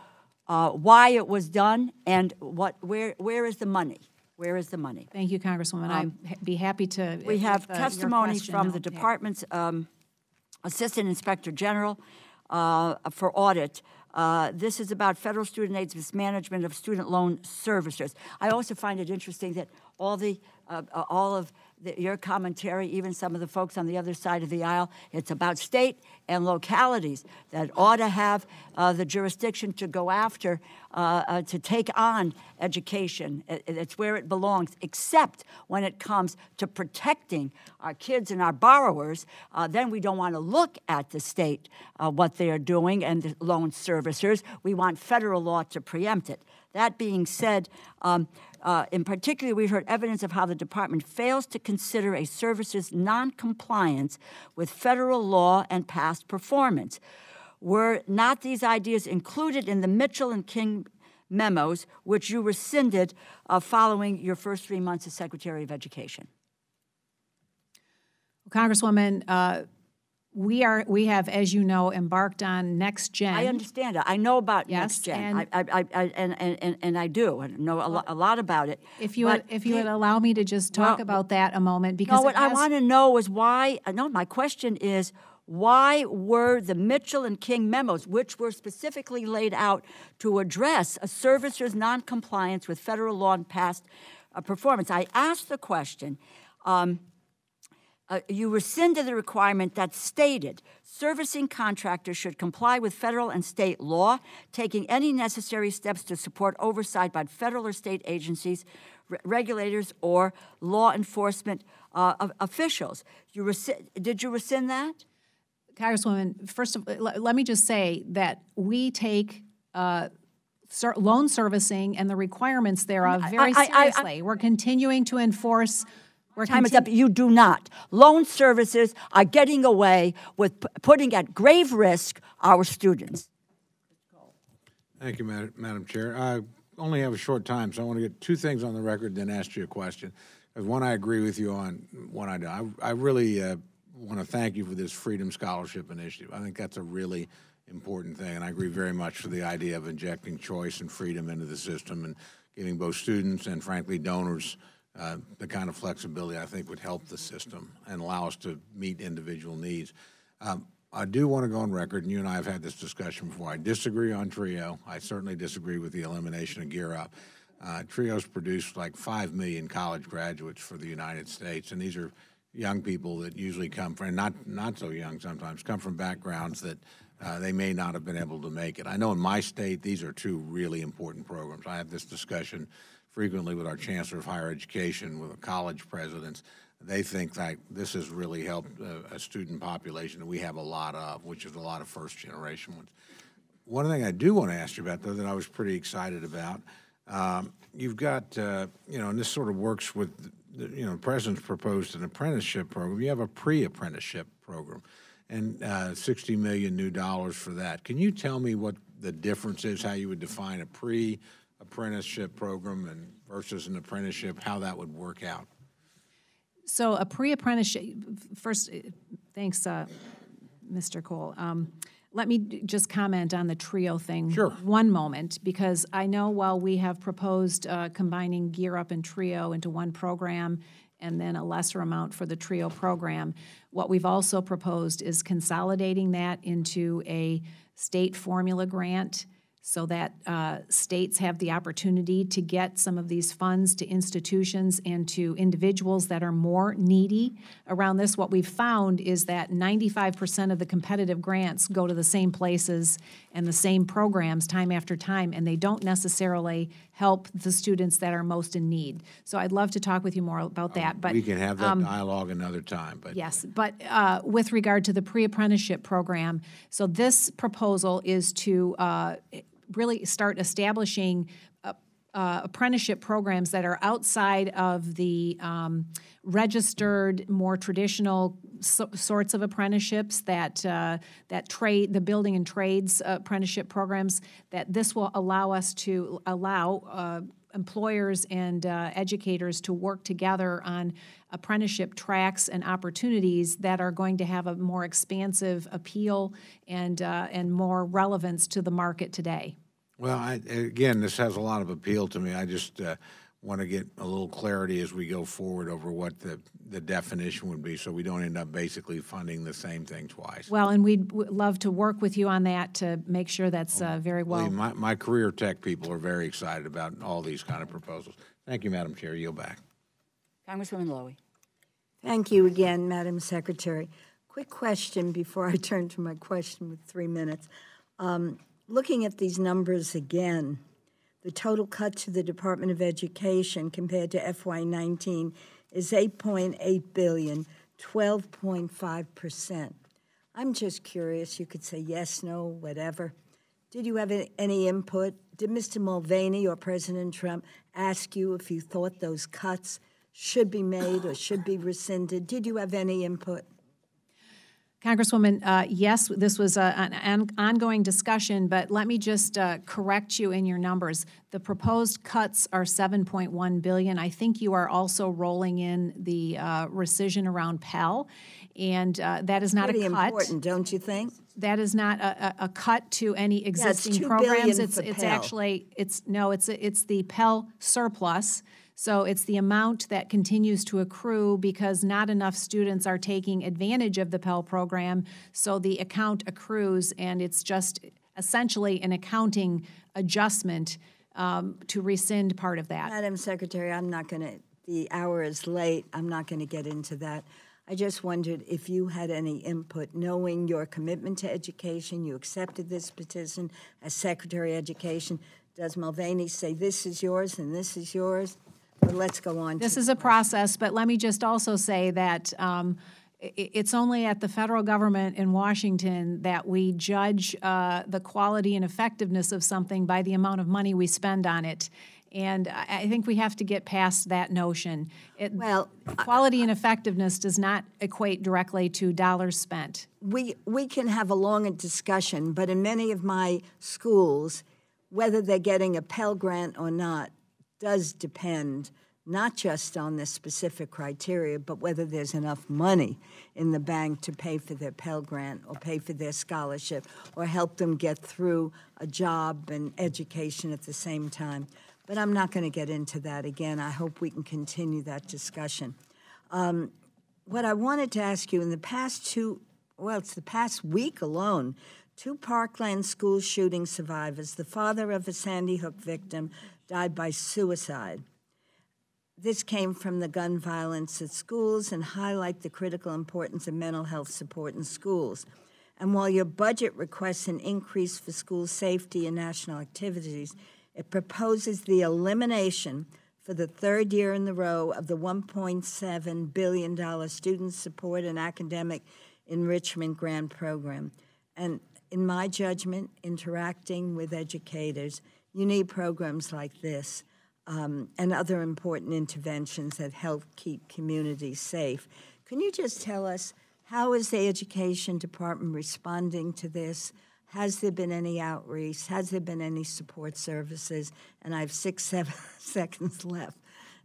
why it was done and where is the money? Where is the money? Thank you, Congresswoman. I'd be happy to. We have testimony from the department's Assistant Inspector General for audit. This is about federal student aid's mismanagement of student loan servicers. I also find it interesting that all of your commentary, even some of the folks on the other side of the aisle, it's about state and localities that ought to have the jurisdiction to go after, to take on education. It's where it belongs, except when it comes to protecting our kids and our borrowers. Then we don't want to look at the state, what they are doing, and the loan servicers. We want federal law to preempt it. That being said, in particular, we heard evidence of how the department fails to consider a servicer's noncompliance with federal law and past performance. Were not these ideas included in the Mitchell and King memos, which you rescinded following your first 3 months as Secretary of Education? Congresswoman, we have, as you know, embarked on Next Gen. I understand it. I know about Next Gen. And I do. I know a lot about it. If you would allow me to just talk about that a moment, because what I want to know is why. No, my question is, why were the Mitchell and King memos, which were specifically laid out to address a servicer's noncompliance with federal law and past performance? I asked the question. You rescinded the requirement that stated servicing contractors should comply with federal and state law, taking any necessary steps to support oversight by federal or state agencies, regulators, or law enforcement officials. Did you rescind that? Congresswoman, first of all, let me just say that we take loan servicing and the requirements thereof very seriously. We're continuing to enforce. Time is up. You do not. Loan services are getting away with putting at grave risk our students. Thank you, Madam Chair. I only have a short time, so I want to get two things on the record, then ask you a question. One, I agree with you on. One, I do. I really want to thank you for this Freedom Scholarship Initiative. I think that's a really important thing, and I agree very much with the idea of injecting choice and freedom into the system and giving both students and, frankly, donors the kind of flexibility I think would help the system and allow us to meet individual needs. I do want to go on record, and you and I have had this discussion before. I disagree on TRIO. I certainly disagree with the elimination of Gear Up. TRIO's produced like 5 million college graduates for the United States, and these are young people that usually come from, not so young sometimes, come from backgrounds that they may not have been able to make it. I know in my state, these are two really important programs. I have this discussion frequently with our Chancellor of Higher Education, with college presidents. They think that this has really helped a student population that we have a lot of, which is a lot of first-generation ones. One thing I do want to ask you about, though, that I was pretty excited about, you've got, and this sort of works with, the President's proposed an apprenticeship program. You have a pre-apprenticeship program, and $60 million new dollars for that. Can you tell me what the difference is, how you would define a pre-apprenticeship program and versus an apprenticeship, how that would work out? So a pre-apprenticeship, first, thanks, Mr. Cole. Let me just comment on the TRIO thing. Sure. One moment, because I know while we have proposed combining Gear Up and TRIO into one program and then a lesser amount for the TRIO program, what we've also proposed is consolidating that into a state formula grant so that states have the opportunity to get some of these funds to institutions and to individuals that are more needy around this. What we've found is that 95% of the competitive grants go to the same places and the same programs time after time, and they don't necessarily help the students that are most in need. So I'd love to talk with you more about that. But we can have that dialogue another time. But yes, but with regard to the pre-apprenticeship program, so this proposal is to really start establishing apprenticeship programs that are outside of the registered, more traditional sorts of apprenticeships that the building and trades apprenticeship programs. That this will allow us to allow employers and educators to work together on apprenticeship tracks and opportunities that are going to have a more expansive appeal and more relevance to the market today. Well, again, this has a lot of appeal to me. I just want to get a little clarity as we go forward over what the definition would be, so we don't end up basically funding the same thing twice. Well, and we'd love to work with you on that to make sure that's very well. My career tech people are very excited about all these kind of proposals. Thank you, Madam Chair. Yield back. Congresswoman Lowy. Thank you again, Madam Secretary. Quick question before I turn to my question with 3 minutes. Looking at these numbers again, the total cut to the Department of Education compared to FY19 is $8.8 billion, 12.5%. I'm just curious. You could say yes, no, whatever. Did you have any input? Did Mr. Mulvaney or President Trump ask you if you thought those cuts should be made or should be rescinded? Did you have any input? Congresswoman, yes, this was an ongoing discussion, but let me just correct you in your numbers. The proposed cuts are $7.1 billion. I think you are also rolling in the rescission around Pell, and that is not a cut. Pretty important, don't you think? That is not a cut to any existing programs. It's actually it's the Pell surplus. So it's the amount that continues to accrue because not enough students are taking advantage of the Pell program, so the account accrues, and it's just essentially an accounting adjustment to rescind part of that. Madam Secretary, the hour is late. I'm not going to get into that. I just wondered if you had any input, knowing your commitment to education. You accepted this petition as Secretary of Education. Does Mulvaney say this is yours and this is yours? But let's go on. This is a process, but let me just also say that it's only at the federal government in Washington that we judge the quality and effectiveness of something by the amount of money we spend on it. And I think we have to get past that notion. Quality and effectiveness does not equate directly to dollars spent. We can have a longer discussion, but in many of my schools, whether they're getting a Pell Grant or not does depend not just on the specific criteria, but whether there's enough money in the bank to pay for their Pell Grant or pay for their scholarship or help them get through a job and education at the same time. But I'm not going to get into that again. I hope we can continue that discussion. What I wanted to ask you, in the past it's the past week alone, 2 Parkland school shooting survivors, the father of a Sandy Hook victim, died by suicide. This came from the gun violence at schools and highlight the critical importance of mental health support in schools. And while your budget requests an increase for school safety and national activities, it proposes the elimination for the 3rd year in a row of the $1.7 billion Student Support and Academic Enrichment Grant Program. And in my judgment, interacting with educators, you need programs like this and other important interventions that help keep communities safe. Can you just tell us, how is the Education Department responding to this? Has there been any outreach? Has there been any support services? And I have 6-7 seconds left.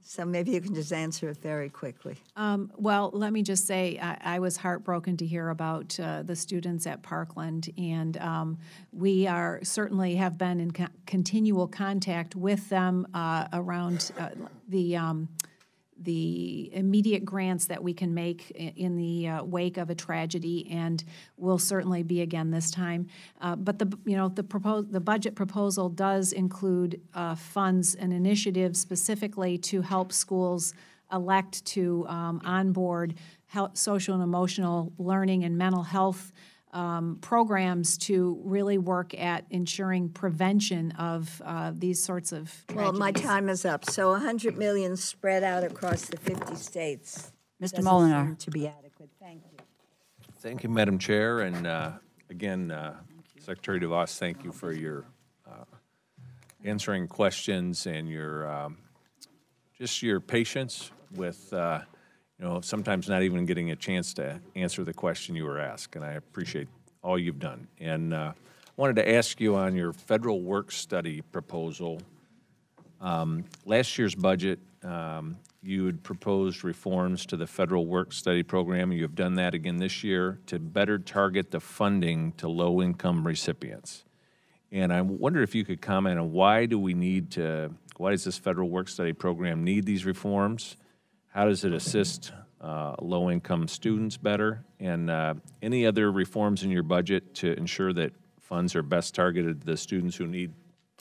So maybe you can just answer it very quickly. Well, let me just say, I was heartbroken to hear about the students at Parkland, and we are certainly have been in continual contact with them around the immediate grants that we can make in the wake of a tragedy, and will certainly be again this time. But the budget proposal does include funds and initiatives specifically to help schools elect to onboard social and emotional learning and mental health programs to really work at ensuring prevention of these sorts of tragedies. Well, my time is up. So $100 million spread out across the 50 states. Mr. Molinar. To be adequate. Thank you. Thank you, Madam Chair, and again, Secretary DeVos, thank you for your answering questions and your just your patience with sometimes not even getting a chance to answer the question you were asked, and I appreciate all you've done. And I wanted to ask you on your federal work study proposal. Last year's budget, you had proposed reforms to the federal work study program. You have done that again this year to better target the funding to low-income recipients. And I wonder if you could comment on why does this federal work study program need these reforms? How does it assist low-income students better? And any other reforms in your budget to ensure that funds are best targeted to the students who need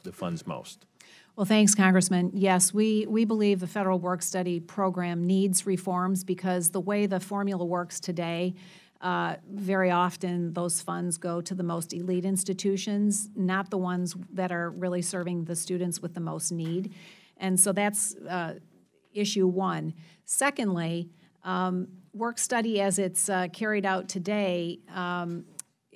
the funds most? Well, thanks, Congressman. Yes, we believe the federal work study program needs reforms because the way the formula works today, very often those funds go to the most elite institutions, not the ones that are really serving the students with the most need. And so that's issue one. Secondly, work study as it's carried out today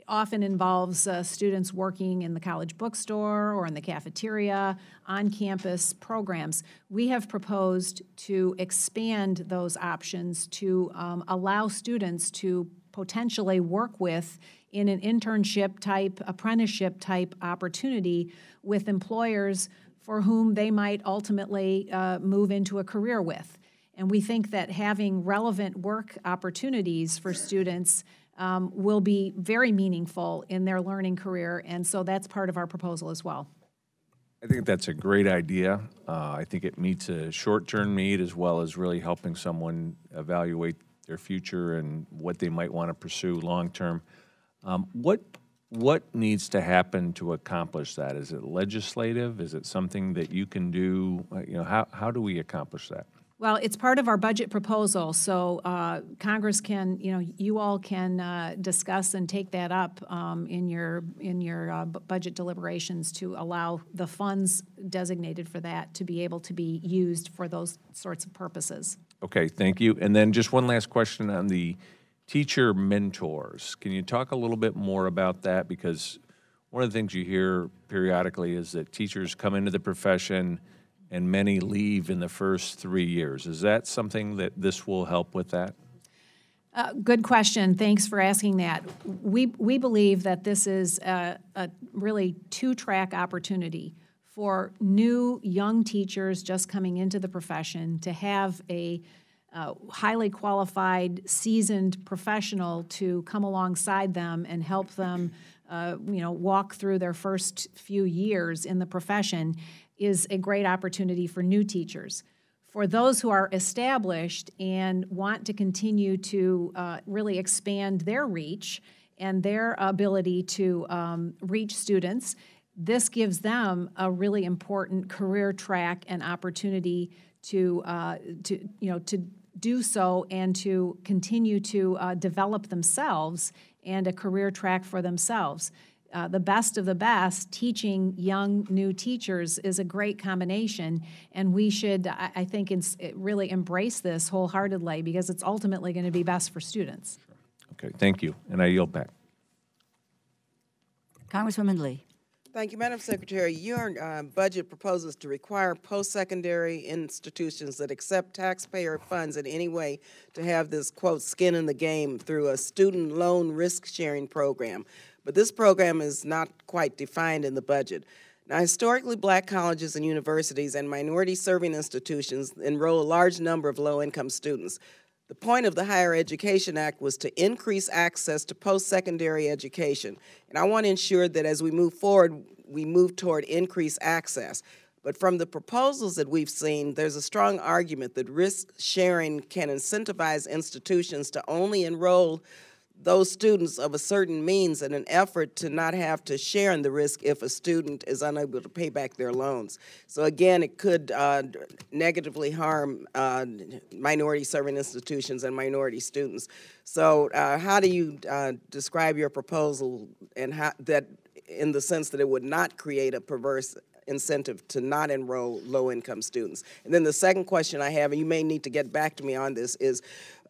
often involves students working in the college bookstore or in the cafeteria, on-campus programs. We have proposed to expand those options to allow students to potentially work with in an internship type, apprenticeship type opportunity with employers for whom they might ultimately move into a career with. And we think that having relevant work opportunities for students will be very meaningful in their learning career, and so that's part of our proposal as well. I think that's a great idea. I think it meets a short-term need as well as really helping someone evaluate their future and what they might want to pursue long-term. What needs to happen to accomplish that? Is it legislative? Is it something that you can do? How do we accomplish that? Well, it's part of our budget proposal, so Congress can, you all can discuss and take that up in your budget deliberations to allow the funds designated for that to be able to be used for those sorts of purposes. Okay, thank you. And then just one last question on the teacher mentors. Can you talk a little bit more about that? Because one of the things you hear periodically is that teachers come into the profession and many leave in the first 3 years. Is that something that this will help with that? Good question. Thanks for asking that. We believe that this is a really two-track opportunity for new young teachers just coming into the profession to have a highly qualified, seasoned professional to come alongside them and help them walk through their first few years in the profession is a great opportunity for new teachers. For those who are established and want to continue to really expand their reach and their ability to reach students, this gives them a really important career track and opportunity to do so and to continue to develop themselves and a career track for themselves. The best of the best, teaching young new teachers is a great combination, and we should, I think, really embrace this wholeheartedly because it's ultimately going to be best for students. Okay, thank you, and I yield back. Congresswoman Lee. Thank you, Madam Secretary. Your budget proposes to require post-secondary institutions that accept taxpayer funds in any way to have this, quote, skin in the game through a student loan risk-sharing program. But this program is not quite defined in the budget. Now, historically black colleges and universities and minority-serving institutions enroll a large number of low-income students. The point of the Higher Education Act was to increase access to post-secondary education. And I want to ensure that as we move forward, we move toward increased access. But from the proposals that we've seen, there's a strong argument that risk sharing can incentivize institutions to only enroll those students of a certain means in an effort to not have to share in the risk if a student is unable to pay back their loans. So again, it could negatively harm minority-serving institutions and minority students. So how do you describe your proposal and how that, in the sense that it would not create a perverse incentive to not enroll low-income students? And then the second question I have, and you may need to get back to me on this, is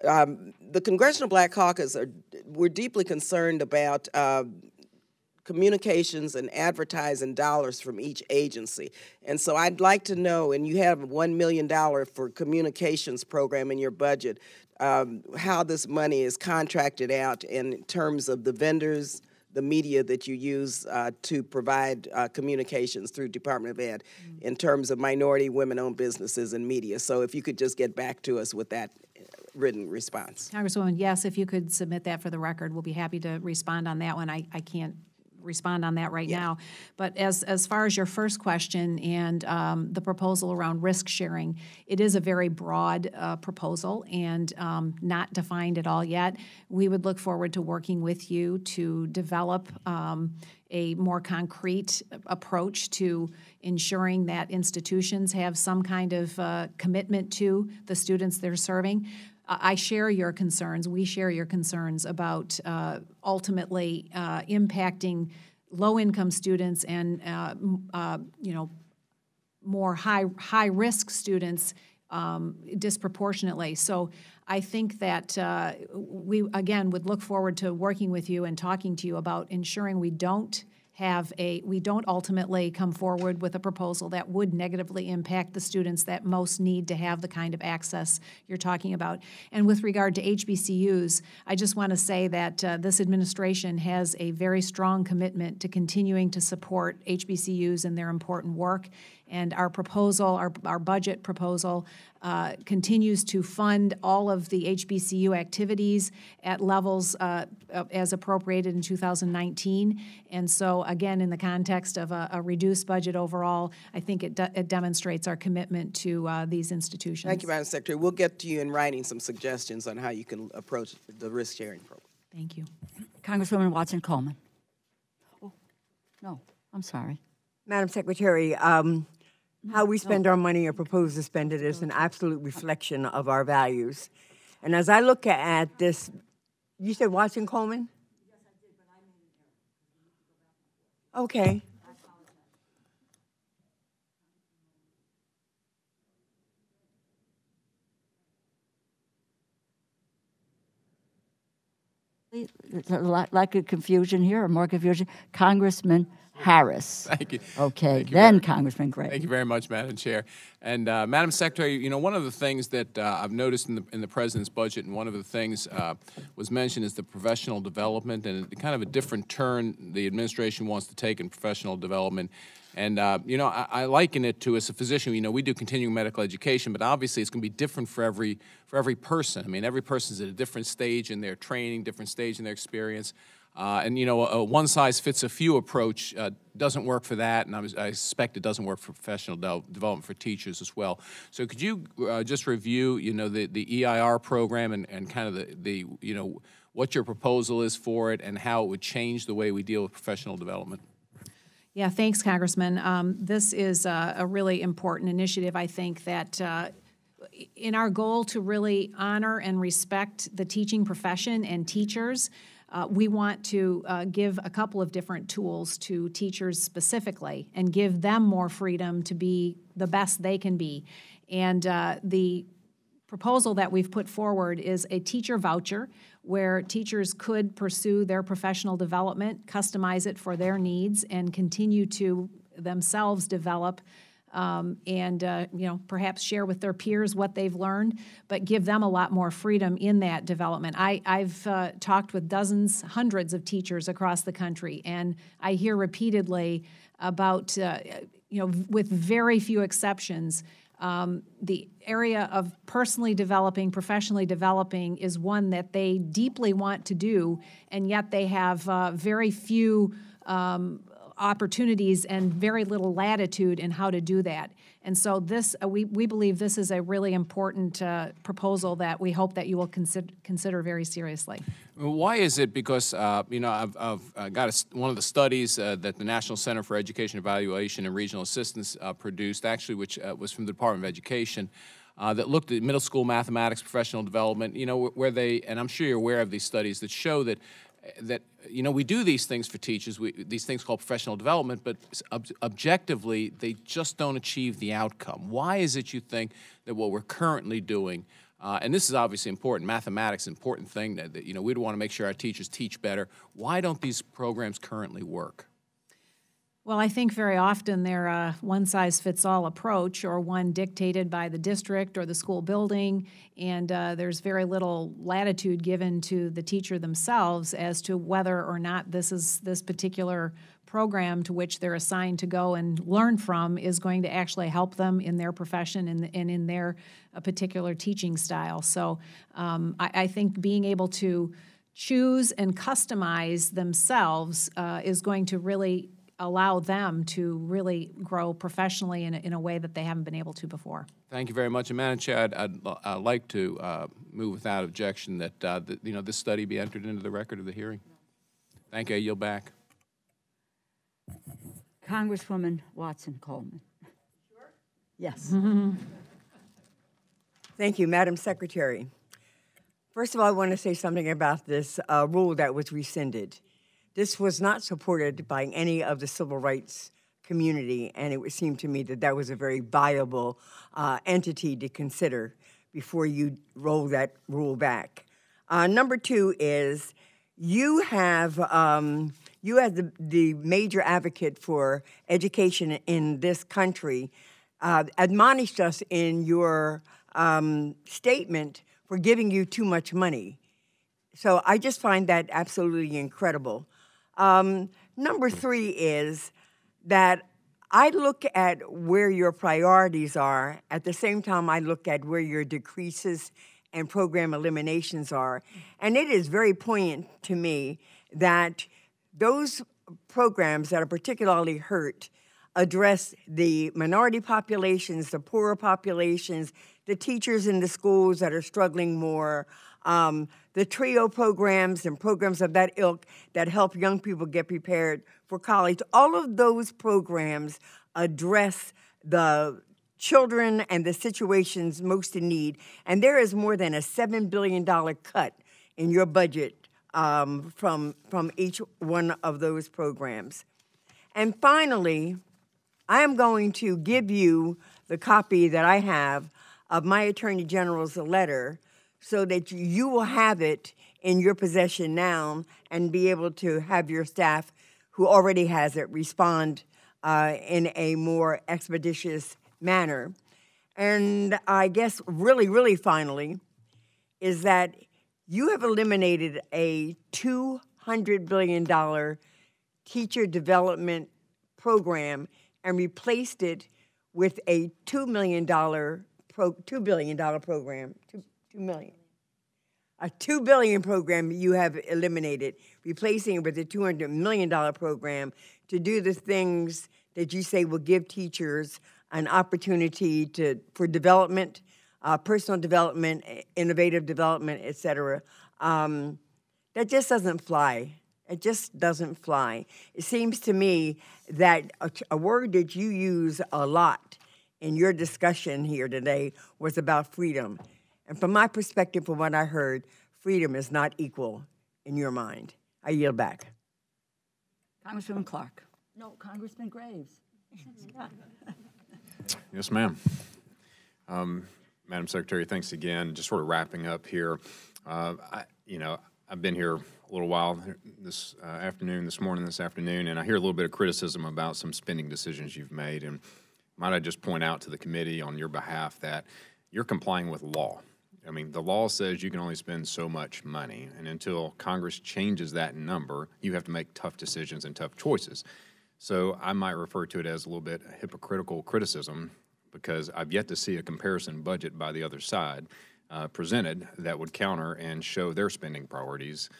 the Congressional Black Caucus, we're deeply concerned about communications and advertising dollars from each agency. And so I'd like to know, and you have $1 million for communications program in your budget, how this money is contracted out in terms of the vendors, the media that you use to provide communications through Department of Ed in terms of minority, women-owned businesses and media. So if you could just get back to us with that written response. Congresswoman, yes, if you could submit that for the record, we'll be happy to respond on that one. I can't respond on that right now. But as far as your first question and the proposal around risk sharing, it is a very broad proposal and not defined at all yet. We would look forward to working with you to develop a more concrete approach to ensuring that institutions have some kind of commitment to the students they're serving. I share your concerns. We share your concerns about ultimately impacting low-income students and more high-risk students disproportionately. So I think that we again would look forward to working with you and talking to you about ensuring we don't ultimately come forward with a proposal that would negatively impact the students that most need to have the kind of access you're talking about. And with regard to HBCUs, I just want to say that this administration has a very strong commitment to continuing to support HBCUs in their important work. And our proposal, our budget proposal, continues to fund all of the HBCU activities at levels as appropriated in 2019. And so, again, in the context of a reduced budget overall, I think it demonstrates our commitment to these institutions. Thank you, Madam Secretary. We'll get to you in writing some suggestions on how you can approach the risk-sharing program. Thank you. Congresswoman Watson-Coleman. Oh, no, I'm sorry. Madam Secretary, how we spend our money or propose to spend it is an absolute reflection of our values. And as I look at this, you said Watson-Coleman? Yes, I did, but I made an error. Okay. There's a lack of confusion here, or more confusion. Congressman Harris. Thank you. Okay, Thank you then Congressman Gray. Thank you very much, Madam Chair. And Madam Secretary, you know, one of the things that I've noticed in the President's budget, and one of the things was mentioned, is the professional development, and kind of a different turn the administration wants to take in professional development. And, you know, I liken it to, as a physician, you know, we do continuing medical education, but obviously it's going to be different for every person. I mean, every person's at a different stage in their training, different stage in their experience. And, you know, a one-size-fits-a-few approach doesn't work for that, and I suspect it doesn't work for professional development for teachers as well. So could you just review, you know, the EIR program and kind of the you know, what your proposal is for it and how it would change the way we deal with professional development? Yeah, thanks, Congressman. This is a really important initiative, I think, that in our goal to really honor and respect the teaching profession and teachers, we want to give a couple of different tools to teachers specifically and give them more freedom to be the best they can be. And the proposal that we've put forward is a teacher voucher where teachers could pursue their professional development, customize it for their needs, and continue to themselves develop and you know, perhaps share with their peers what they've learned, but give them a lot more freedom in that development. I've talked with dozens, hundreds of teachers across the country, and I hear repeatedly about, with very few exceptions, the area of personally developing, professionally developing is one that they deeply want to do, and yet they have very few opportunities and very little latitude in how to do that. And so this, we believe this is a really important proposal that we hope that you will consider very seriously. Why is it? Because, I've got one of the studies that the National Center for Education Evaluation and Regional Assistance produced, actually, which was from the Department of Education, that looked at middle school mathematics, professional development, where they, and I'm sure you're aware of these studies that show that we do these things for teachers, these things called professional development, but objectively, they just don't achieve the outcome. Why is it you think that what we're currently doing, and this is obviously important, mathematics is an important thing, that we'd want to make sure our teachers teach better. Why don't these programs currently work? Well, I think very often they're a one-size-fits-all approach, or one dictated by the district or the school building, and there's very little latitude given to the teacher themselves as to whether or not this particular program to which they're assigned to go and learn from is going to actually help them in their profession and in their particular teaching style. So I think being able to choose and customize themselves is going to really allow them to really grow professionally in a way that they haven't been able to before. Thank you very much. And Madam Chair, I'd like to move without objection that this study be entered into the record of the hearing. Thank you. I yield back. Congresswoman Watson-Coleman. Sure? Yes. Thank you, Madam Secretary. First of all, I want to say something about this rule that was rescinded. This was not supported by any of the civil rights community, and it would seem to me that that was a very viable entity to consider before you roll that rule back. Number two is you have the major advocate for education in this country admonished us in your statement for giving you too much money. So I just find that absolutely incredible. Number three is that I look at where your priorities are. At the same time, I look at where your decreases and program eliminations are. And it is very poignant to me that those programs that are particularly hurt address the minority populations, the poorer populations, the teachers in the schools that are struggling more, the TRIO programs and programs of that ilk that help young people get prepared for college. All of those programs address the children and the situations most in need. And there is more than a $7 billion cut in your budget from each one of those programs. And finally, I am going to give you the copy that I have of my Attorney General's letter so that you will have it in your possession now and be able to have your staff who already has it respond in a more expeditious manner. And I guess really, really finally is that you have eliminated a $200 billion teacher development program and replaced it with a $2 billion program. A $2 billion program you have eliminated, replacing it with a $200 million program to do the things that you say will give teachers an opportunity for development, personal development, innovative development, et cetera. That just doesn't fly. It just doesn't fly. It seems to me that a word that you use a lot in your discussion here today was about freedom. And from my perspective, from what I heard, freedom is not equal in your mind. I yield back. Congresswoman Clark. No, Congressman Graves. Yes, ma'am. Madam Secretary, thanks again. Just sort of wrapping up here. I've been here a little while this afternoon, and I hear a little bit of criticism about some spending decisions you've made. And might I just point out to the committee on your behalf that you're complying with law. I mean, the law says you can only spend so much money, and until Congress changes that number, you have to make tough decisions and tough choices. So I might refer to it as a little bit hypocritical criticism, because I've yet to see a comparison budget by the other side presented that would counter and show their spending priorities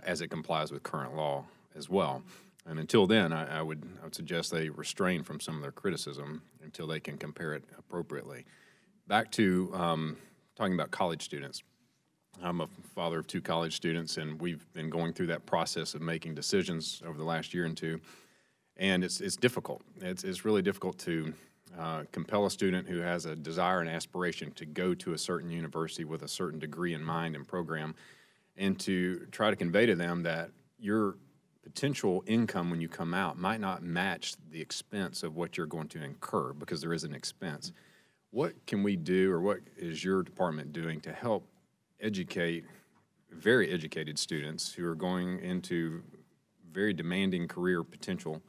as it complies with current law as well. And until then, I would suggest they refrain from some of their criticism until they can compare it appropriately. Back to talking about college students. I'm a father of 2 college students, and we've been going through that process of making decisions over the last year and two. And it's difficult. It's really difficult to compel a student who has a desire and aspiration to go to a certain university with a certain degree in mind and program, and to try to convey to them that your potential income when you come out might not match the expense of what you're going to incur, because there is an expense. What can we do, or what is your department doing to help educate very educated students who are going into very demanding potential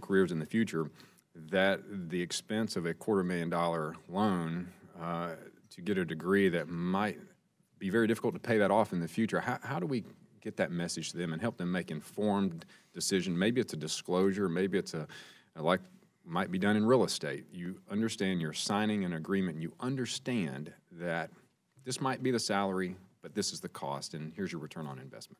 careers in the future, that the expense of a $250,000 loan to get a degree that might be very difficult to pay that off in the future, how do we get that message to them and help them make informed decision? Maybe it's a disclosure, maybe it's like might be done in real estate. You understand you're signing an agreement, and you understand that this might be the salary, but this is the cost, and here's your return on investment.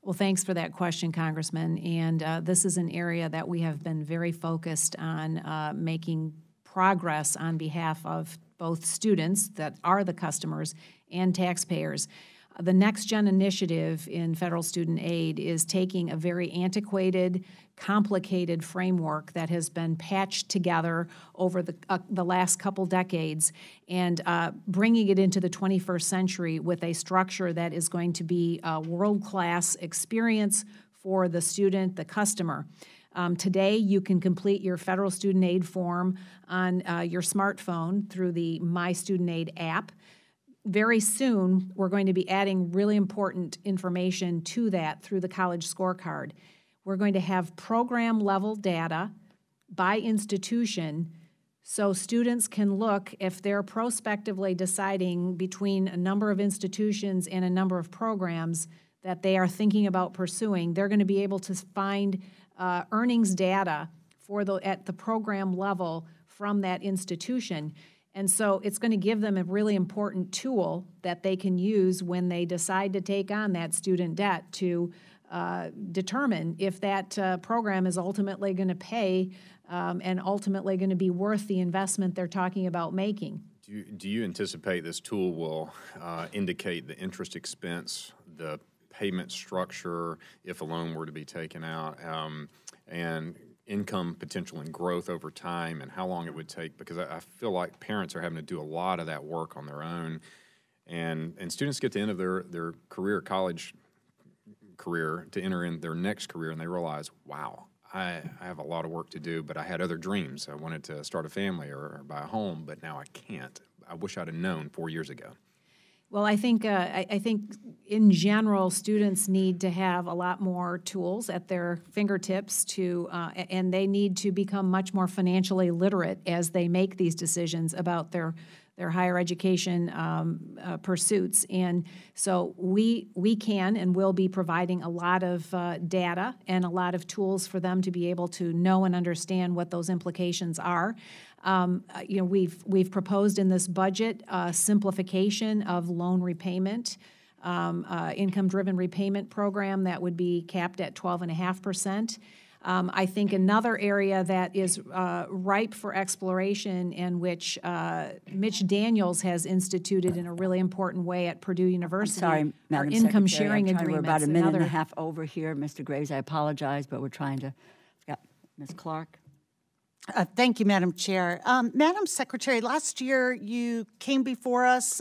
Well, thanks for that question, Congressman. And this is an area that we have been very focused on making progress on behalf of both students that are the customers and taxpayers. The Next Gen initiative in federal student aid is taking a very antiquated, complicated framework that has been patched together over the last couple decades and bringing it into the 21st century with a structure that is going to be a world-class experience for the student, the customer. Today, you can complete your federal student aid form on your smartphone through the My Student Aid app. Very soon, we're going to be adding really important information to that through the college scorecard. We're going to have program-level data by institution so students can look, if they're prospectively deciding between a number of institutions and a number of programs that they are thinking about pursuing, they're going to be able to find earnings data at the program level from that institution. And so it's going to give them a really important tool that they can use when they decide to take on that student debt to determine if that program is ultimately going to pay and ultimately going to be worth the investment they're talking about making. Do you anticipate this tool will indicate the interest expense, the payment structure, if a loan were to be taken out, and income potential and growth over time, and how long it would take? Because I feel like parents are having to do a lot of that work on their own, and students get to the end of their career, college career, to enter in their next career, and they realize, wow, I have a lot of work to do, but I had other dreams. I wanted to start a family or buy a home, but now I can't. I wish I'd have known 4 years ago. Well, I think in general, students need to have a lot more tools at their fingertips and they need to become much more financially literate as they make these decisions about their higher education pursuits. And so we can and will be providing a lot of data and a lot of tools for them to be able to know and understand what those implications are. We've proposed in this budget simplification of loan repayment, income-driven repayment program that would be capped at 12.5%. I think another area that is ripe for exploration and which Mitch Daniels has instituted in a really important way at Purdue University I'm sorry, are Madam income Secretary, sharing I'm trying, agreements. we're about a minute and a half over here, Mr. Graves. I apologize, but we're trying to. Ms. Clark. Thank you, Madam Chair. Madam Secretary, last year you came before us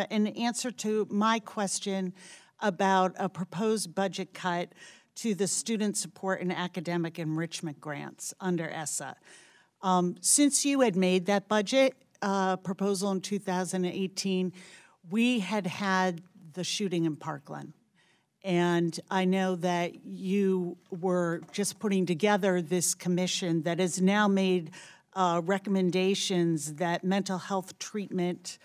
in answer to my question about a proposed budget cut to the student support and academic enrichment grants under ESSA. Since you had made that budget proposal in 2018, we had the shooting in Parkland. And I know that you were just putting together this commission that has now made recommendations that mental health treatment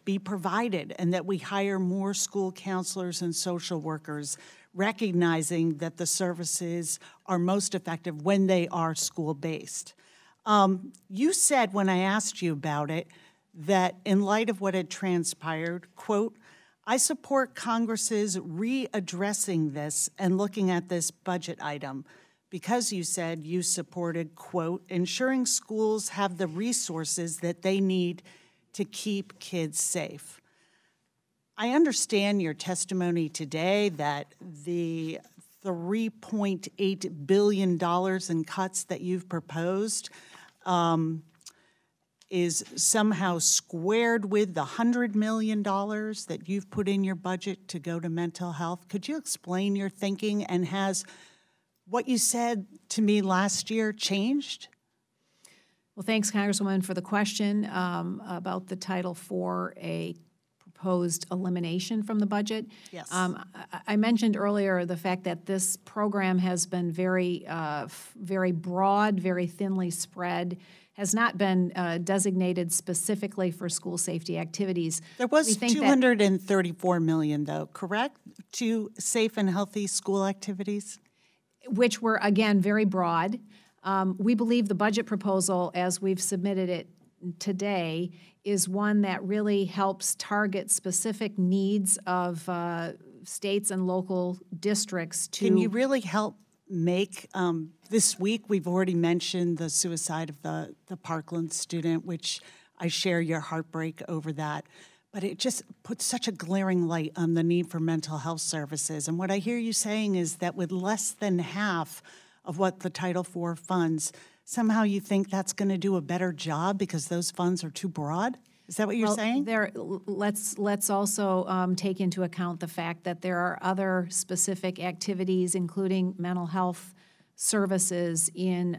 be provided, and that we hire more school counselors and social workers, recognizing that the services are most effective when they are school-based. You said when I asked you about it that in light of what had transpired, quote, I support Congress's readdressing this and looking at this budget item because you said you supported, quote, ensuring schools have the resources that they need to keep kids safe. I understand your testimony today that the $3.8 billion in cuts that you've proposed is somehow squared with the $100 million that you've put in your budget to go to mental health. Could you explain your thinking, and has what you said to me last year changed? Well, thanks, Congresswoman, for the question about the Title IV, a proposed elimination from the budget. Yes. I mentioned earlier the fact that this program has been very broad, very thinly spread, has not been designated specifically for school safety activities. There was $234 million, though, correct, to safe and healthy school activities? Which were, again, very broad. We believe the budget proposal, as we've submitted it today, is one that really helps target specific needs of states and local districts to— Can you really help make, this week we've already mentioned the suicide of the Parkland student, which I share your heartbreak over that, but it just puts such a glaring light on the need for mental health services. And what I hear you saying is that with less than half of what the Title IV funds, somehow you think that's going to do a better job because those funds are too broad? Is that what you're saying? Let's also take into account the fact that there are other specific activities, including mental health services, in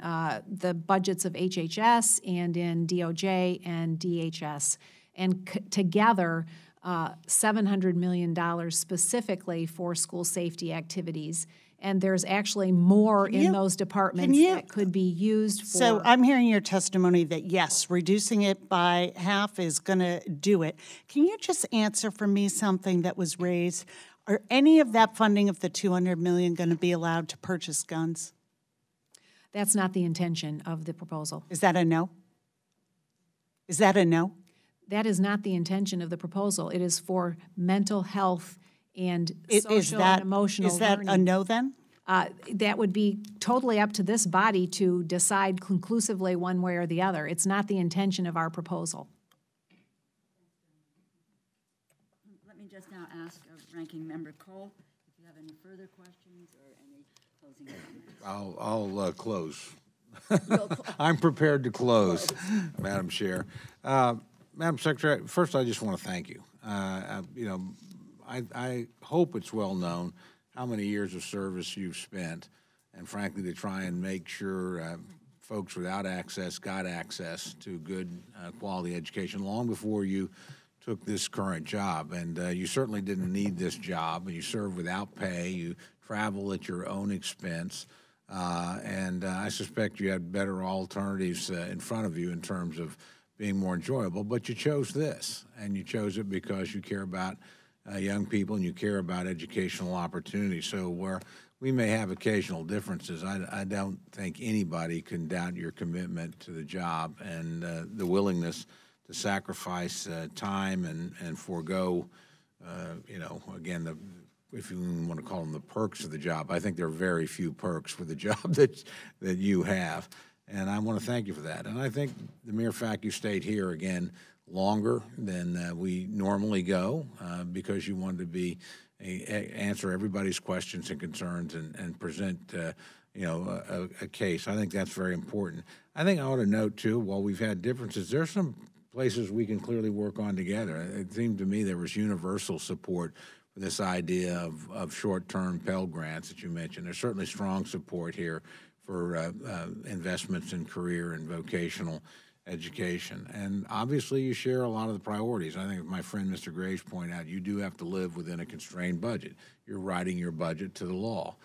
the budgets of HHS and in DOJ and DHS. And together, $700 million specifically for school safety activities. And there's actually more in those departments that could be used for— So I'm hearing your testimony that, yes, reducing it by half is going to do it. Can you just answer for me something that was raised? Are any of that funding of the $200 million going to be allowed to purchase guns? That's not the intention of the proposal. Is that a no? Is that a no? That is not the intention of the proposal. It is for mental health and social and emotional learning. Is that a no then? That would be totally up to this body to decide conclusively one way or the other. It's not the intention of our proposal. Let me just now ask Ranking Member Cole if you have any further questions or any closing comments. I'll close. I'm prepared to close, Madam Chair. Madam Secretary, first I just want to thank you. I hope it's well known how many years of service you've spent, and frankly, to try and make sure folks without access got access to good quality education long before you took this current job. And you certainly didn't need this job, and you served without pay. You travel at your own expense. And I suspect you had better alternatives in front of you in terms of being more enjoyable, but you chose this, and you chose it because you care about young people and you care about educational opportunities. So where we may have occasional differences, I don't think anybody can doubt your commitment to the job and the willingness to sacrifice time and forego, again, if you want to call them the perks of the job. I think there are very few perks for the job that you have. And I want to thank you for that. And I think the mere fact you stayed here, again, longer than we normally go because you wanted to answer everybody's questions and concerns and present, a case. I think that's very important. I think I ought to note, too, while we've had differences, there's some places we can clearly work on together. It seemed to me there was universal support for this idea of short-term Pell grants that you mentioned. There's certainly strong support here for investments in career and vocational education. And obviously you share a lot of the priorities. I think my friend Mr. Graves pointed out, you do have to live within a constrained budget. You're writing your budget to the law.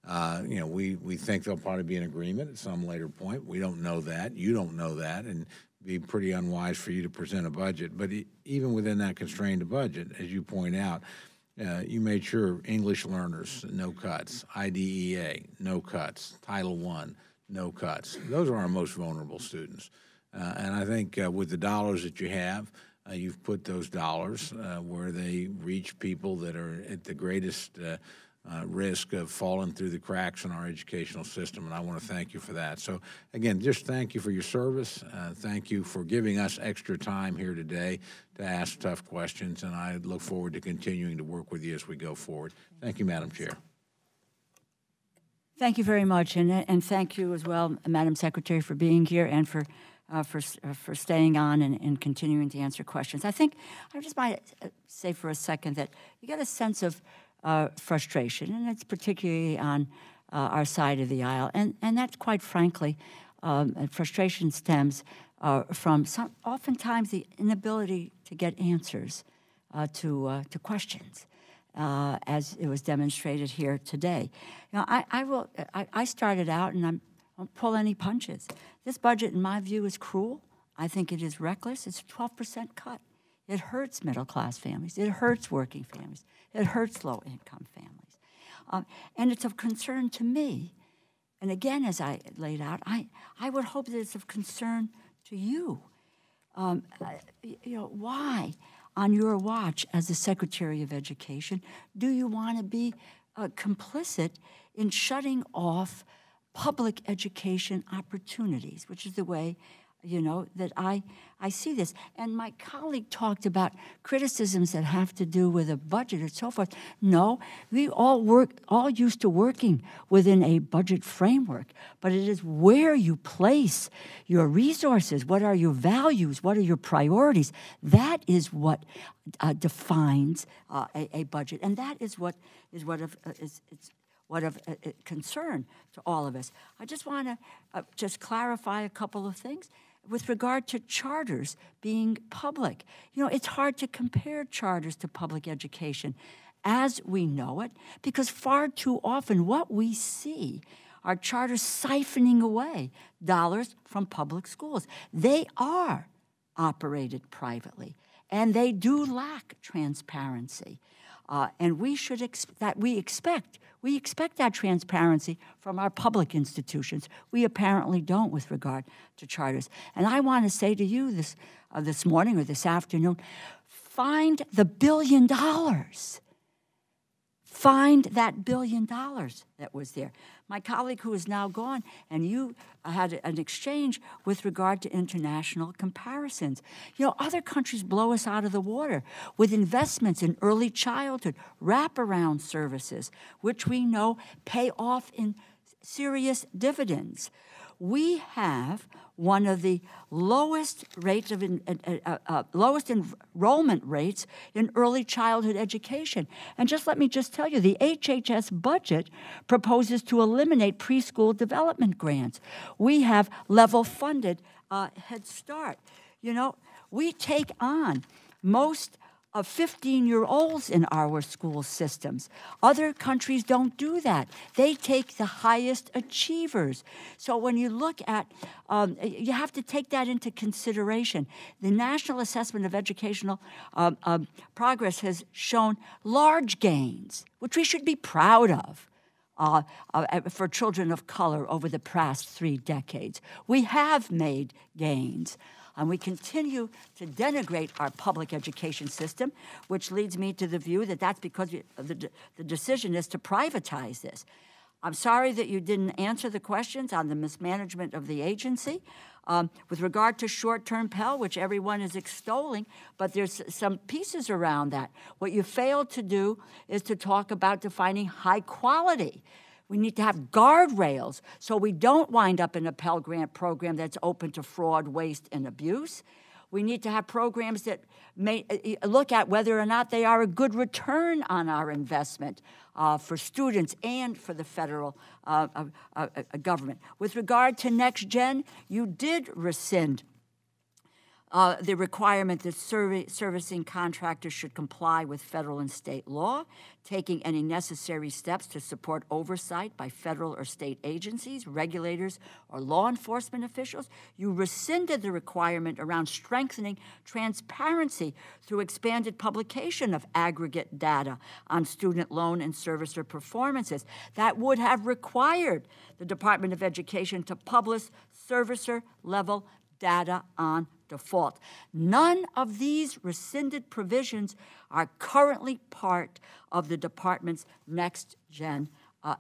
We think there'll probably be an agreement at some later point. We don't know that. You don't know that. And be pretty unwise for you to present a budget. But even within that constrained budget, as you point out, you made sure English learners, no cuts, IDEA, no cuts, Title I, no cuts. Those are our most vulnerable students. And I think with the dollars that you have, you've put those dollars where they reach people that are at the greatest risk of falling through the cracks in our educational system, and I want to thank you for that. So, again, just thank you for your service. Thank you for giving us extra time here today to ask tough questions, and I look forward to continuing to work with you as we go forward. Thank you, Madam Chair. Thank you very much, and thank you as well, Madam Secretary, for being here and for staying on and continuing to answer questions. I think I just might say for a second that you get a sense of frustration, and it's particularly on our side of the aisle, and that's quite frankly, frustration stems from oftentimes the inability to get answers to questions. As it was demonstrated here today. You know, I started out, and I won't pull any punches. This budget, in my view, is cruel. I think it is reckless. It's a 12% cut. It hurts middle-class families. It hurts working families. It hurts low-income families. And it's of concern to me. And again, as I laid out, I would hope that it's of concern to you. You know, why? On your watch as the Secretary of Education, do you want to be complicit in shutting off public education opportunities, which is the way, you know, that I see this. And my colleague talked about criticisms that have to do with a budget and so forth. No, we all used to working within a budget framework, but it is where you place your resources. What are your values? What are your priorities? That is what defines a budget, and that is what is of concern to all of us. I just want to just clarify a couple of things. With regard to charters being public, you know, it's hard to compare charters to public education as we know it, because far too often what we see are charters siphoning away dollars from public schools. They are operated privately, and they do lack transparency. And we should we expect that transparency from our public institutions. We apparently don't with regard to charters. And I want to say to you this morning or this afternoon, find the $1 billion. Find that $1 billion that was there. My colleague who is now gone, and you had an exchange with regard to international comparisons. You know, other countries blow us out of the water with investments in early childhood, wraparound services, which we know pay off in serious dividends. We have one of the lowest rates of lowest enrollment rates in early childhood education. And let me tell you, the HHS budget proposes to eliminate preschool development grants. We have level-funded Head Start. You know, we take on most of 15-year-olds in our school systems. Other countries don't do that. They take the highest achievers. So when you look at, you have to take that into consideration. The National Assessment of Educational Progress has shown large gains, which we should be proud of. For children of color over the past 3 decades. We have made gains. And we continue to denigrate our public education system, which leads me to the view that that's because the decision is to privatize this. I'm sorry that you didn't answer the questions on the mismanagement of the agency. With regard to short-term Pell, which everyone is extolling, but there's some pieces around that. What you failed to do is to talk about defining high quality. We need to have guardrails so we don't wind up in a Pell Grant program that's open to fraud, waste, and abuse. We need to have programs that may look at whether or not they are a good return on our investment for students and for the federal government. With regard to Next Gen, you did rescind the requirement that servicing contractors should comply with federal and state law, taking any necessary steps to support oversight by federal or state agencies, regulators, or law enforcement officials. You rescinded the requirement around strengthening transparency through expanded publication of aggregate data on student loan and servicer performances. That would have required the Department of Education to publish servicer-level data on default. None of these rescinded provisions are currently part of the department's next-gen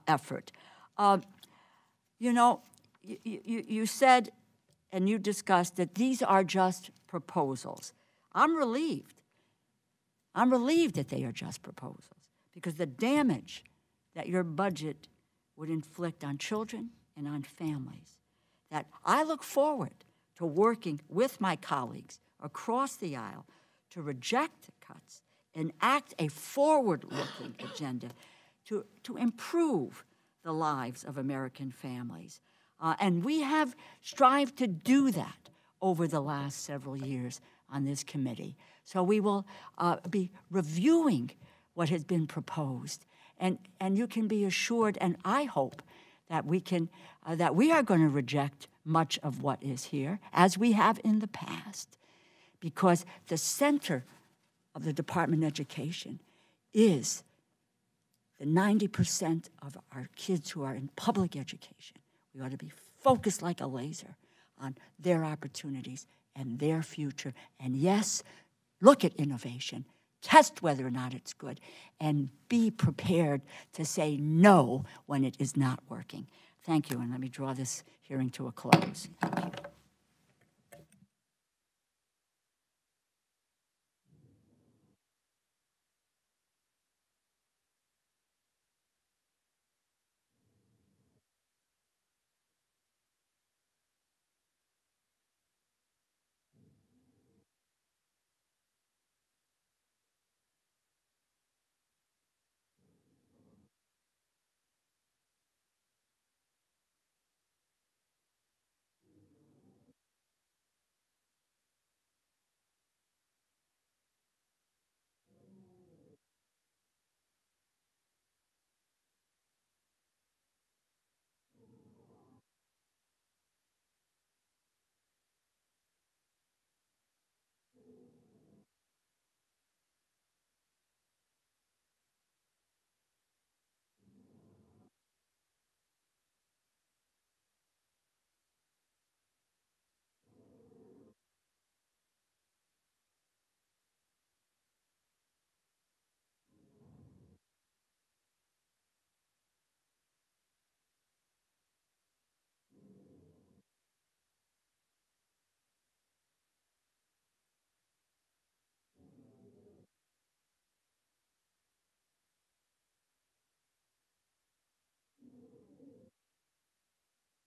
effort. You know, you said and you discussed that these are just proposals. I'm relieved. I'm relieved that they are just proposals because the damage that your budget would inflict on children and on families, that I look forward to working with my colleagues across the aisle to reject the cuts, enact a forward-looking agenda to improve the lives of American families. And we have strived to do that over the last several years on this committee. So we will be reviewing what has been proposed. And you can be assured, and I hope, that we are going to reject much of what is here, as we have in the past, because the center of the Department of Education is the 90% of our kids who are in public education. We ought to be focused like a laser on their opportunities and their future. And yes, look at innovation, test whether or not it's good, and be prepared to say no when it is not working. Thank you, and let me draw this hearing to a close. Thank you.